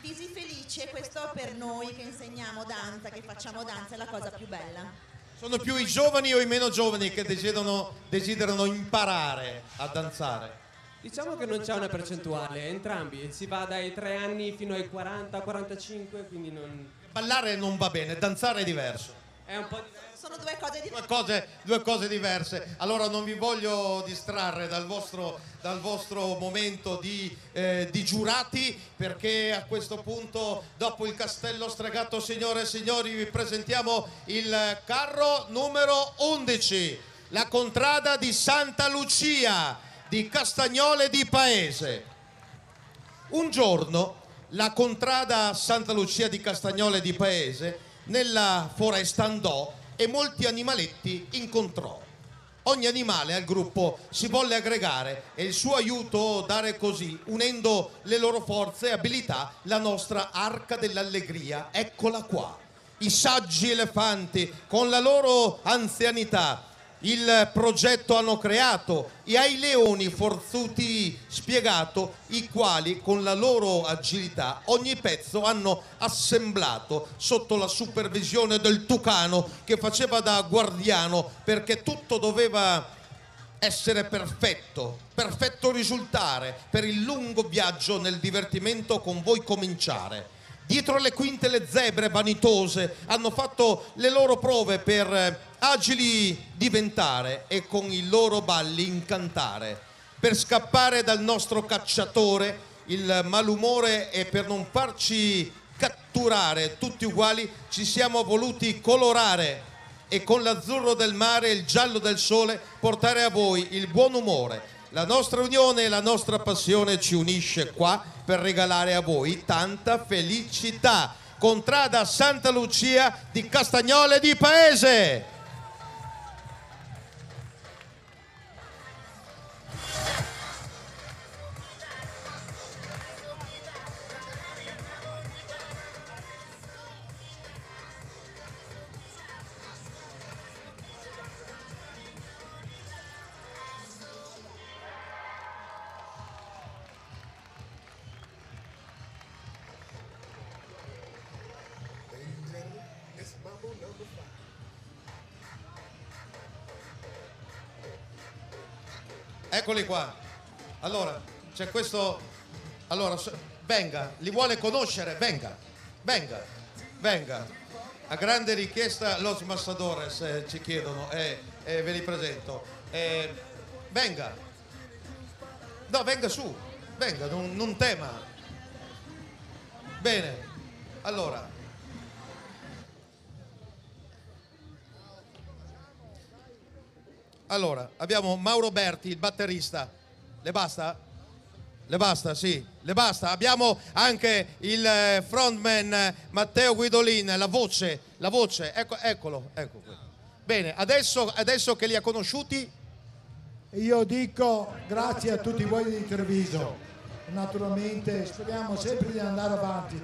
visi felici, e questo per noi che insegniamo danza, che facciamo danza, è la cosa più bella. Sono più i giovani o i meno giovani che desiderano imparare a danzare? Diciamo che non c'è una percentuale, entrambi, si va dai 3 anni fino ai 40-45, quindi non... Ballare non va bene, danzare è diverso. È un po' diverso. Sono due cose diverse. Due cose diverse. Allora non vi voglio distrarre dal vostro momento di giurati, perché a questo punto, dopo il castello stregato, signore e signori, vi presentiamo il carro numero 11, la contrada di Santa Lucia di Castagnole di Paese. Un giorno la contrada Santa Lucia di Castagnole di Paese nella foresta andò e molti animaletti incontrò. ogni animale al gruppo si volle aggregare e il suo aiuto dare così, unendo le loro forze e abilità, la nostra arca dell'allegria. Eccola qua. I saggi elefanti, con la loro anzianità, il progetto hanno creato e ai leoni forzuti spiegato, i quali con la loro agilità ogni pezzo hanno assemblato sotto la supervisione del tucano che faceva da guardiano, perché tutto doveva essere perfetto, perfetto risultare per il lungo viaggio nel divertimento con voi cominciare. Dietro le quinte le zebre vanitose hanno fatto le loro prove per agili diventare e con i loro balli incantare. Per scappare dal nostro cacciatore il malumore e per non farci catturare tutti uguali ci siamo voluti colorare e con l'azzurro del mare e il giallo del sole portare a voi il buon umore. La nostra unione e la nostra passione ci unisce qua per regalare a voi tanta felicità. Contrada Santa Lucia di Castagnole di Paese. Eccoli qua. Allora, c'è questo. Allora, venga, li vuole conoscere? Venga, venga, venga. A grande richiesta Los Massadores ci chiedono ve li presento. Venga. No, venga su. Venga, non tema. Bene. Allora. Allora, abbiamo Mauro Berti, il batterista. Le basta? Le basta, sì, le basta. Abbiamo anche il frontman Matteo Guidolin, la voce. Eccolo, ecco qui. Bene, adesso che li ha conosciuti. Io dico grazie a tutti voi di Treviso. Naturalmente speriamo sempre di andare avanti.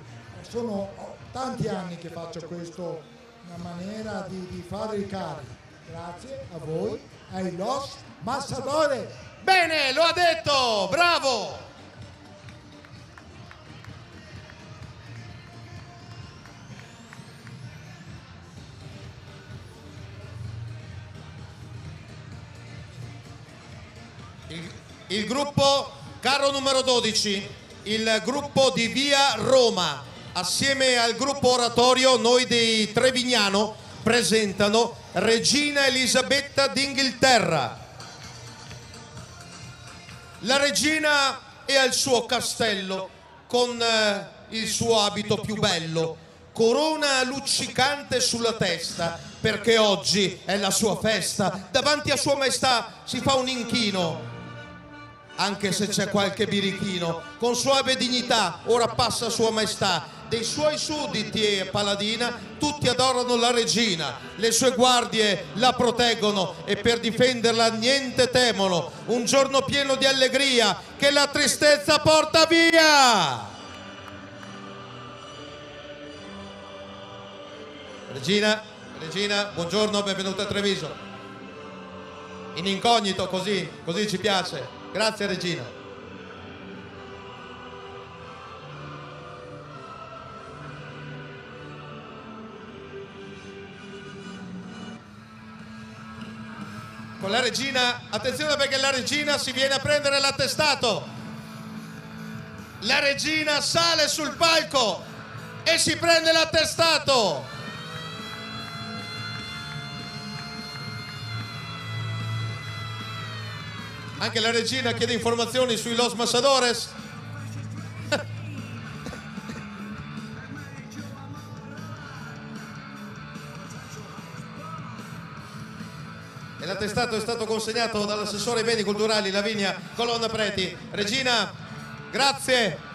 Sono tanti anni che faccio questo, una maniera di fare i cari. Grazie a voi, ai Los Massadores. Bene, lo ha detto, bravo! Il gruppo, carro numero 12, il gruppo di Via Roma, assieme al gruppo oratorio noi di Trevignano, presentano Regina Elisabetta d'Inghilterra. La regina è al suo castello con il suo abito più bello, corona luccicante sulla testa, perché oggi è la sua festa. Davanti a Sua Maestà si fa un inchino, anche se c'è qualche birichino. Con suave dignità ora passa Sua Maestà. Dei suoi sudditi e paladina tutti adorano la regina, le sue guardie la proteggono e per difenderla niente temono. Un giorno pieno di allegria che la tristezza porta via. Regina, buongiorno, benvenuta a Treviso. In incognito, così ci piace. Grazie Regina. Con la regina, attenzione perché la regina si viene a prendere l'attestato. La regina sale sul palco e si prende l'attestato. Anche la regina chiede informazioni sui Los Massadores. E l'attestato è stato consegnato dall'assessore ai beni culturali Lavinia Colonna Preti. Regina, grazie.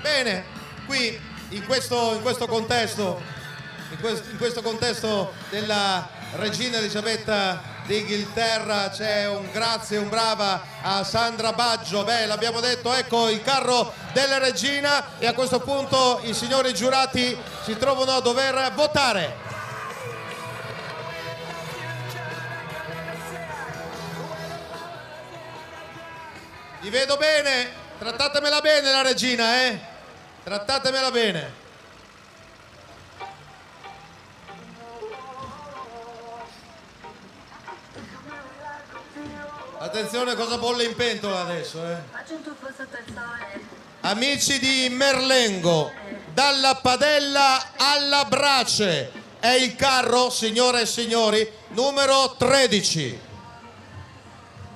Bene, qui in questo contesto della regina Elisabetta d'Inghilterra c'è un grazie, un brava a Sandra Baggio. Beh, l'abbiamo detto, ecco il carro della regina, e a questo punto i signori giurati si trovano a dover votare. Vi vedo bene, trattatemela bene la regina, Trattatemela bene. Attenzione cosa bolle in pentola adesso, Amici di Merlengo, dalla padella alla brace, è il carro, signore e signori, numero 13.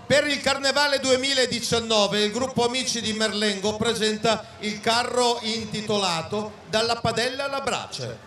Per il Carnevale 2019 il gruppo Amici di Merlengo presenta il carro intitolato Dalla padella alla brace.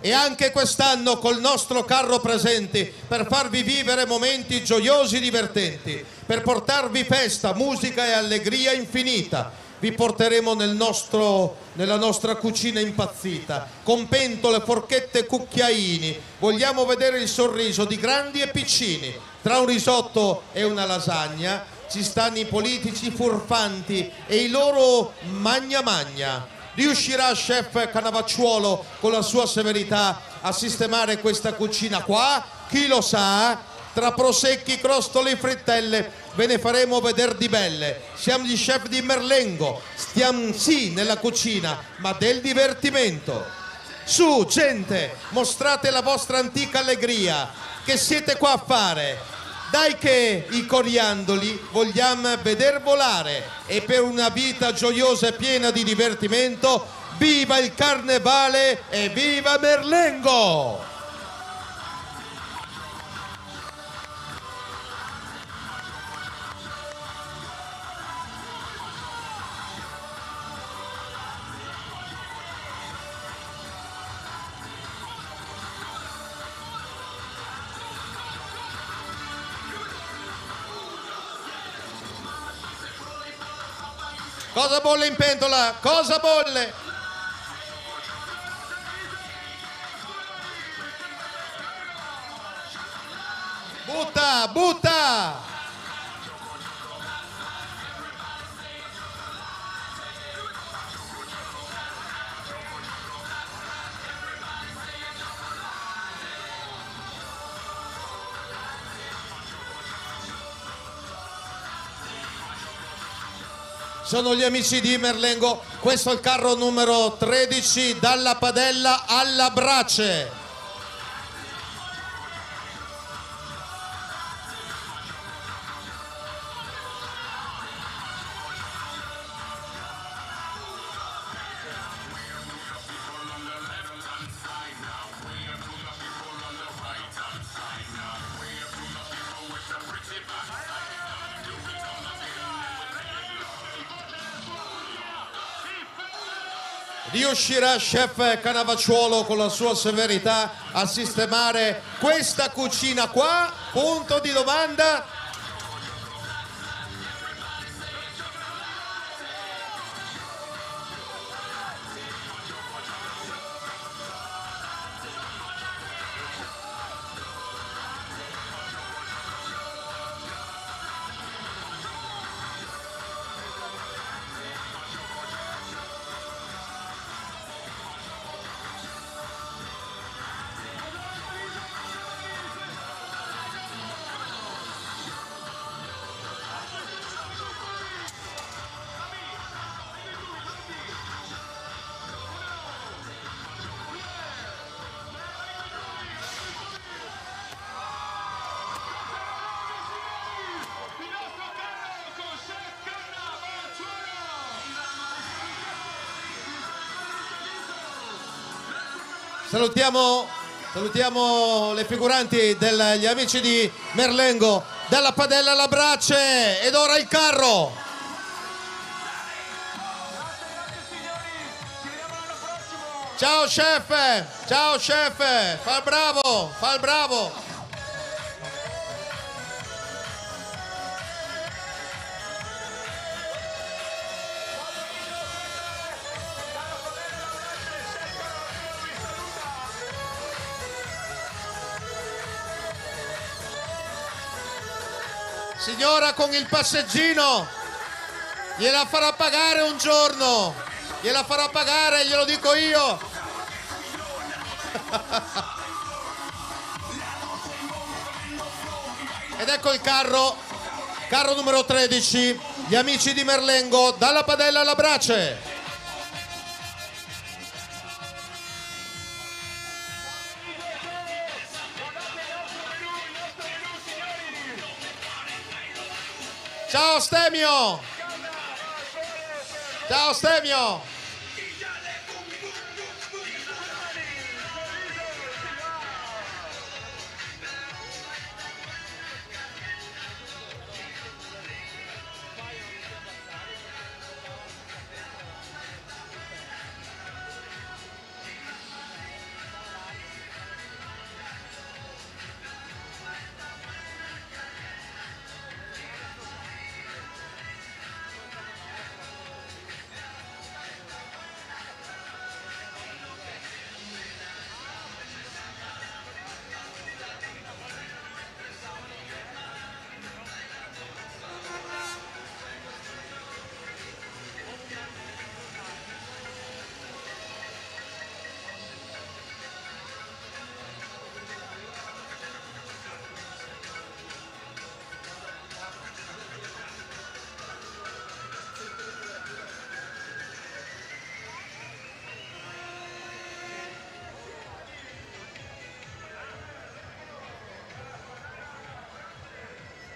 E anche quest'anno col nostro carro presenti per farvi vivere momenti gioiosi e divertenti, per portarvi festa, musica e allegria infinita. Vi porteremo nella nostra cucina impazzita, con pentole, forchette e cucchiaini. Vogliamo vedere il sorriso di grandi e piccini. Tra un risotto e una lasagna ci stanno i politici furfanti e i loro magna magna. Riuscirà chef Canavacciuolo con la sua severità a sistemare questa cucina qua? Chi lo sa? Tra prosecchi, crostole e frittelle ve ne faremo vedere di belle. Siamo gli chef di Merlengo, stiamo sì nella cucina, ma del divertimento. Su, gente, mostrate la vostra antica allegria. Che siete qua a fare? Dai che i coriandoli vogliamo veder volare, e per una vita gioiosa e piena di divertimento, viva il Carnevale e viva Merlengo! Cosa bolle in pentola? Cosa bolle? Butta, butta! Sono gli Amici di Merlengo, questo è il carro numero 13, dalla padella alla brace. Riuscirà chef Canavacciuolo con la sua severità a sistemare questa cucina qua? Punto di domanda. Salutiamo le figuranti degli Amici di Merlengo, dalla padella alla brace, ed ora il carro. Ciao chef, fa il bravo. Signora con il passeggino, gliela farà pagare un giorno, gliela farà pagare, glielo dico io. Ed ecco il carro numero 13, gli amici di Merlengo, dalla padella alla brace. Ciao Stemio! Ciao Stemio!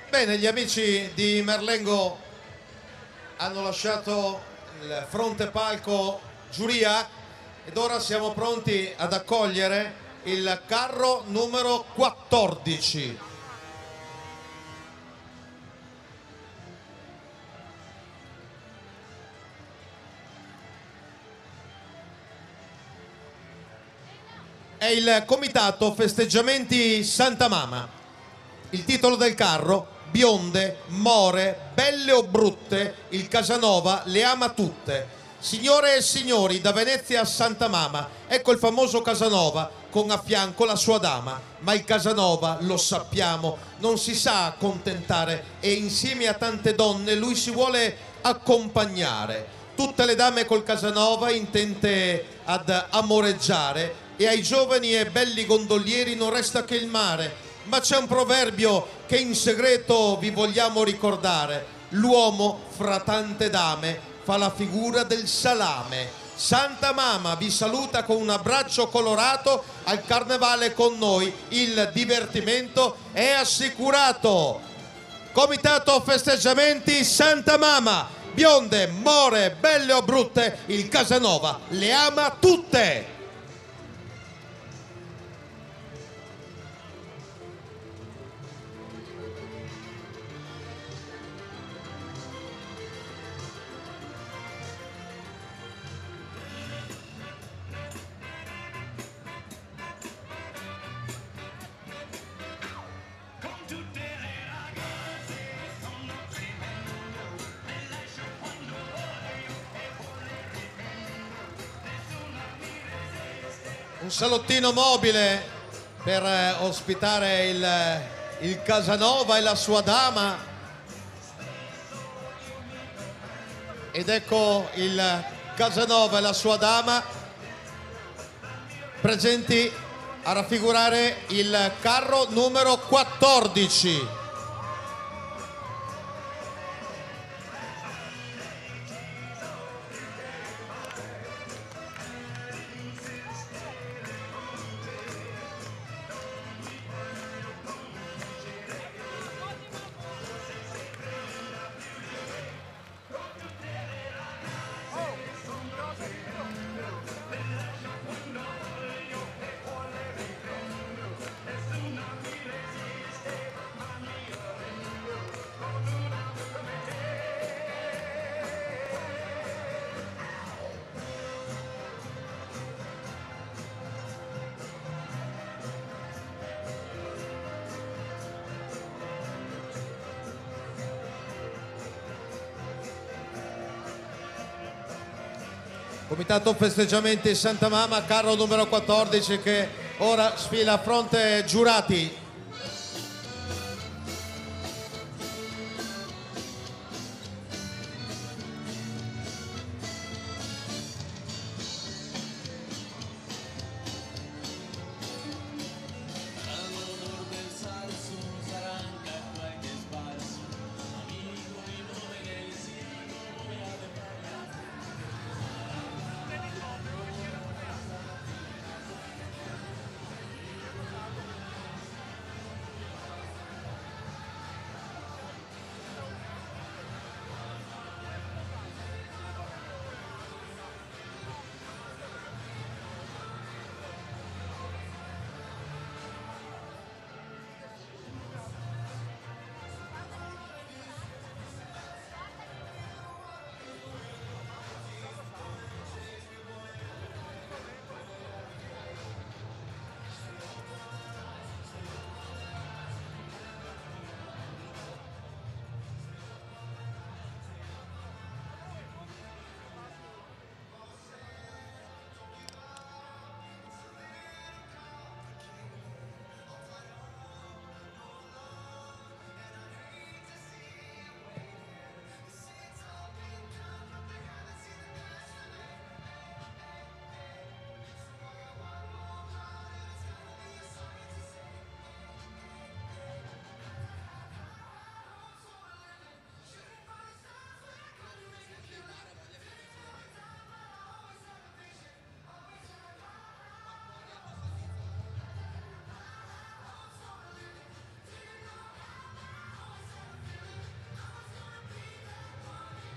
Bene, gli amici di Merlengo hanno lasciato il fronte palco giuria ed ora siamo pronti ad accogliere il carro numero 14. È il comitato Festeggiamenti Santa Mama. Il titolo del carro: bionde, more, belle o brutte, il Casanova le ama tutte. Signore e signori, da Venezia a Santa Mama, ecco il famoso Casanova con a fianco la sua dama. Ma il Casanova, lo sappiamo, non si sa accontentare e insieme a tante donne lui si vuole accompagnare. Tutte le dame col Casanova intente ad amoreggiare e ai giovani e belli gondolieri non resta che il mare. Ma c'è un proverbio che in segreto vi vogliamo ricordare: l'uomo fra tante dame fa la figura del salame. Santa Mama vi saluta con un abbraccio colorato. Al carnevale con noi il divertimento è assicurato. Comitato Festeggiamenti Santa Mama, bionde, more, belle o brutte, il Casanova le ama tutte. Un salottino mobile per ospitare il Casanova e la sua dama. Ed ecco il Casanova e la sua dama presenti a raffigurare il carro numero 14. Comitato Festeggiamenti Santa Mama, carro numero 14 che ora sfila a fronte giurati.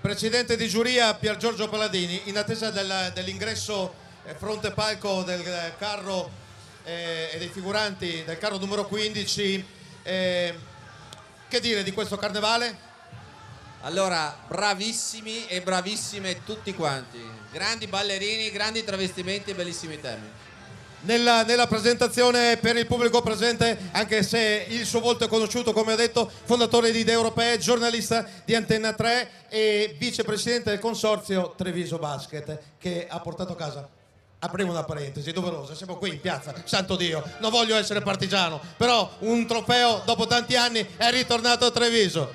Presidente di giuria Pier Giorgio Paladini, in attesa dell'ingresso fronte palco del carro e dei figuranti del carro numero 15, che dire di questo carnevale? Allora, bravissimi e bravissime tutti quanti, grandi ballerini, grandi travestimenti e bellissimi temi. Nella presentazione per il pubblico presente, anche se il suo volto è conosciuto, come ha detto, fondatore di Idee Europee, giornalista di Antenna 3 e vicepresidente del consorzio Treviso Basket, che ha portato a casa, apriamo una parentesi doverosa, siamo qui in piazza, santo Dio, non voglio essere partigiano, però un trofeo dopo tanti anni è ritornato a Treviso.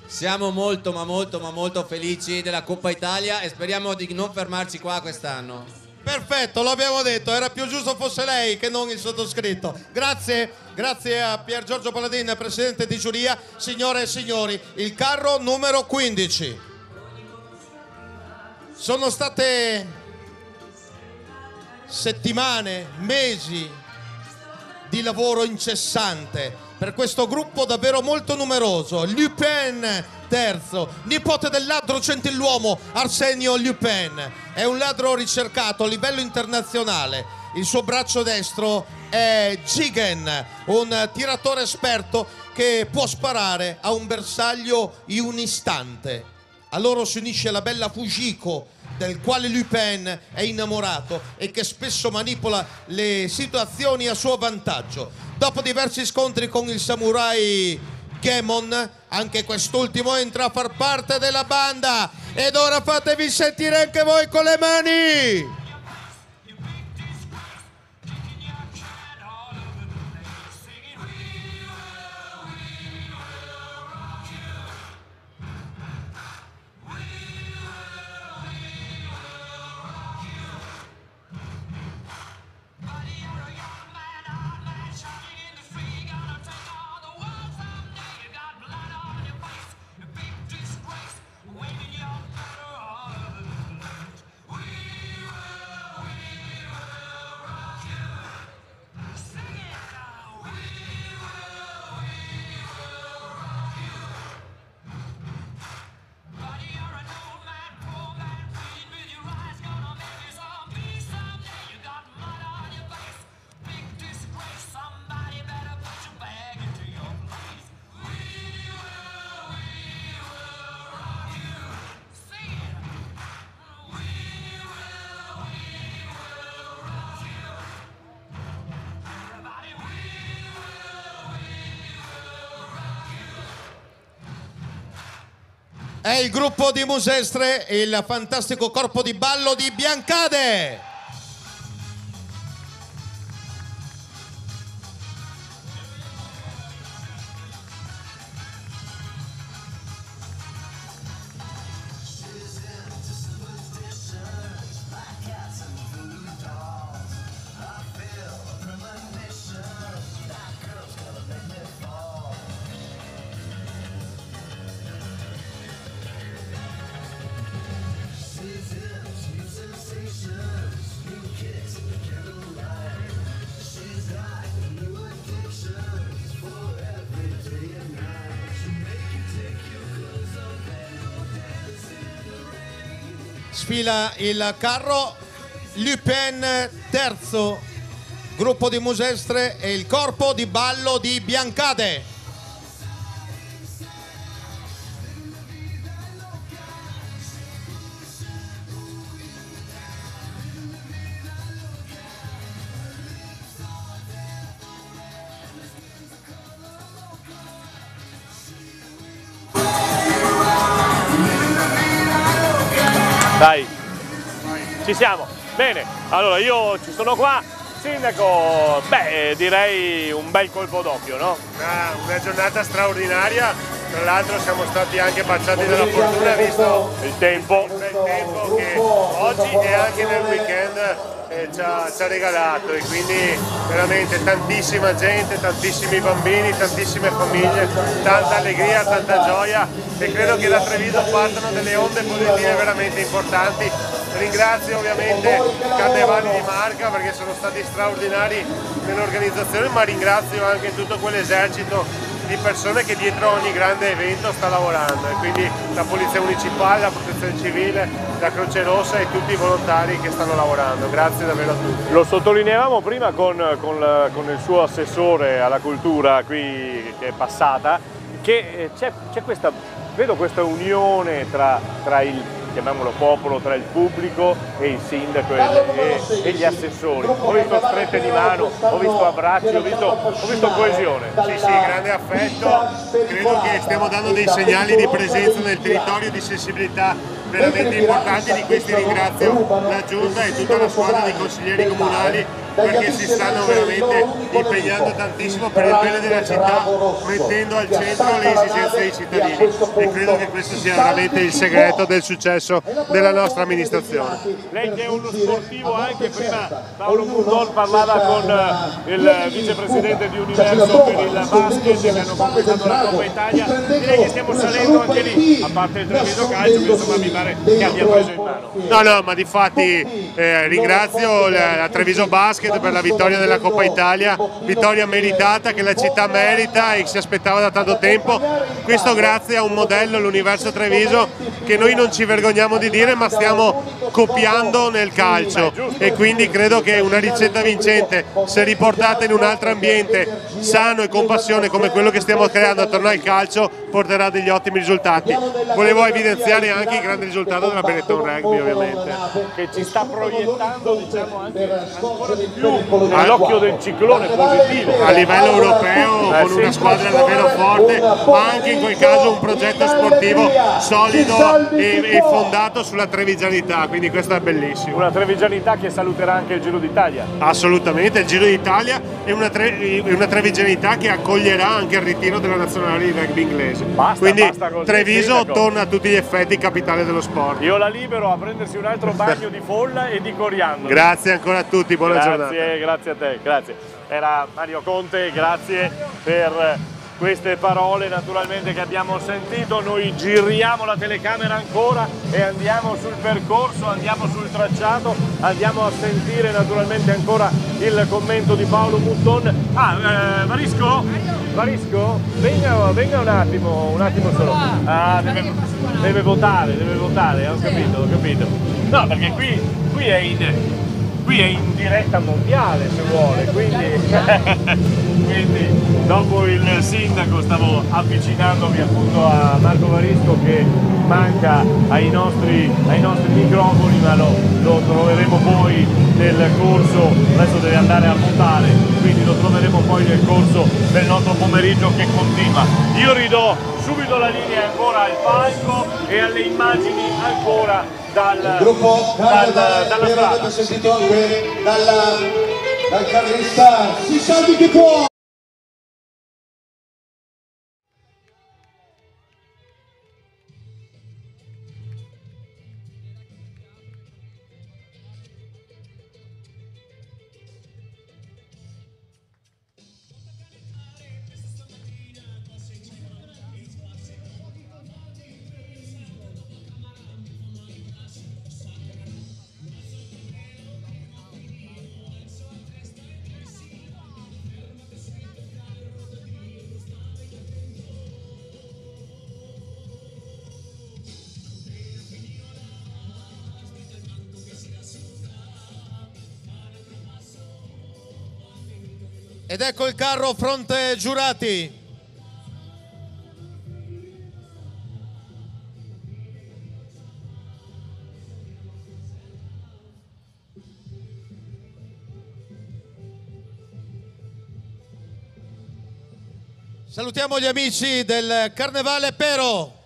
Siamo molto ma molto felici della Coppa Italia e speriamo di non fermarci qua quest'anno. Perfetto, lo abbiamo detto, era più giusto fosse lei che non il sottoscritto. Grazie a Pier Giorgio Paladini, presidente di giuria. Signore e signori, il carro numero 15. Sono state settimane, mesi di lavoro incessante per questo gruppo davvero molto numeroso. Lupin III, nipote del ladro gentiluomo Arsenio Lupin, è un ladro ricercato a livello internazionale. Il suo braccio destro è Jigen, un tiratore esperto che può sparare a un bersaglio in un istante. A loro si unisce la bella Fujiko, del quale Lupin è innamorato e che spesso manipola le situazioni a suo vantaggio. Dopo diversi scontri con il samurai Gemon, anche quest'ultimo entra a far parte della banda. Ed ora fatevi sentire anche voi con le mani! È il gruppo di Musestre e il fantastico corpo di ballo di Biancade. Sfila il carro Lupin III, gruppo di Musestre e il corpo di ballo di Biancade. Dai, ci siamo. Bene, allora io ci sono qua. Sindaco, beh, direi un bel colpo d'occhio, no? Una giornata straordinaria, tra l'altro siamo stati anche baciati dalla fortuna, visto il tempo che oggi e anche nel weekend ci ha regalato, e quindi veramente tantissima gente, tantissimi bambini, tantissime famiglie, tanta allegria, tanta gioia, e credo che da Treviso partano delle onde positive veramente importanti. Ringrazio ovviamente i Carnevali di Marca perché sono stati straordinari nell'organizzazione, ma ringrazio anche tutto quell'esercito di persone che dietro ogni grande evento sta lavorando, e quindi la Polizia Municipale, la Protezione Civile, la Croce Rossa e tutti i volontari che stanno lavorando. Grazie davvero a tutti. Lo sottolineavamo prima con il suo assessore alla cultura qui che è passata, che c'è questa, vedo questa unione tra il, chiamiamolo popolo, tra il pubblico e il sindaco e gli assessori. Ho visto strette di mano, ho visto abbracci, ho visto coesione. Sì, grande affetto, credo che stiamo dando dei segnali di presenza nel territorio, di sensibilità veramente importanti. Di questi ringrazio la Giunta e tutta la squadra di consiglieri comunali, perché si stanno veramente impegnando tantissimo per il bene della città, mettendo al centro le esigenze dei cittadini, e credo che questo sia veramente il segreto del successo della nostra amministrazione. Lei che è uno sportivo anche, prima Paolo Mutton parlava con il vicepresidente di Universo per il basket che hanno completato la Coppa Italia, direi che stiamo salendo anche lì, a parte il Treviso Calcio che insomma mi pare che abbia preso in mano. No, ma difatti ringrazio la Treviso Basket per la vittoria della Coppa Italia, vittoria meritata che la città merita e si aspettava da tanto tempo. Questo grazie a un modello, l'Universo Treviso, che noi non ci vergogniamo di dire, ma stiamo copiando nel calcio, e quindi credo che una ricetta vincente, se riportata in un altro ambiente sano e con passione come quello che stiamo creando attorno al calcio, porterà degli ottimi risultati. Volevo evidenziare anche il grande risultato della Benetton Rugby, ovviamente, che ci sta proiettando, diciamo, anche ancora di più all'occhio del ciclone positivo a livello europeo, con una squadra davvero forte, ma anche in quel caso un progetto sportivo solido e fondato sulla trevigianità, quindi questo è bellissimo. Una trevigianità che saluterà anche il Giro d'Italia. Assolutamente, il Giro d'Italia è una trevigianità che accoglierà anche il ritiro della nazionale di rugby inglese. Quindi così, Treviso torna a tutti gli effetti capitale dello sport. Io la libero a prendersi un altro bagno di folla e di coriandolo. Grazie ancora a tutti, buona giornata. Grazie a te, grazie. Era Mario Conte, grazie per queste parole naturalmente che abbiamo sentito. Noi giriamo la telecamera ancora e andiamo sul percorso, andiamo sul tracciato, andiamo a sentire naturalmente ancora il commento di Paolo Mutton. Varisco? Venga un attimo solo. Deve votare, ho capito. No, perché qui è in diretta mondiale, se vuole, quindi dopo il sindaco stavo avvicinandomi appunto a Marco Varisco, che manca ai nostri microfoni, ma lo troveremo poi nel corso, adesso deve andare a votare, quindi lo troveremo poi nel corso del nostro pomeriggio che continua. Io ridò subito la linea ancora al palco e alle immagini ancora dal gruppo dalla strada. Abbiamo sentito anche dal carrista Si Salvi Chi Può. Ed ecco il carro fronte giurati. Salutiamo gli amici del Carnevale Pero.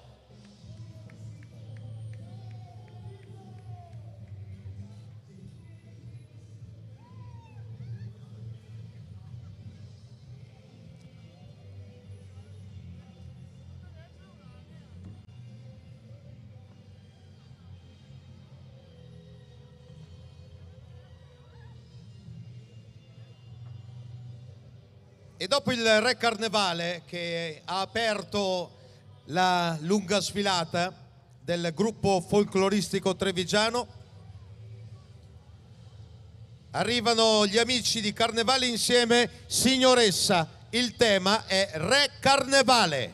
E dopo il Re Carnevale, che ha aperto la lunga sfilata del gruppo folcloristico trevigiano, arrivano gli amici di Carnevale Insieme Signoressa, il tema è Re Carnevale.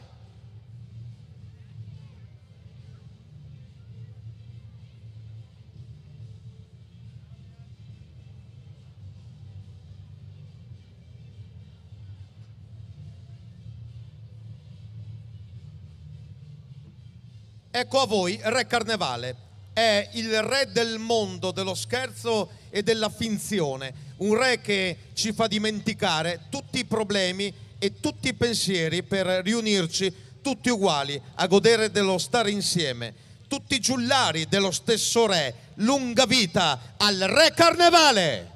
Ecco a voi Re Carnevale. È il re del mondo dello scherzo e della finzione, un re che ci fa dimenticare tutti i problemi e tutti i pensieri per riunirci tutti uguali a godere dello stare insieme, tutti giullari dello stesso re. Lunga vita al Re Carnevale!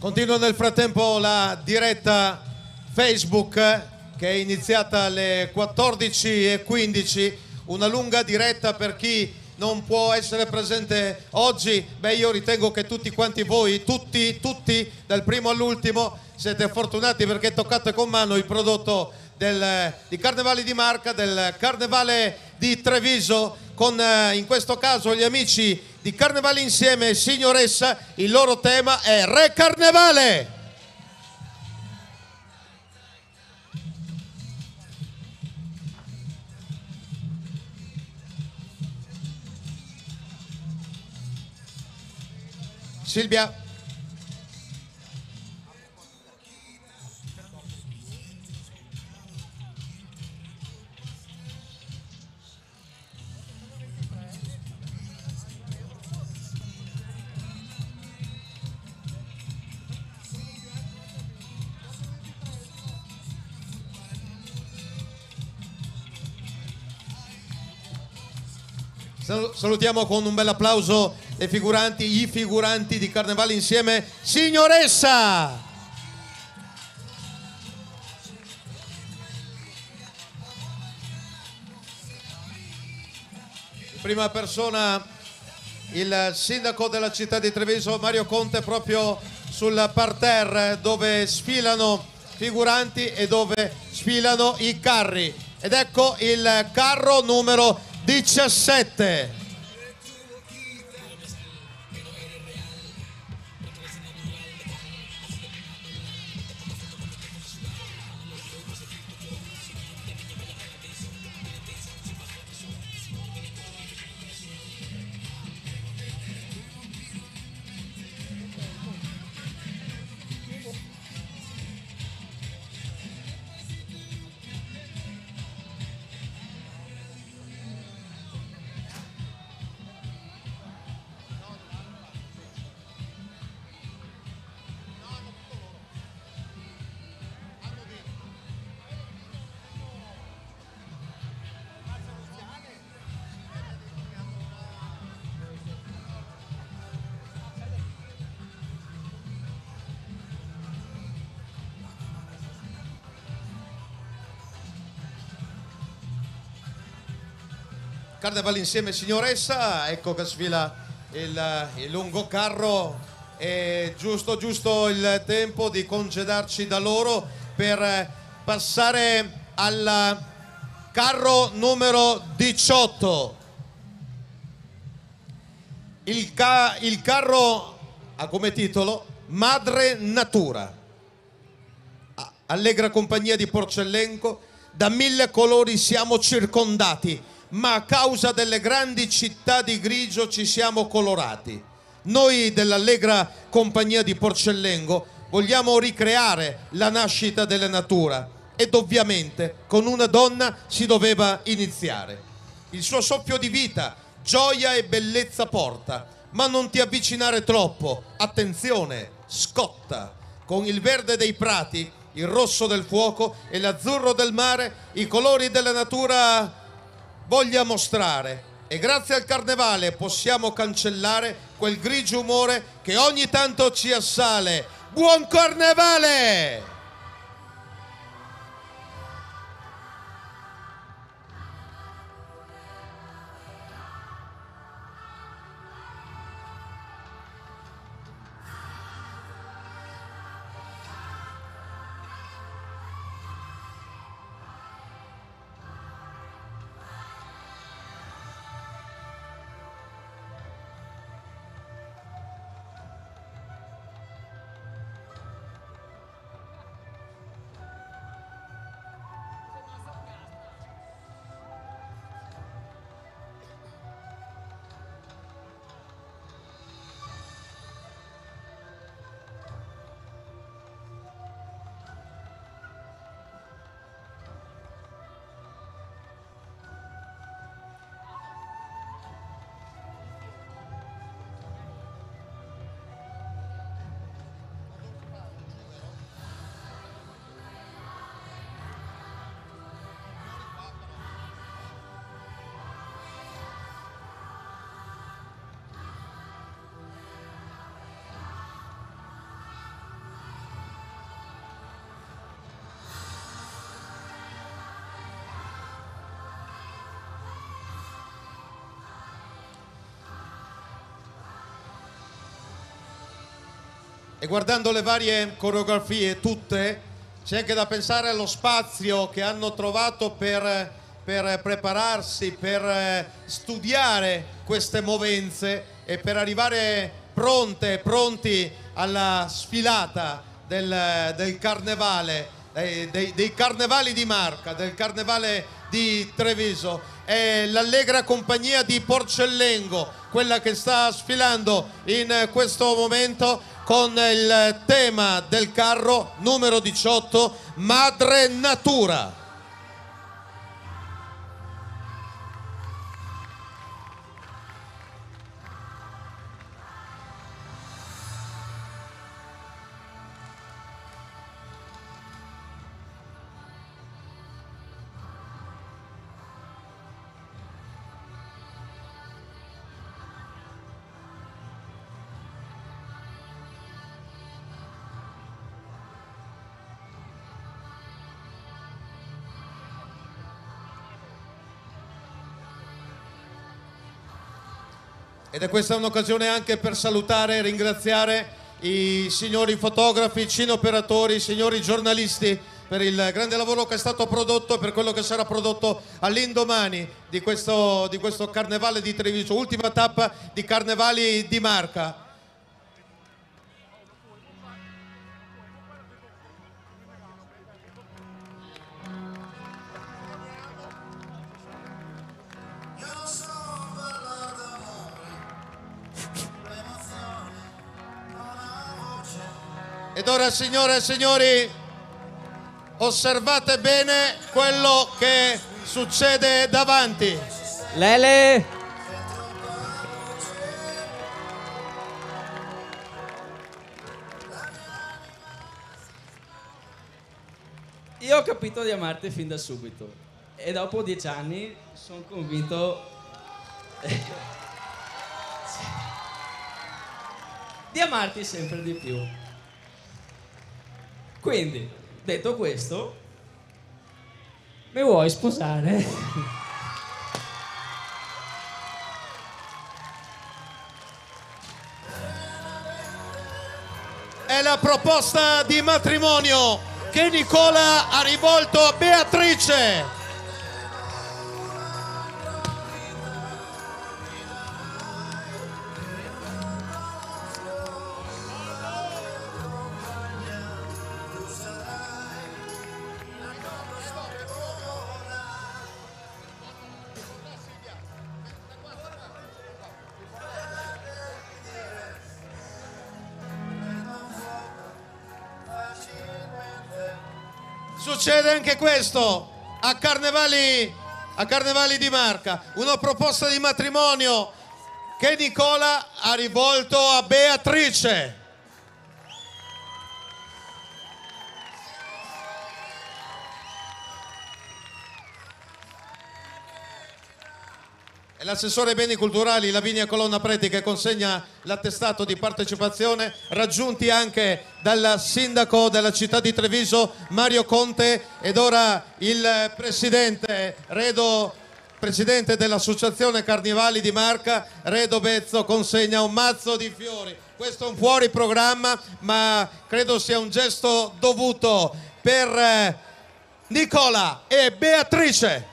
Continua nel frattempo la diretta Facebook che è iniziata alle 14:15, una lunga diretta per chi non può essere presente oggi. Beh, io ritengo che tutti quanti voi, tutti, dal primo all'ultimo, siete fortunati perché toccate con mano il prodotto di Carnevale di Marca, del Carnevale di Treviso, con in questo caso gli amici di Carnevale Insieme e Signoressa. Il loro tema è Re Carnevale. Silvia. Salutiamo con un bel applauso i figuranti di Carnevale Insieme, Signoressa! In prima persona il sindaco della città di Treviso, Mario Conte, proprio sul parterre dove sfilano figuranti e dove sfilano i carri. Ed ecco il carro numero 17. Carnevale Insieme Signoressa, ecco che sfila il lungo carro. È giusto il tempo di congedarci da loro per passare al carro numero 18. Il carro ha come titolo Madre Natura. Allegra compagnia di Porcellenco, da 1000 colori siamo circondati, ma a causa delle grandi città di grigio ci siamo colorati. Noi dell'allegra compagnia di Porcellengo vogliamo ricreare la nascita della natura ed ovviamente con una donna si doveva iniziare. Il suo soffio di vita, gioia e bellezza porta, ma non ti avvicinare troppo. Attenzione, scotta. Con il verde dei prati, il rosso del fuoco e l'azzurro del mare, i colori della natura voglia mostrare. E grazie al carnevale possiamo cancellare quel grigio umore che ogni tanto ci assale. Buon carnevale! E guardando le varie coreografie tutte, c'è anche da pensare allo spazio che hanno trovato per prepararsi, per studiare queste movenze e per arrivare pronti alla sfilata del carnevale, dei carnevali di Marca, del carnevale di Treviso. È l'allegra compagnia di Porcellengo, quella che sta sfilando in questo momento con il tema del carro numero 18, Madre Natura. Ed è questa un'occasione anche per salutare e ringraziare i signori fotografi, cineoperatori, i signori giornalisti per il grande lavoro che è stato prodotto e per quello che sarà prodotto all'indomani di questo Carnevale di Treviso, ultima tappa di Carnevali di Marca. Ed ora, signore e signori, osservate bene quello che succede davanti. Lele! Io ho capito di amarti fin da subito e dopo 10 anni sono convinto di amarti sempre di più. Quindi, detto questo, mi vuoi sposare? È la proposta di matrimonio che Nicola ha rivolto a Beatrice. Succede anche questo a Carnevali di Marca, una proposta di matrimonio che Nicola ha rivolto a Beatrice. L'assessore ai beni culturali Lavinia Colonna Preti che consegna l'attestato di partecipazione, raggiunti anche dal sindaco della città di Treviso Mario Conte, ed ora il presidente dell'associazione Carnevali di Marca, Redo Bezzo, consegna un mazzo di fiori. Questo è un fuori programma, ma credo sia un gesto dovuto per Nicola e Beatrice.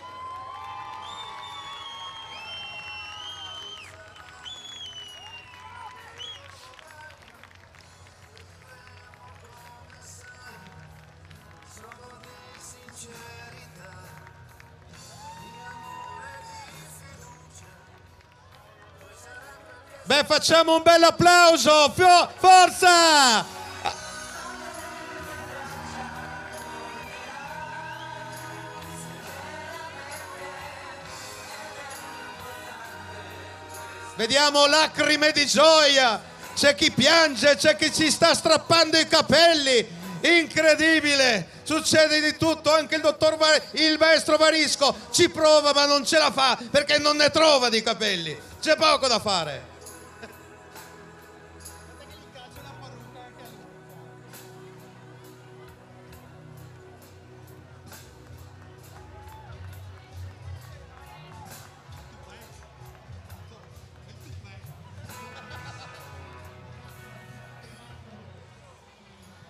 Beh, facciamo un bel applauso, forza! Vediamo lacrime di gioia, c'è chi piange, c'è chi ci sta strappando i capelli, incredibile, succede di tutto, anche il maestro Varisco ci prova ma non ce la fa perché non ne trova di capelli, c'è poco da fare.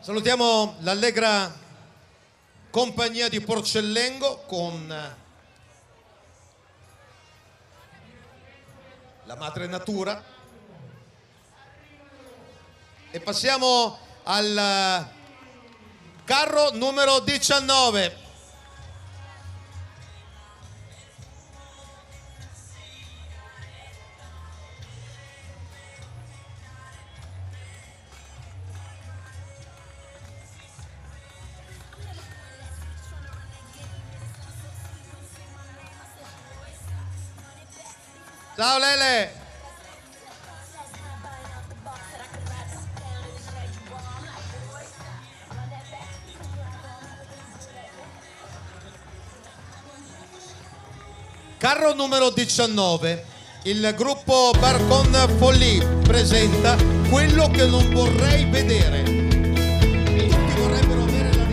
Salutiamo l'allegra compagnia di Porcellengo con la madre natura e passiamo al carro numero 19. Ciao Lele! Carro numero 19, il gruppo Barcon Folly presenta Quello che non vorrei vedere. Tutti vorrebbero avere la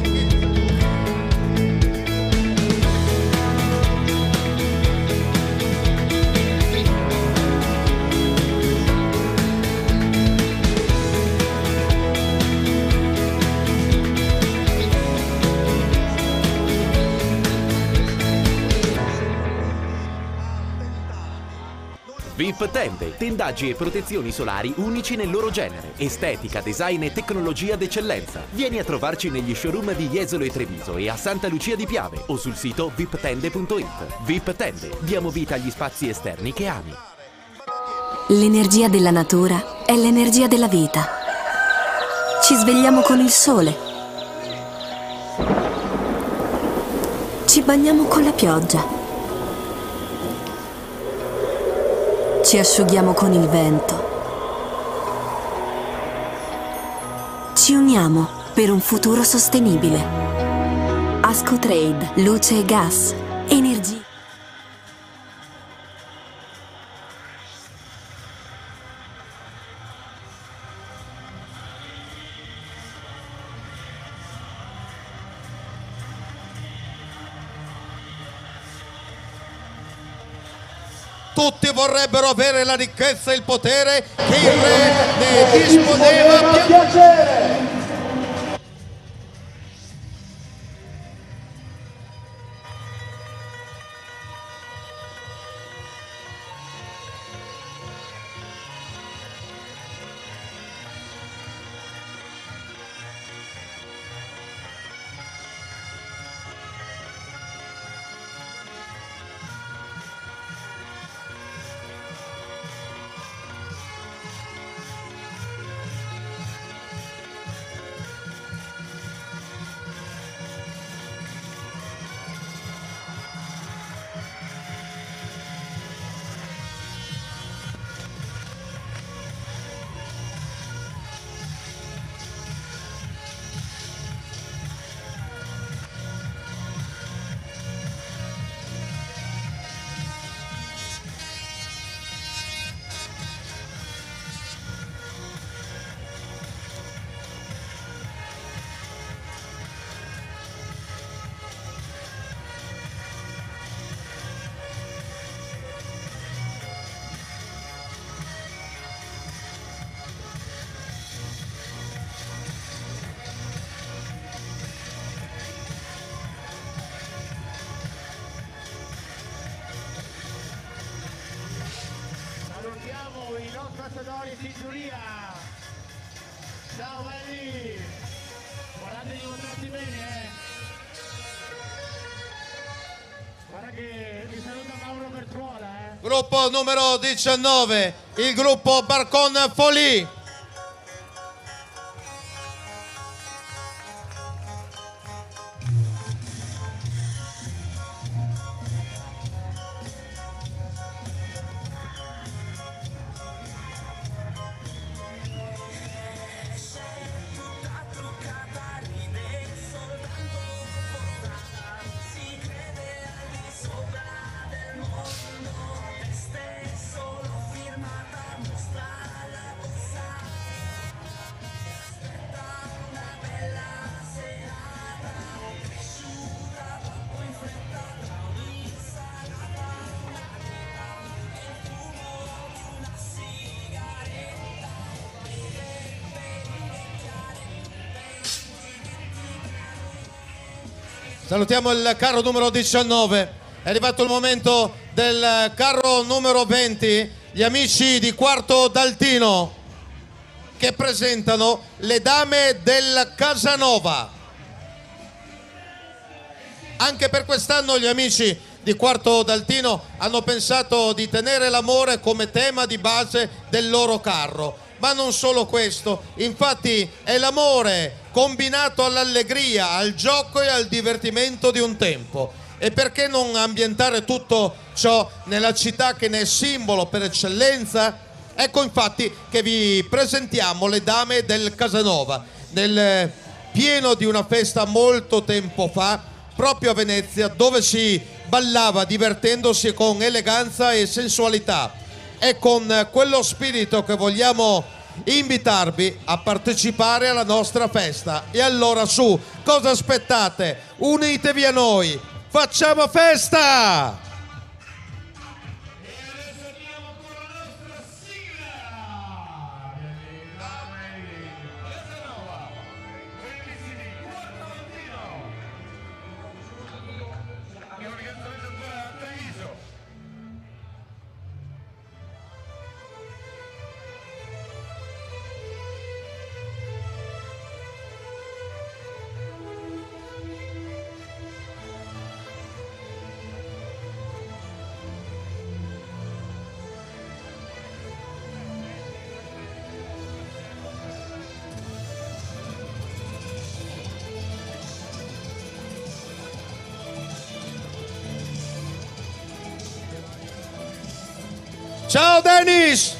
VIP Tende, tendaggi e protezioni solari unici nel loro genere, estetica, design e tecnologia d'eccellenza. Vieni a trovarci negli showroom di Jesolo e Treviso e a Santa Lucia di Piave o sul sito viptende.it. VIP Tende, diamo vita agli spazi esterni che ami. L'energia della natura è l'energia della vita. Ci svegliamo con il sole. Ci bagniamo con la pioggia. Ci asciughiamo con il vento. Ci uniamo per un futuro sostenibile. Ascotrade, luce e gas, energia. Tutti vorrebbero avere la ricchezza e il potere che il re ne disponeva a piacere. Doris in giuria. Ciao belli, guardate di incontrarti bene, Guarda che mi saluta Mauro Bertruola, Gruppo numero 19, il gruppo Barcon Folie. Salutiamo il carro numero 19, è arrivato il momento del carro numero 20, gli amici di Quarto d'Altino che presentano le dame del Casanova. Anche per quest'anno gli amici di Quarto d'Altino hanno pensato di tenere l'amore come tema di base del loro carro. Ma non solo questo, infatti è l'amore combinato all'allegria, al gioco e al divertimento di un tempo. E perché non ambientare tutto ciò nella città che ne è simbolo per eccellenza? Ecco infatti che vi presentiamo le dame del Casanova, nel pieno di una festa molto tempo fa, proprio a Venezia, dove si ballava divertendosi con eleganza e sensualità. È con quello spirito che vogliamo invitarvi a partecipare alla nostra festa. E allora su, cosa aspettate? Unitevi a noi, facciamo festa! Ciao Dennis!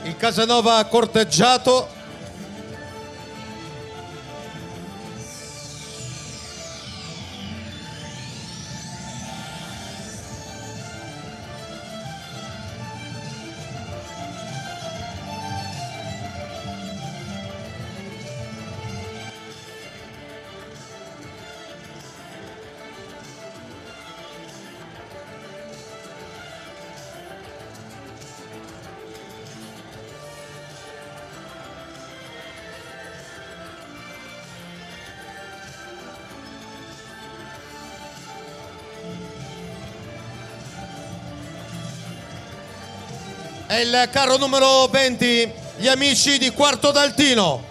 Il Casanova ha corteggiato è il carro numero 20, gli amici di Quarto d'Altino.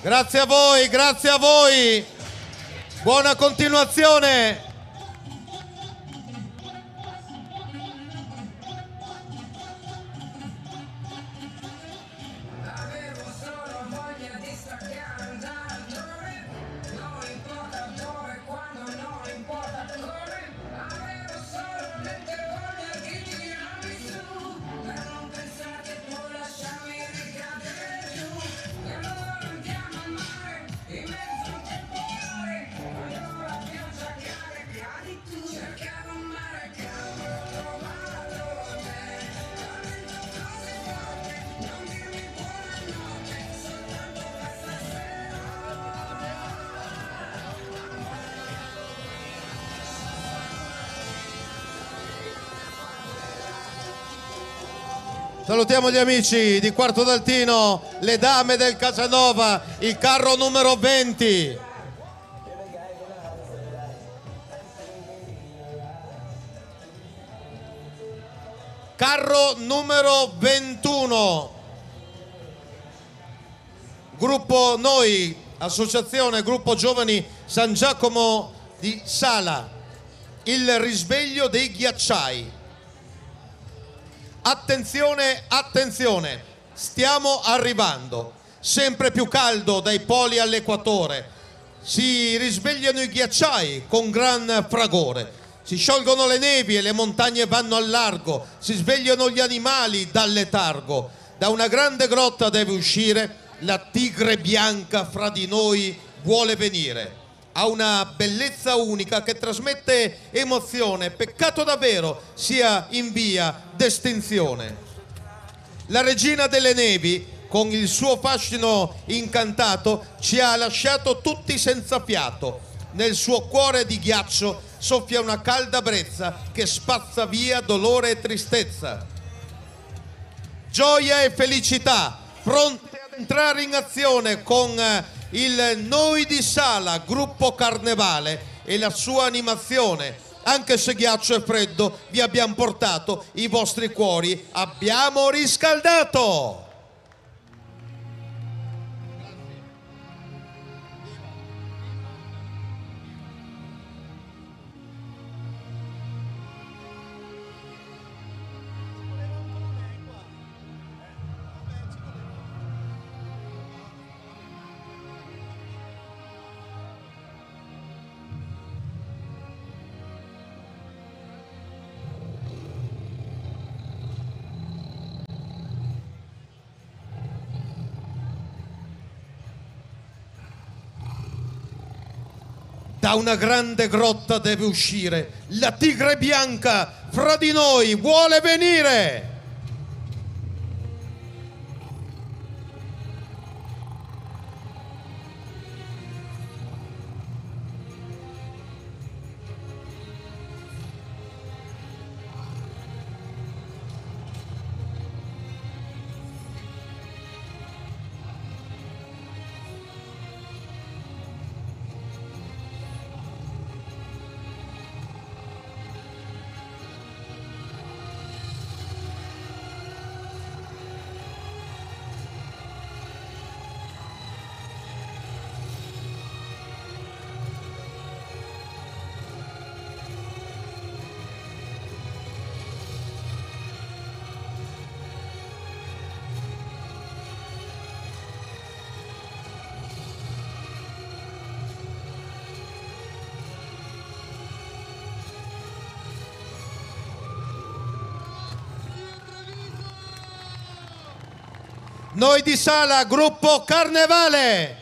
Grazie a voi, grazie a voi. Buona continuazione. Salutiamo gli amici di Quarto d'Altino, le dame del Casanova, il carro numero 20. Carro numero 21. Gruppo Noi, Associazione Gruppo Giovani San Giacomo di Sala. Il risveglio dei ghiacciai. Attenzione, attenzione, stiamo arrivando, sempre più caldo dai poli all'equatore, si risvegliano i ghiacciai con gran fragore, si sciolgono le nevi e le montagne vanno al largo, si svegliano gli animali dal letargo, da una grande grotta deve uscire, la tigre bianca fra di noi vuole venire. Ha una bellezza unica che trasmette emozione, peccato davvero sia in via d'estinzione. La regina delle nevi, con il suo fascino incantato, ci ha lasciato tutti senza fiato. Nel suo cuore di ghiaccio soffia una calda brezza che spazza via dolore e tristezza. Gioia e felicità, pronte ad entrare in azione con il Noi di Sala, gruppo Carnevale e la sua animazione. Anche se ghiaccio e freddo vi abbiamo portato, i vostri cuori abbiamo riscaldato. Da una grande grotta deve uscire, la tigre bianca fra di noi vuole venire. Noi di Sala, gruppo Carnevale,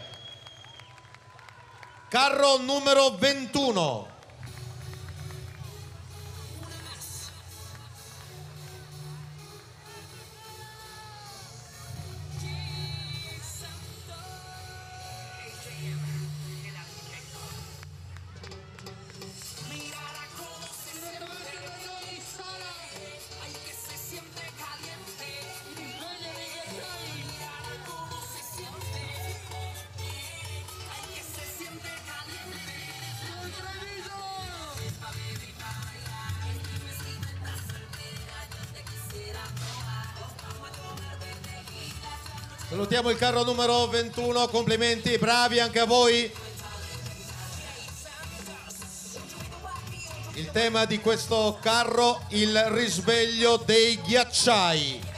carro numero 21. Salutiamo il carro numero 21, complimenti, bravi anche a voi. Il tema di questo carro, il risveglio dei ghiacciai.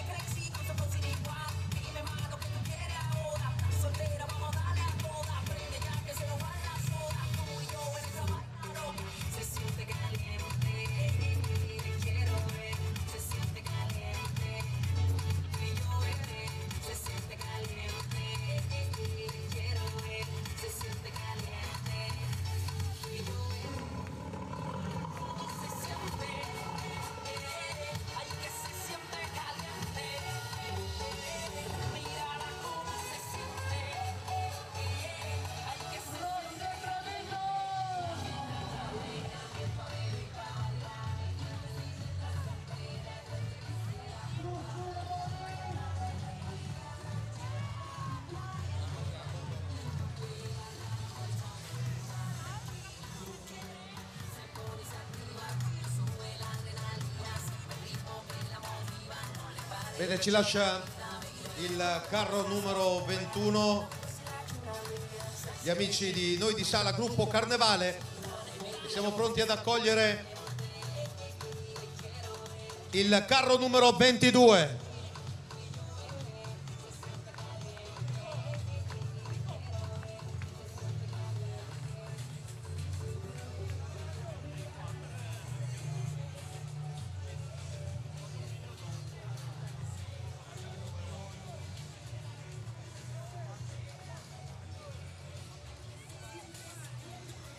Bene, ci lascia il carro numero 21, gli amici di Noi di Sala Gruppo Carnevale, e siamo pronti ad accogliere il carro numero 22.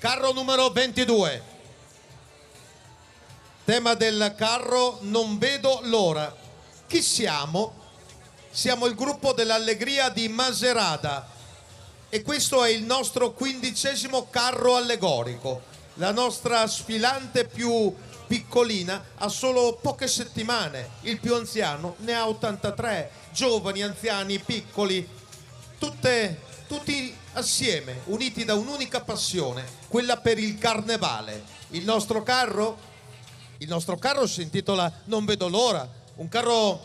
Carro numero 22. Tema del carro: non vedo l'ora. Chi siamo? Siamo il gruppo dell'Allegria di Maserata e questo è il nostro 15° carro allegorico. La nostra sfilante più piccolina ha solo poche settimane, il più anziano ne ha 83, giovani, anziani, piccoli, tutti assieme, uniti da un'unica passione, quella per il carnevale. Il nostro carro si intitola Non vedo l'ora, un carro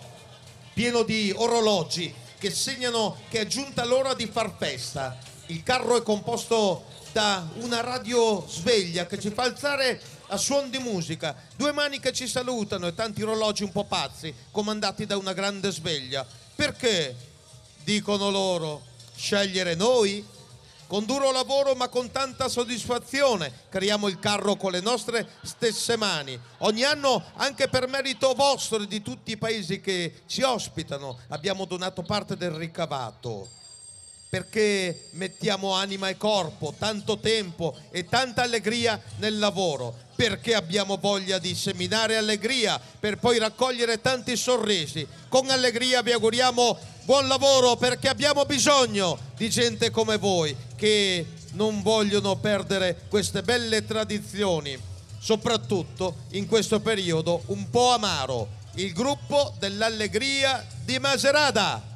pieno di orologi che segnano che è giunta l'ora di far festa. Il carro è composto da una radio sveglia che ci fa alzare a suon di musica, 2 mani che ci salutano e tanti orologi un po' pazzi comandati da una grande sveglia. Perché, dicono loro, scegliere noi? Con duro lavoro ma con tanta soddisfazione creiamo il carro con le nostre stesse mani. Ogni anno, anche per merito vostro e di tutti i paesi che ci ospitano, abbiamo donato parte del ricavato, perché mettiamo anima e corpo, tanto tempo e tanta allegria nel lavoro, perché abbiamo voglia di seminare allegria per poi raccogliere tanti sorrisi. Con allegria vi auguriamo buon lavoro, perché abbiamo bisogno di gente come voi che non vogliono perdere queste belle tradizioni, soprattutto in questo periodo un po' amaro. Il gruppo dell'Allegria di Maserata.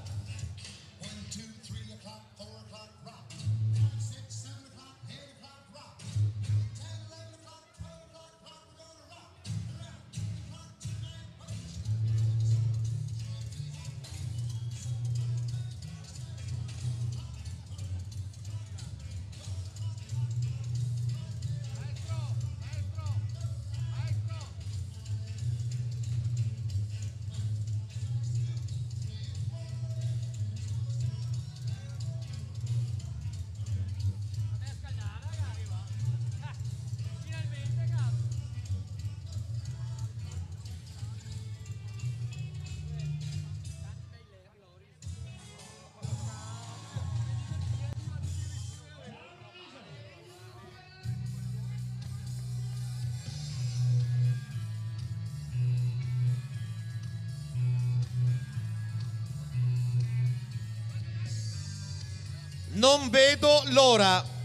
Non vedo l'ora.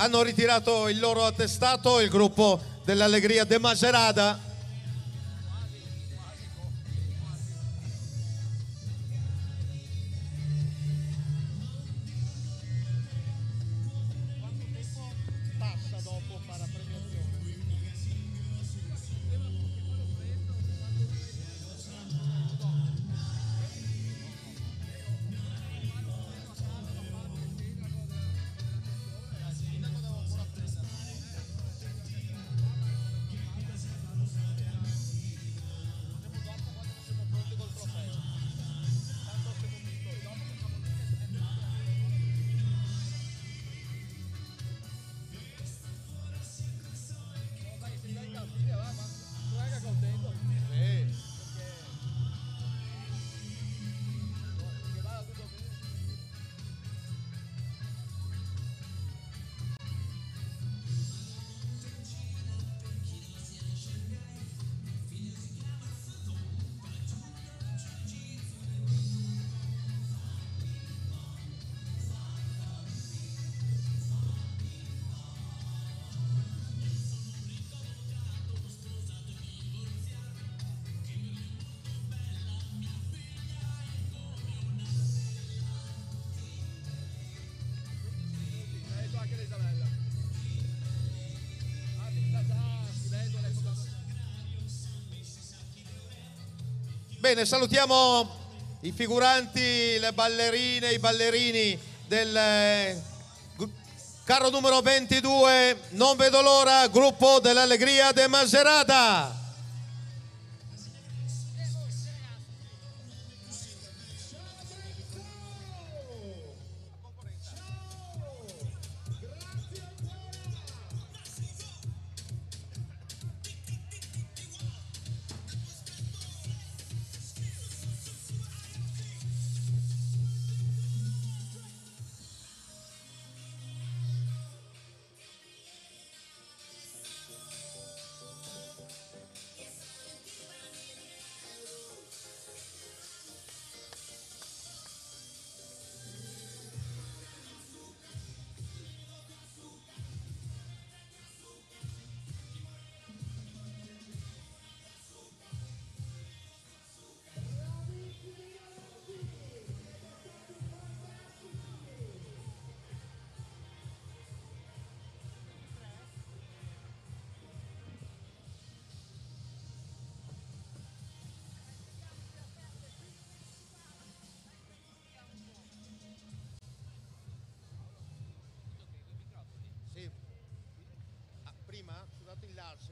hanno ritirato il loro attestato, il gruppo dell'Allegria de Maserata. Bene, salutiamo i figuranti, le ballerine, i ballerini del carro numero 22, non vedo l'ora, gruppo dell'Allegria de Maserata.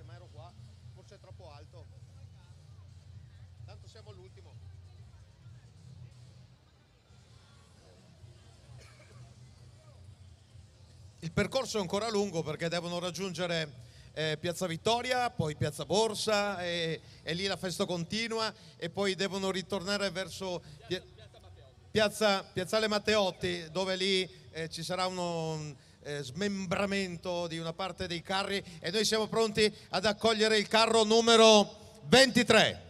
Ma ero qua, forse è troppo alto. Tanto siamo all'ultimo. Il percorso è ancora lungo perché devono raggiungere Piazza Vittoria, poi Piazza Borsa e lì la festa continua e poi devono ritornare verso Piazzale Matteotti, dove lì ci sarà uno smembramento di una parte dei carri e noi siamo pronti ad accogliere il carro numero 23.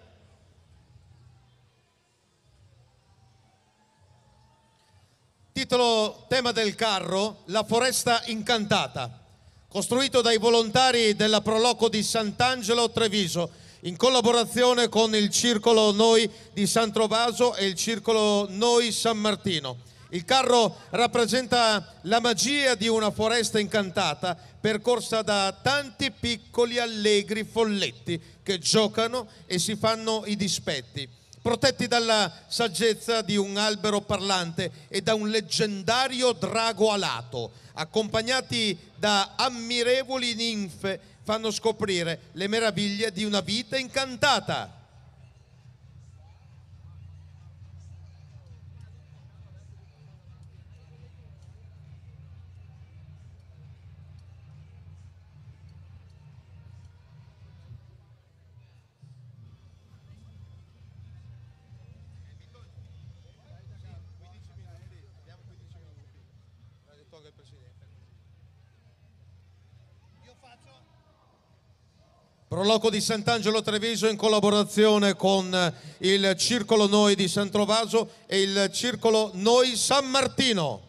Titolo tema del carro: La foresta incantata, costruito dai volontari della Proloco di Sant'Angelo Treviso in collaborazione con il Circolo Noi di San Trovaso e il Circolo Noi San Martino. Il carro rappresenta la magia di una foresta incantata percorsa da tanti piccoli allegri folletti che giocano e si fanno i dispetti, protetti dalla saggezza di un albero parlante e da un leggendario drago alato, accompagnati da ammirevoli ninfe, fanno scoprire le meraviglie di una vita incantata. Proloco di Sant'Angelo Treviso in collaborazione con il Circolo Noi di San Trovaso e il Circolo Noi San Martino.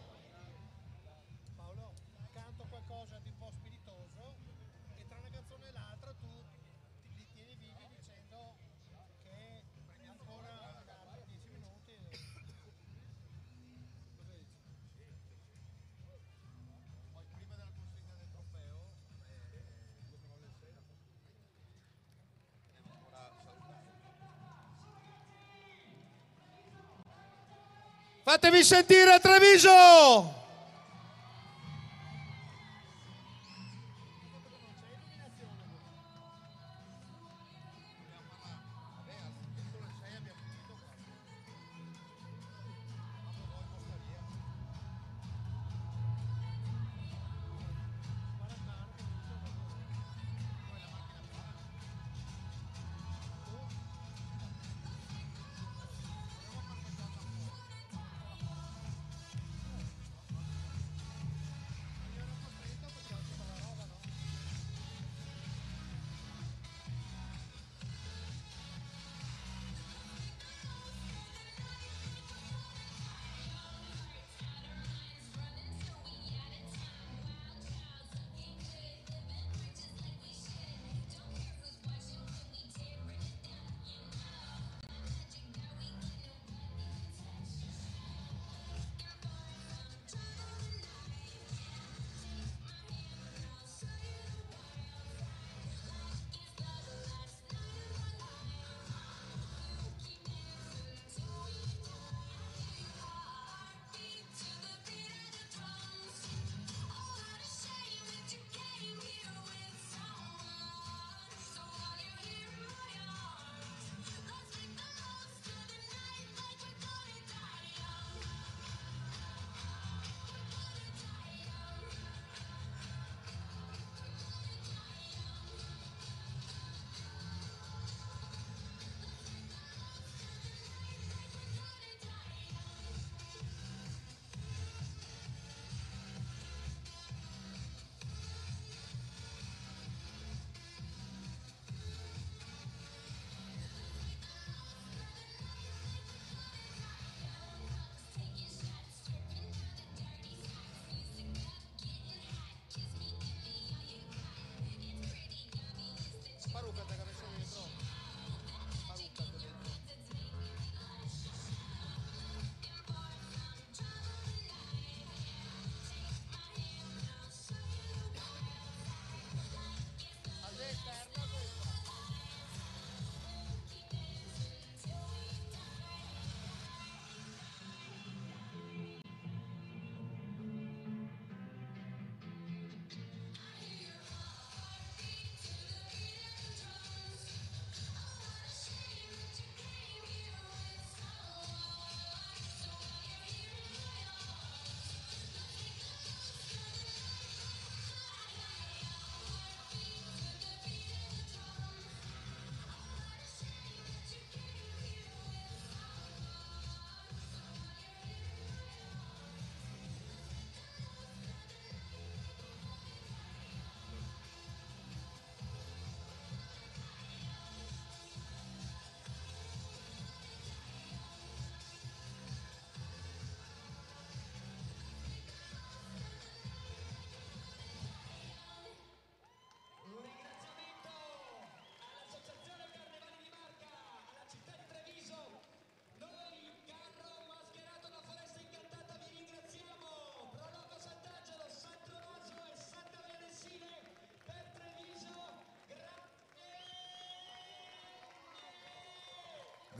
Fatevi sentire a Treviso!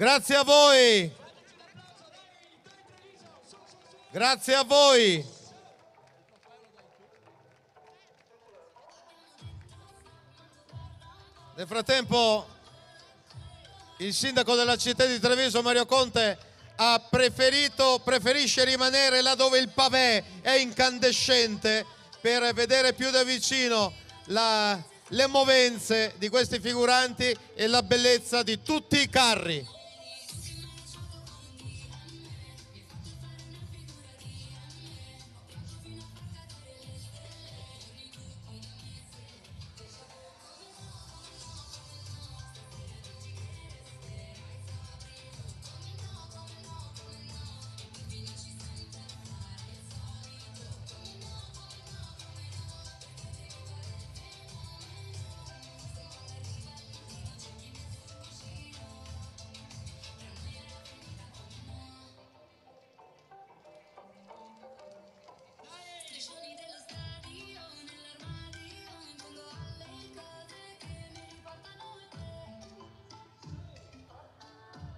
Grazie a voi. Grazie a voi. Nel frattempo il sindaco della città di Treviso, Mario Conte, preferisce rimanere là dove il pavè è incandescente per vedere più da vicino le movenze di questi figuranti e la bellezza di tutti i carri.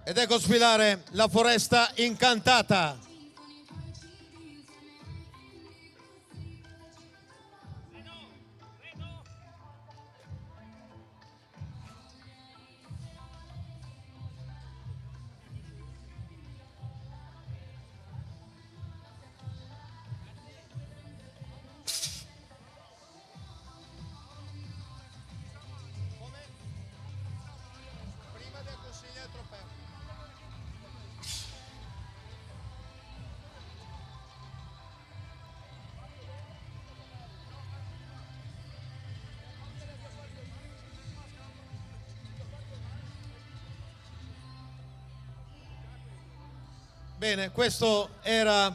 Ed ecco sfilare la foresta incantata. Bene, questo era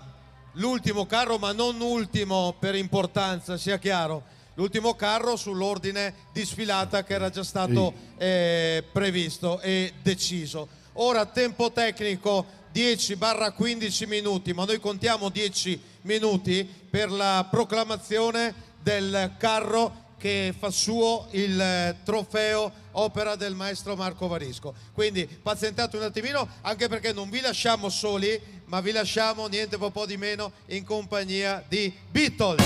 l'ultimo carro, ma non ultimo per importanza, sia chiaro. L'ultimo carro sull'ordine di sfilata che era già stato previsto e deciso. Ora tempo tecnico 10-15 minuti, ma noi contiamo 10 minuti per la proclamazione del carro che fa suo il trofeo opera del maestro Marco Varisco. Quindi pazientate un attimino, anche perché non vi lasciamo soli, ma vi lasciamo niente po' di meno in compagnia di Beatles.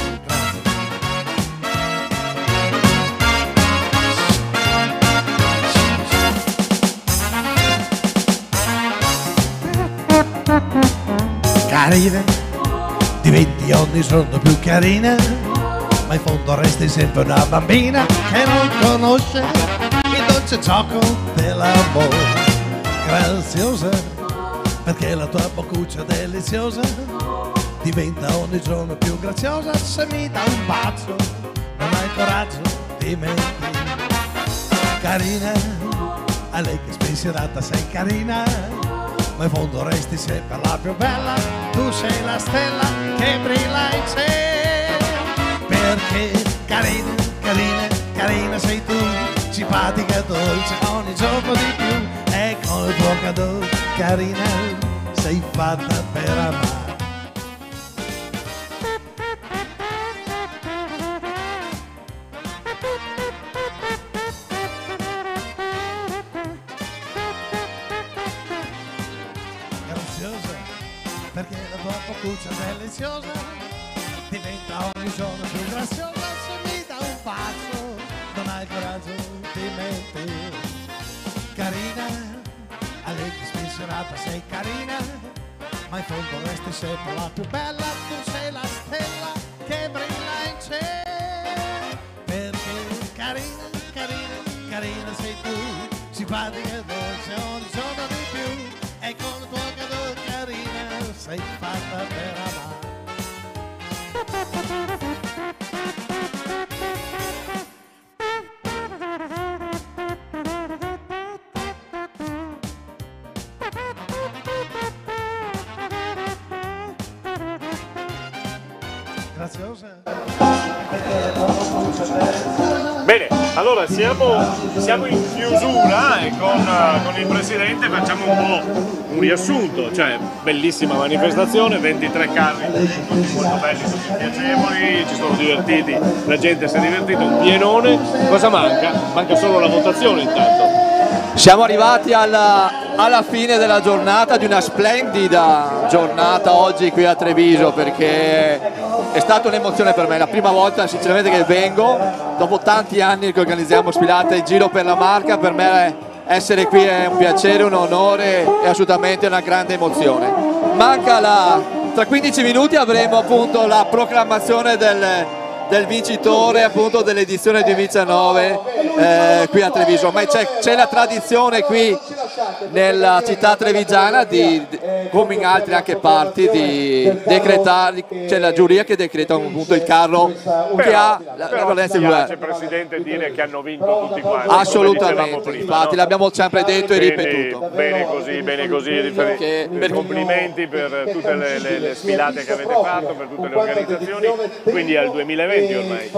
Carina, diventi ogni giorno più carina, ma in fondo resti sempre una bambina che non conosce il dolce gioco dell'amore. Graziosa, perché la tua boccuccia deliziosa diventa ogni giorno più graziosa. Se mi dà un bacio non hai coraggio di mentire. Carina, a lei che spensierata sei carina, ma in fondo resti sempre la più bella. Tu sei la stella che brilla in cielo, perché carina, carina, carina sei tu, simpatica e dolce ogni giorno di più. E con il tuo cadeau, carina, sei fatta per amare. Perché la tua boccuccia deliziosa diventa ogni giorno più graziosa. Se mi dà un bacio non hai coraggio di mentire. Carina, a lei che spensierata sei carina, ma in fondo resti sempre la più bella. Tu sei la stella che brilla in cielo, perché carina, carina, carina sei tu, simpatica e dolce ogni giorno di più. E con il tuo cadeau, carina, sei fatta per amare. Graziosa. Bene, allora siamo in chiusura e con il Presidente facciamo un po' un riassunto, cioè bellissima manifestazione, 23 carri, tutti molto belli, tutti piacevoli, ci sono divertiti, la gente si è divertita, un pienone. Cosa manca? Manca solo la votazione intanto. Siamo arrivati alla fine della giornata, di una splendida giornata oggi qui a Treviso, perché è stata un'emozione per me, la prima volta sinceramente che vengo, dopo tanti anni che organizziamo sfilate in giro per la Marca. Per me essere qui è un piacere, un onore e assolutamente una grande emozione. Tra 15 minuti avremo appunto la proclamazione del vincitore appunto dell'edizione 2019 qui a Treviso. Ma c'è la tradizione qui nella città trevigiana come in altre anche parti di decretare, c'è la giuria che decreta appunto il carro che ha la valenza di piace, Presidente, dire che hanno vinto tutti quanti. Assolutamente, prima, infatti no? L'abbiamo sempre detto e ripetuto. Bene così, complimenti per tutte le sfilate che avete fatto, per tutte le organizzazioni, quindi al 2020 ormai.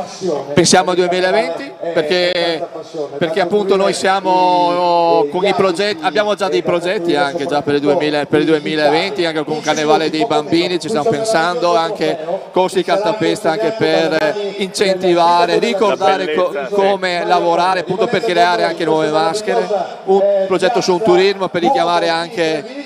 Pensiamo al 2020 perché appunto noi siamo con i progetti, abbiamo già dei progetti anche già per il 2020, anche con il Carnevale dei Bambini ci stiamo pensando, anche corsi di cartapesta anche per incentivare, ricordare come lavorare appunto per creare anche nuove maschere, un progetto su un turismo per richiamare anche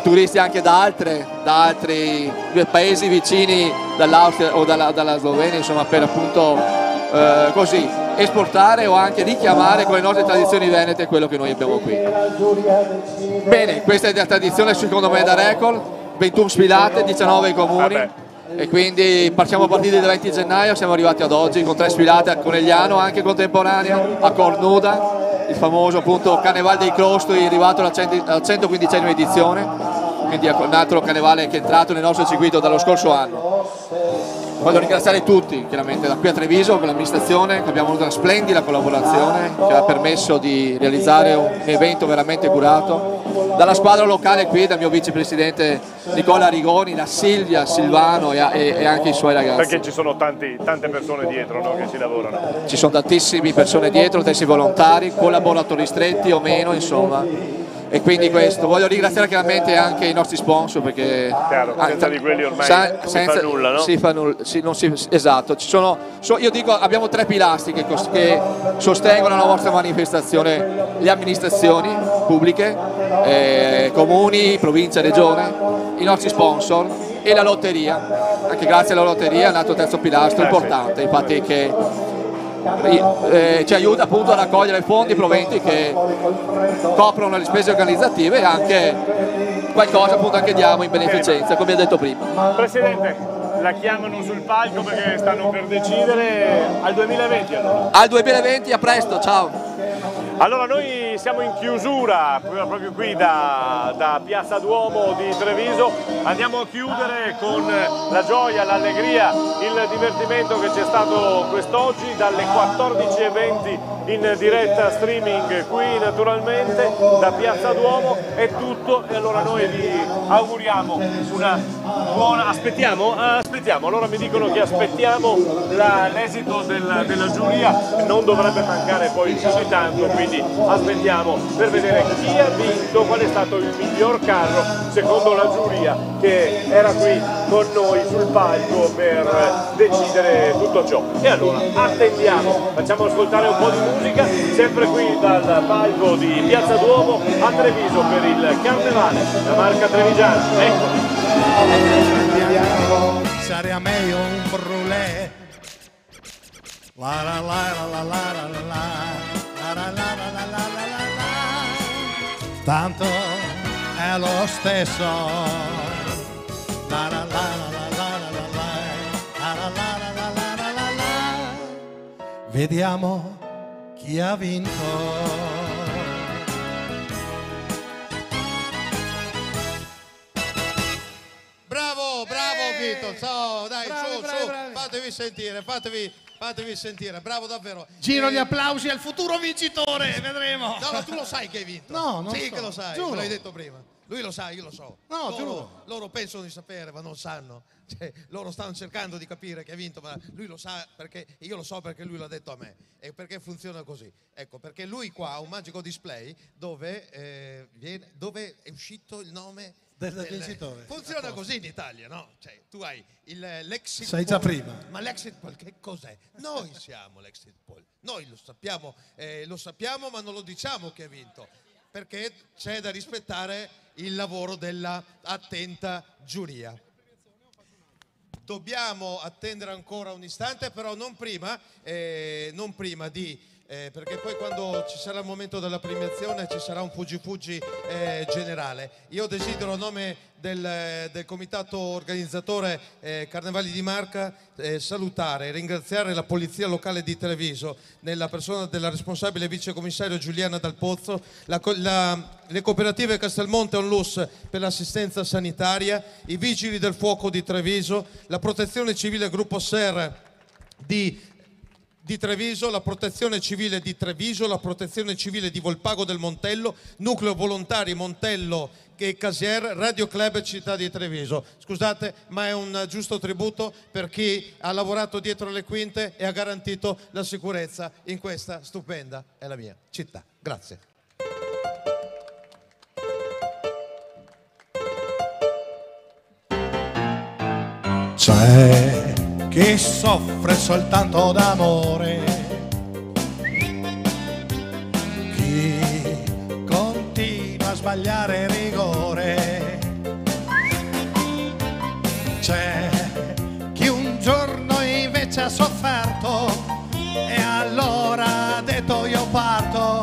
turisti anche da altri paesi vicini, dall'Austria o dalla Slovenia, insomma, per appunto così esportare o anche richiamare con le nostre tradizioni venete quello che noi abbiamo qui. Bene, questa è la tradizione secondo me da record, 21 sfilate, 19 comuni. E quindi siamo partiti dal 20 gennaio, siamo arrivati ad oggi con 3 sfilate a Conegliano anche contemporanea, a Cornuda, il famoso appunto Carnevale dei Crostoli arrivato alla 115esima edizione, quindi un altro carnevale che è entrato nel nostro circuito dallo scorso anno. Voglio ringraziare tutti, chiaramente da qui a Treviso, con l'amministrazione, che abbiamo avuto una splendida collaborazione che ha permesso di realizzare un evento veramente curato. dalla squadra locale qui, dal mio vicepresidente Nicola Rigoni, da Silvia, Silvano e anche i suoi ragazzi. Perché ci sono tante persone dietro, no, che ci lavorano. Ci sono tantissime persone dietro, tantissimi volontari, collaboratori stretti o meno, insomma. E quindi questo, voglio ringraziare chiaramente anche i nostri sponsor perché senza di quelli ormai non si fa nulla, no? Si fa nulla, esatto, io dico abbiamo 3 pilastri che sostengono la nostra manifestazione: le amministrazioni pubbliche, comuni, provincia, regione, i nostri sponsor e la lotteria. Anche grazie alla lotteria è nato il terzo pilastro importante, infatti che ci aiuta appunto a raccogliere fondi proventi che coprono le spese organizzative e anche qualcosa appunto anche diamo in beneficenza, come ho detto prima. Presidente, la chiamano sul palco perché stanno per decidere al 2020 allora. Al 2020, a presto, ciao! Allora noi siamo in chiusura proprio qui da Piazza Duomo di Treviso, andiamo a chiudere con la gioia, l'allegria, il divertimento che c'è stato quest'oggi dalle 14:20 in diretta streaming qui naturalmente da Piazza Duomo. È tutto e allora noi vi auguriamo una buona... Aspettiamo, allora mi dicono che aspettiamo l'esito della giuria, non dovrebbe mancare poi più di tanto, quindi aspettiamo per vedere chi ha vinto, qual è stato il miglior carro secondo la giuria che era qui con noi sul palco per decidere tutto ciò. E allora attendiamo, facciamo ascoltare un po' di musica, sempre qui dal palco di Piazza Duomo a Treviso per il Carnevale, la marca trevigiana. Ecco. Sarebbe meglio un brûlé. La la la la la la la la. Tanto è lo stesso. La la la la la la la la. Vediamo chi ha vinto. Bravo Vito, dai, su, fatevi sentire, bravo davvero. Giro gli applausi al futuro vincitore, vedremo. No, ma tu lo sai che hai vinto. No, non sì so. che lo sai, Giuro. me l'hai detto prima. Lui lo sa, io lo so. No, giuro. Loro pensano di sapere, ma non sanno. Cioè, loro stanno cercando di capire che ha vinto, ma lui lo sa perché io lo so perché lui l'ha detto a me. E perché funziona così. Ecco, perché lui qua ha un magico display dove è uscito il nome del vincitore. Funziona così in Italia, no? Cioè, tu hai l'exit Sai poll. già prima. Ma l'exit poll che cos'è? Noi siamo l'exit poll. Noi lo sappiamo, ma non lo diciamo che ha vinto, perché c'è da rispettare il lavoro della attenta giuria. Dobbiamo attendere ancora un istante, però non prima di... perché poi quando ci sarà il momento della premiazione ci sarà un fuggi generale. Io desidero a nome del comitato organizzatore Carnevali di Marca salutare e ringraziare la Polizia Locale di Treviso nella persona della responsabile vicecommissario Giuliana Dal Pozzo, le cooperative Castelmonte Onlus per l'assistenza sanitaria, i Vigili del Fuoco di Treviso, la Protezione Civile Gruppo SER di Treviso, la Protezione Civile di Treviso, la Protezione Civile di Volpago del Montello, Nucleo Volontari Montello e Casier, Radio Club Città di Treviso. Scusate, ma è un giusto tributo per chi ha lavorato dietro le quinte e ha garantito la sicurezza in questa stupenda e la mia città. Grazie. C'è chi soffre soltanto d'amore, chi continua a sbagliare rigore, c'è chi un giorno invece ha sofferto e allora ha detto io parto,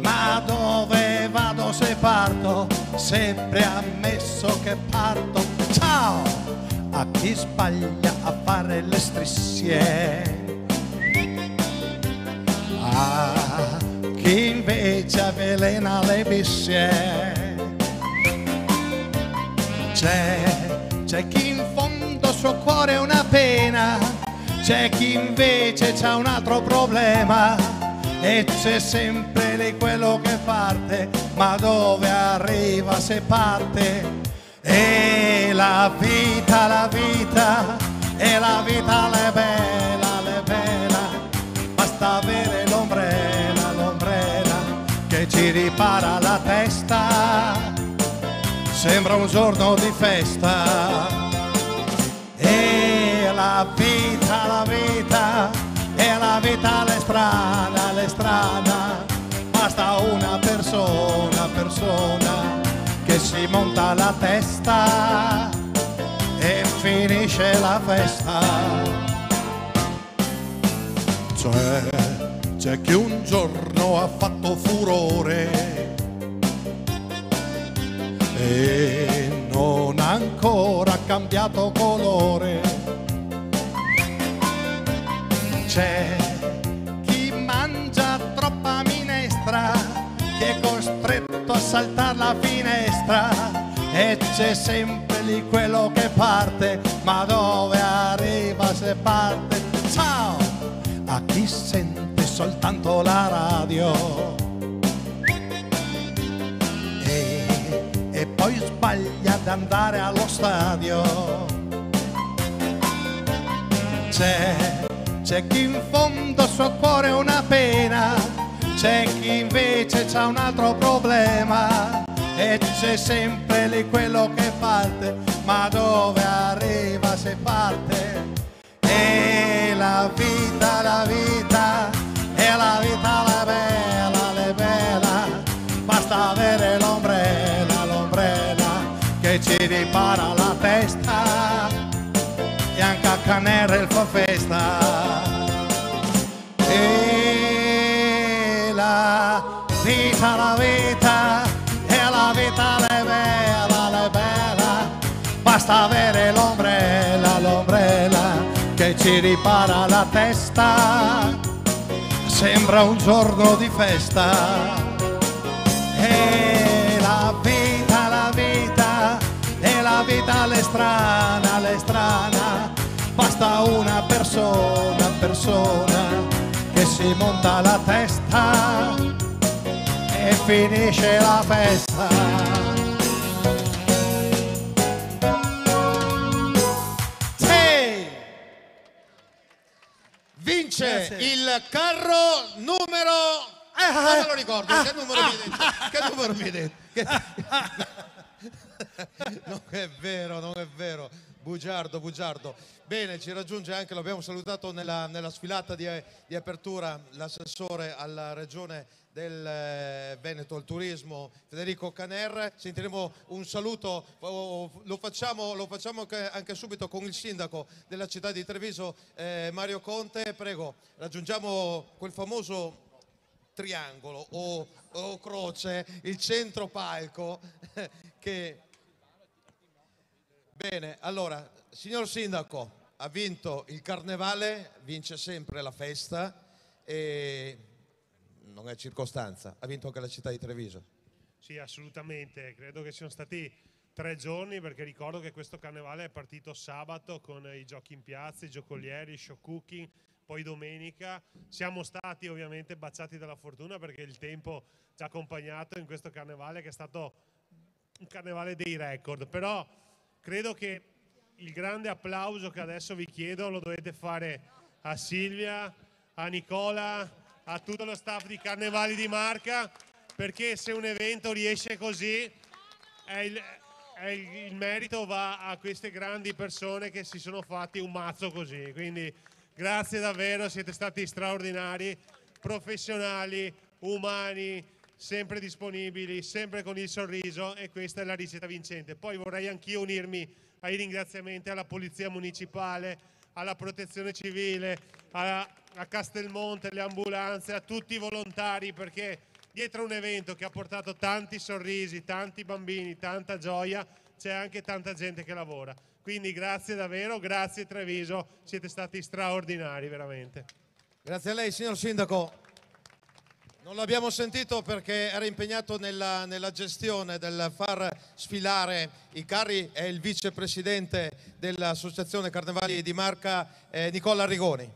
ma dove vado se parto? Sempre ammesso che parto. Ciao! A chi sbaglia a fare le strisce, a chi invece avvelena le bisce, c'è chi in fondo al suo cuore è una pena, c'è chi invece c'ha un altro problema, e c'è sempre lì quello che parte, ma dove arriva se parte. E la vita, e la vita le bella, basta avere l'ombrella che ci ripara la testa, sembra un giorno di festa. E la vita, e la vita le strana, basta una persona che si monta la testa e finisce la festa. C'è chi un giorno ha fatto furore e non ha ancora cambiato colore. C'è chi mangia troppa minestra, che è costretto a saltare la finestra, e c'è sempre lì quello che parte, ma dove arriva se parte. Ciao a chi sente soltanto la radio e poi sbaglia ad andare allo stadio. C'è chi in fondo al suo cuore è una pena, c'è chi invece c'ha un altro problema, e c'è sempre lì quello che parte, ma dove arriva se parte. E la vita, e la vita le bella, basta avere l'ombrella che ci ripara la testa, e anche a Canerel fa festa. E la vita, e la vita le bella, basta avere l'ombrella che ci ripara la testa, sembra un giorno di festa. E la vita, e la vita le strana, basta una persona che si monta la testa e finisce la festa. Vince il carro numero... non me lo ricordo, che numero mi hai detto? Che numero mi hai detto? Non è vero. Bugiardo. Bene, ci raggiunge anche, l'abbiamo salutato nella sfilata di apertura, l'assessore alla regione del Veneto al turismo, Federico Caner. Sentiremo un saluto, lo facciamo anche subito con il sindaco della città di Treviso, Mario Conte. Prego, raggiungiamo quel famoso triangolo o croce, il centro palco che... Bene, allora, signor sindaco, ha vinto il carnevale, vince sempre la festa e non è circostanza, ha vinto anche la città di Treviso. Sì, assolutamente, credo che siano stati 3 giorni, perché ricordo che questo carnevale è partito sabato con i giochi in piazza, i giocolieri, show cooking, poi domenica siamo stati ovviamente baciati dalla fortuna perché il tempo ci ha accompagnato in questo carnevale che è stato un carnevale dei record, però credo che il grande applauso che adesso vi chiedo lo dovete fare a Silvia, a Nicola, a tutto lo staff di Carnevali di Marca, perché se un evento riesce così il merito va a queste grandi persone che si sono fatti un mazzo così. Quindi grazie davvero, siete stati straordinari, professionali, umani, sempre disponibili, sempre con il sorriso, e questa è la ricetta vincente. Poi vorrei anch'io unirmi ai ringraziamenti alla Polizia Municipale, alla Protezione Civile, a Castelmonte, alle ambulanze, a tutti i volontari, perché dietro un evento che ha portato tanti sorrisi, tanti bambini, tanta gioia, c'è anche tanta gente che lavora. Quindi grazie davvero, grazie Treviso, siete stati straordinari veramente. Grazie a lei, signor Sindaco. Non l'abbiamo sentito perché era impegnato nella gestione del far sfilare i carri. È il vicepresidente dell'Associazione Carnevali di Marca, Nicola Arrigoni.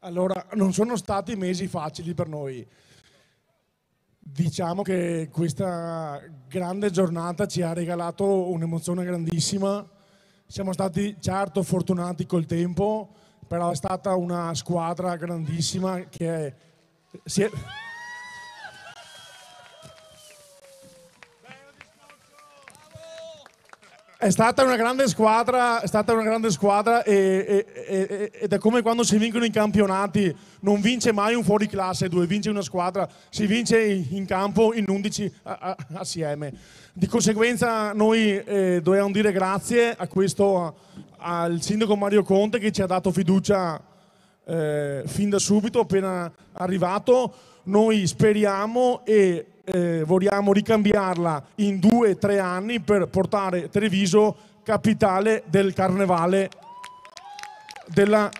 Allora, non sono stati mesi facili per noi. Diciamo che questa grande giornata ci ha regalato un'emozione grandissima. Siamo stati certo fortunati col tempo, però è stata una squadra grandissima che è stata una grande squadra, ed è come quando si vincono i campionati, non vince mai un fuoriclasse, vince una squadra, si vince in campo in 11 assieme. Di conseguenza noi dobbiamo dire grazie al sindaco Mario Conte che ci ha dato fiducia fin da subito, appena arrivato. Noi speriamo e vogliamo ricambiarla in 2 o 3 anni per portare Treviso capitale del carnevale della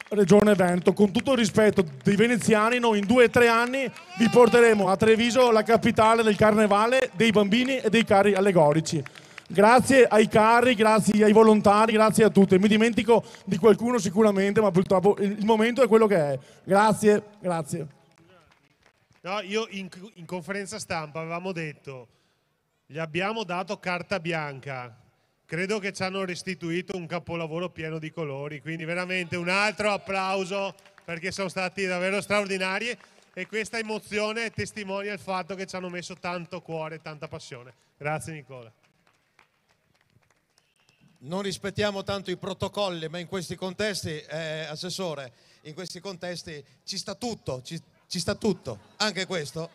Regione Veneto. Con tutto il rispetto dei veneziani, noi in 2 o 3 anni vi porteremo a Treviso la capitale del carnevale dei bambini e dei carri allegorici. Grazie ai carri, grazie ai volontari, grazie a tutti. Mi dimentico di qualcuno sicuramente, ma purtroppo il momento è quello che è. Grazie, grazie. No, io in conferenza stampa avevamo detto, gli abbiamo dato carta bianca, credo che ci hanno restituito un capolavoro pieno di colori, quindi veramente un altro applauso perché sono stati davvero straordinari e questa emozione testimonia il fatto che ci hanno messo tanto cuore e tanta passione. Grazie Nicola. Non rispettiamo tanto i protocolli, ma in questi contesti, Assessore, in questi contesti ci sta tutto, ci sta tutto, anche questo,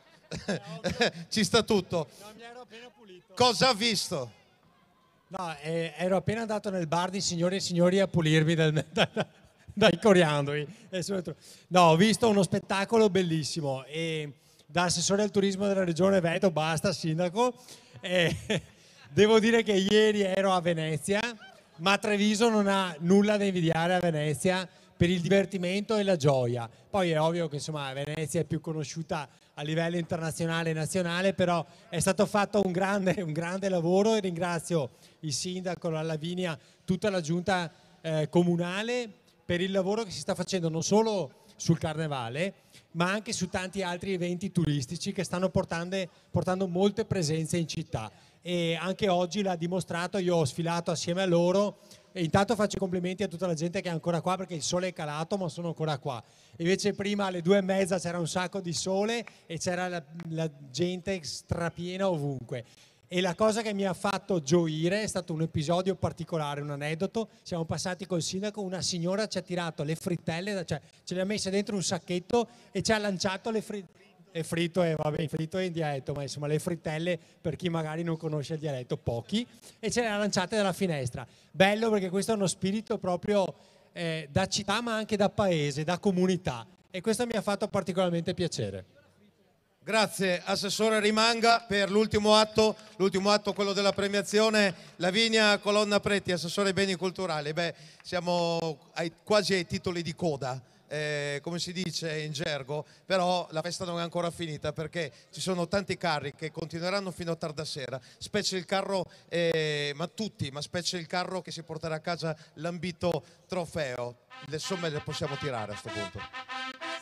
ci sta tutto. No, mi ero appena pulito. Cosa ha visto? No, ero appena andato nel bar di signori e signori a pulirmi dai coriandoli. No, ho visto uno spettacolo bellissimo e da assessore al turismo della regione Veneto, basta sindaco, devo dire che ieri ero a Venezia, ma Treviso non ha nulla da invidiare a Venezia per il divertimento e la gioia. Poi è ovvio che insomma Venezia è più conosciuta a livello internazionale e nazionale, però è stato fatto un grande lavoro e ringrazio il sindaco, la Lavinia, tutta la giunta comunale per il lavoro che si sta facendo non solo sul carnevale, ma anche su tanti altri eventi turistici che stanno portando molte presenze in città. E anche oggi l'ha dimostrato, io ho sfilato assieme a loro. E intanto faccio i complimenti a tutta la gente che è ancora qua perché il sole è calato ma sono ancora qua. Invece prima alle 2:30 c'era un sacco di sole e c'era la gente strapiena ovunque. E la cosa che mi ha fatto gioire è stato un episodio particolare, un aneddoto. Siamo passati col sindaco, una signora ci ha tirato le frittelle, cioè ce le ha messe dentro un sacchetto e ci ha lanciato le frittelle. Fritto è in dialetto, ma insomma le frittelle per chi magari non conosce il dialetto, pochi, e ce le ha lanciate dalla finestra. Bello perché questo è uno spirito proprio da città ma anche da paese, da comunità, e questo mi ha fatto particolarmente piacere. Grazie Assessore, rimanga per l'ultimo atto, quello della premiazione, Lavinia Colonna Preti, Assessore ai Beni Culturali. Beh, siamo quasi ai titoli di coda. Come si dice in gergo, però la festa non è ancora finita perché ci sono tanti carri che continueranno fino a tarda sera, specie il carro, ma specie il carro che si porterà a casa l'ambito trofeo. Le somme le possiamo tirare a questo punto.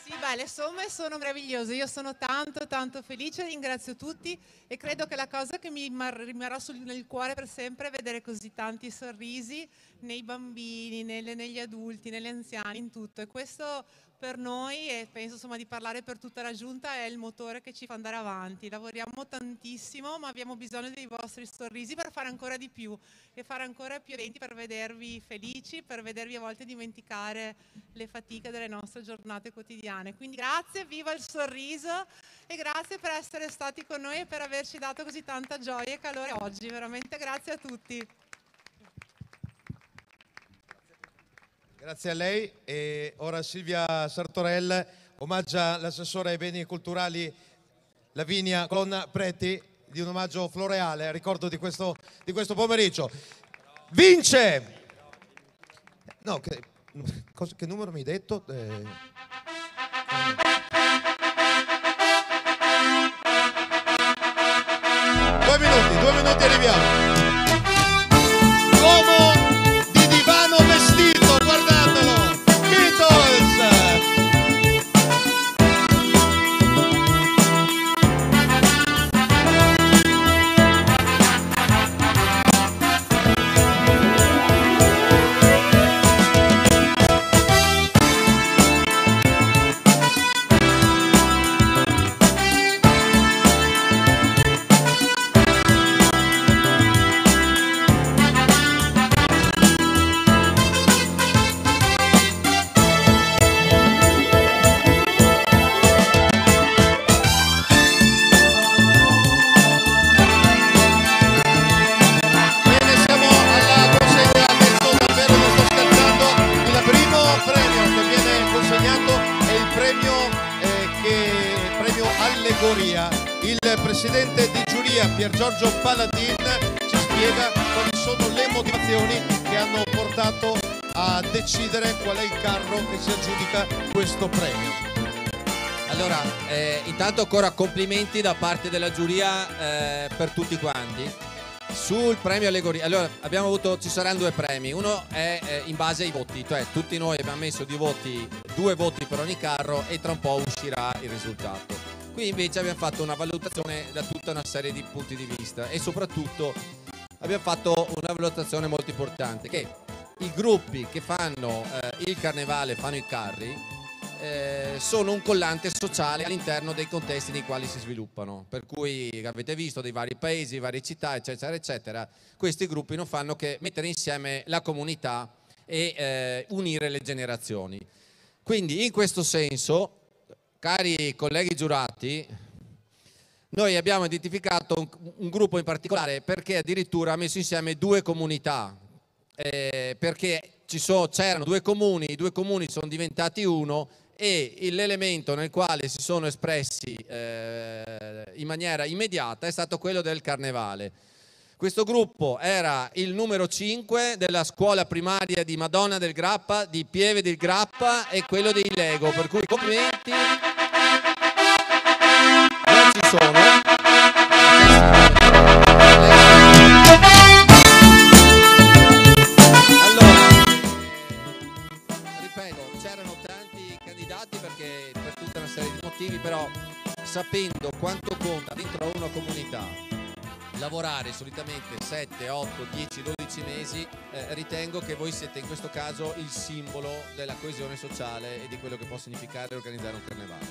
Sì, beh, le somme sono meravigliose, io sono tanto felice, ringrazio tutti e credo che la cosa che mi rimarrà nel cuore per sempre è vedere così tanti sorrisi nei bambini, negli adulti, negli anziani, in tutto, e questo per noi, e penso insomma di parlare per tutta la giunta, è il motore che ci fa andare avanti. Lavoriamo tantissimo ma abbiamo bisogno dei vostri sorrisi per fare ancora di più e fare ancora più eventi per vedervi felici, per vedervi a volte dimenticare le fatiche delle nostre giornate quotidiane. Quindi grazie, viva il sorriso e grazie per essere stati con noi e per averci dato così tanta gioia e calore oggi, veramente grazie a tutti. Grazie a lei. E ora Silvia Sartorel omaggia l'assessore ai beni culturali Lavinia Colonna Preti di un omaggio floreale a ricordo di questo pomeriggio. Vince! No, che numero mi hai detto? 2 minuti arriviamo. L'uomo di divano vestito, guardatelo, Beatles! categoria. Il presidente di giuria Pier Giorgio Paladin ci spiega quali sono le motivazioni che hanno portato a decidere qual è il carro che si aggiudica questo premio. Allora, intanto ancora complimenti da parte della giuria per tutti quanti. Sul premio Allegoria, allora ci saranno due premi, uno è in base ai voti, cioè tutti noi abbiamo messo due voti per ogni carro e tra un po' uscirà il risultato. Qui invece abbiamo fatto una valutazione da tutta una serie di punti di vista e soprattutto abbiamo fatto una valutazione molto importante, che i gruppi che fanno il carnevale, fanno i carri, sono un collante sociale all'interno dei contesti nei quali si sviluppano, per cui avete visto dei vari paesi, varie città eccetera eccetera. Questi gruppi non fanno che mettere insieme la comunità e unire le generazioni. Quindi in questo senso, cari colleghi giurati, noi abbiamo identificato un gruppo in particolare perché addirittura ha messo insieme due comunità, perché c'erano due comuni, i due comuni sono diventati uno e l'elemento nel quale si sono espressi in maniera immediata è stato quello del carnevale. Questo gruppo era il numero 5 della scuola primaria di Madonna del Grappa, di Pieve del Grappa, e quello dei Lego, per cui complimenti. Non ci sono. Perché per tutta una serie di motivi, però sapendo quanto conta dentro una comunità lavorare solitamente 7, 8, 10, 12 mesi, ritengo che voi siete in questo caso il simbolo della coesione sociale e di quello che può significare organizzare un carnevale.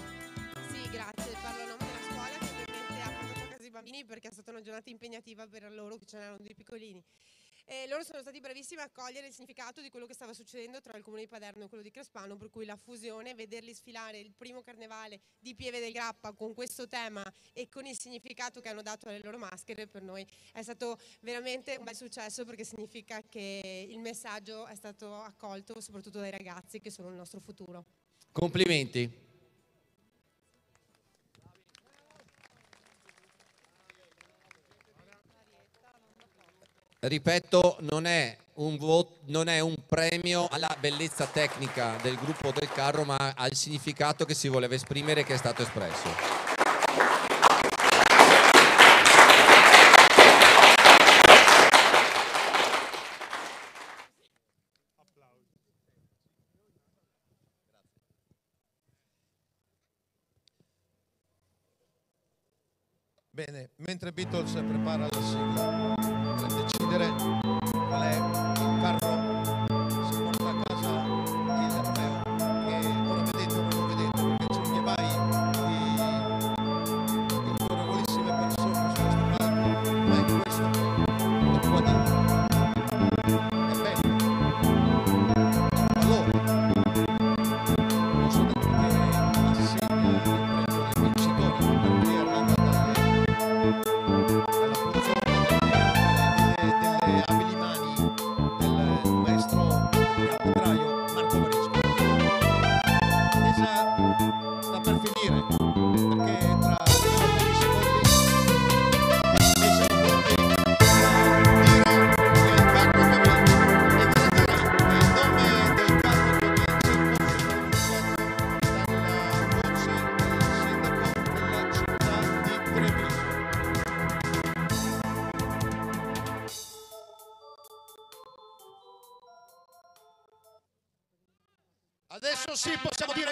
Sì, grazie, parlo a nome della scuola che ovviamente ha portato a casa i bambini perché è stata una giornata impegnativa per loro, che ce n'erano dei piccolini. E loro sono stati bravissimi a cogliere il significato di quello che stava succedendo tra il comune di Paderno e quello di Crespano, per cui la fusione, vederli sfilare il primo carnevale di Pieve del Grappa con questo tema e con il significato che hanno dato alle loro maschere, per noi è stato veramente un bel successo, perché significa che il messaggio è stato accolto soprattutto dai ragazzi che sono il nostro futuro. Complimenti. Ripeto, non è un premio alla bellezza tecnica del gruppo del carro, ma al significato che si voleva esprimere, che è stato espresso. Bene, mentre Beatles prepara la sigla per decidere qual è il carro si porta a casa il trofeo, che ora vedete o non lo vedete perché c'è un viebai di autorevolissime persone su questo palco, ma è questo è qua dentro. Ebbene, il valore non solo perché assegna il premio al vincitore, perché arriva dalla funzione delle abili mani del maestro arbitraio Marco Marisco. Sta per finire, perché tra pochi secondi siamo pronti a dire che il carro che ha vinto, e vi direi che il nome del carro che vince fosse pronunciato dalla voce del sindaco della città di Treviso. Adesso sì, possiamo dire,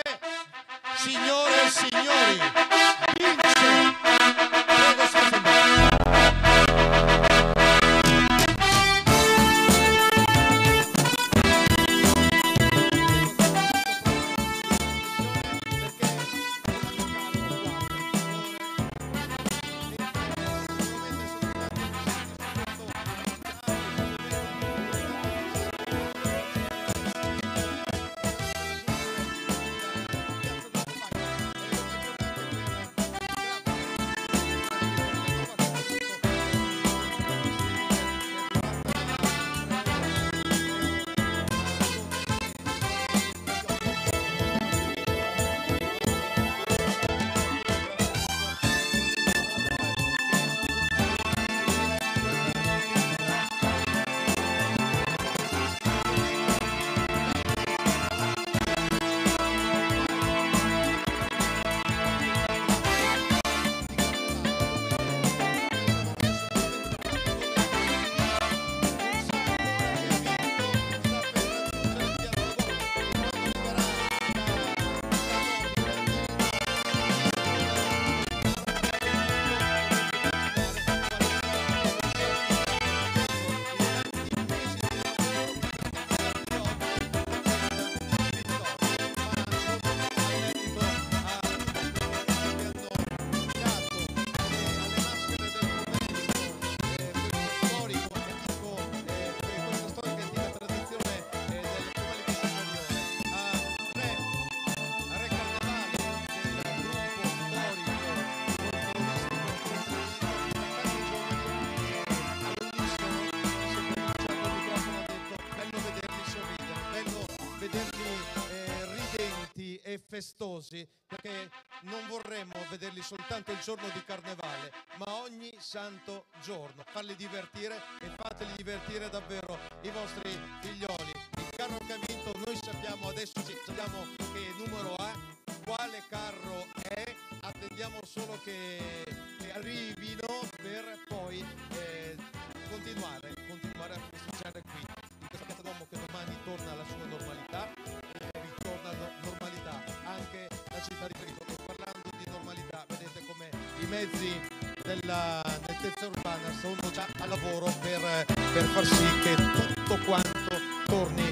signore e signori, vince! Prego, signor festosi, perché non vorremmo vederli soltanto il giorno di Carnevale, ma ogni santo giorno. Farli divertire e fateli divertire davvero i vostri figlioli. Il carro che ha vinto, noi sappiamo adesso, sappiamo che numero ha, quale carro è, attendiamo solo che arrivino per poi continuare a festeggiare qui in questa piazza Duomo, che domani torna alla sua normalità, ritorna normalità anche la città di Treviso. E parlando di normalità, vedete come i mezzi dell'altezza urbana sono già a lavoro per far sì che tutto quanto torni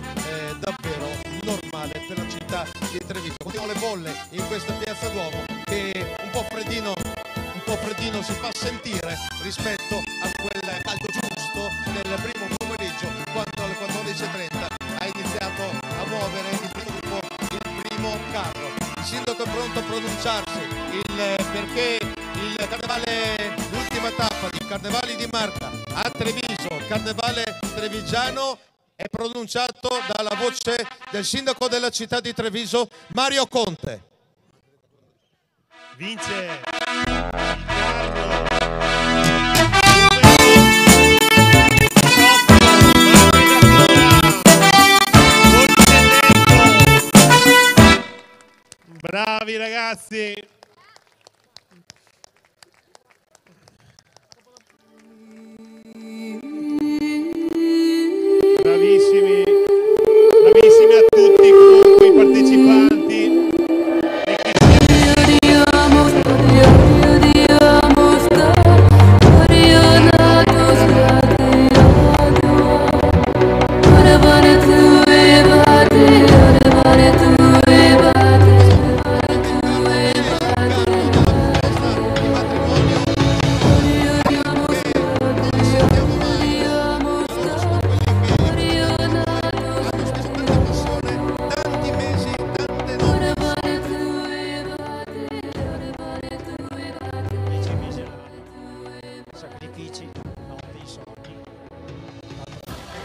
davvero normale per la città di Treviso. Continuano le bolle in questa piazza Duomo, che un po' freddino si fa sentire rispetto a quel caldo giusto del primo pomeriggio, quando alle 14:30 ha iniziato a muovere il primo carro. Il sindaco è pronto a pronunciarsi perché il carnevale, l'ultima tappa di Carnevali di Marca a Treviso, il carnevale trevigiano, è pronunciato dalla voce del sindaco della città di Treviso, Mario Conte. Vince bravi ragazzi, bravissimi a tutti comunque i partecipanti.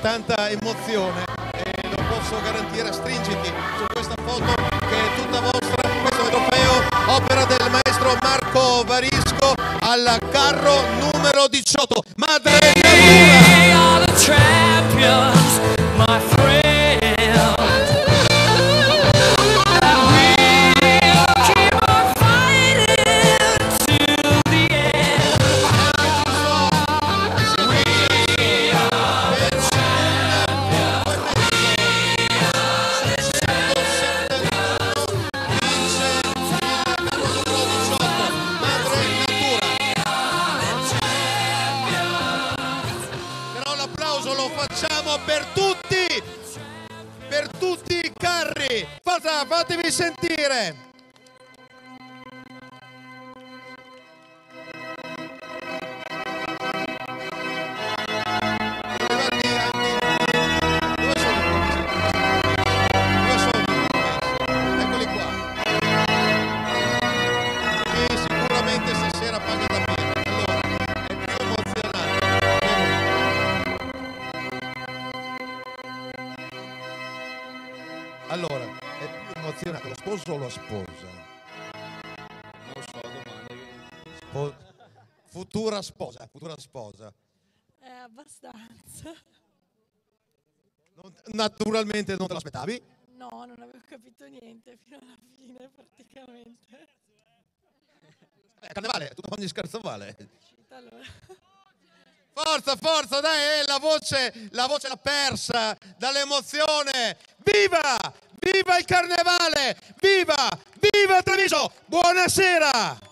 Tanta emozione e lo posso garantire. Stringiti su questa foto che è tutta vostra. Questo è il trofeo opera del maestro Marco Varisco al carro numero 18. Madre per tutti i carri. Fatevi sentire. Eccoli qua. Che sicuramente stasera paga da bene. Allora, è più emozionato. Allora, è più emozionato lo sposo o la sposa? Non lo so, domanda. Futura sposa. Abbastanza. Naturalmente non te l'aspettavi? No, non avevo capito niente fino alla fine praticamente. Carnevale, ogni scherzo vale. Allora. Forza, dai, la voce l'ha persa dall'emozione. Viva il carnevale! Viva Treviso! Buonasera!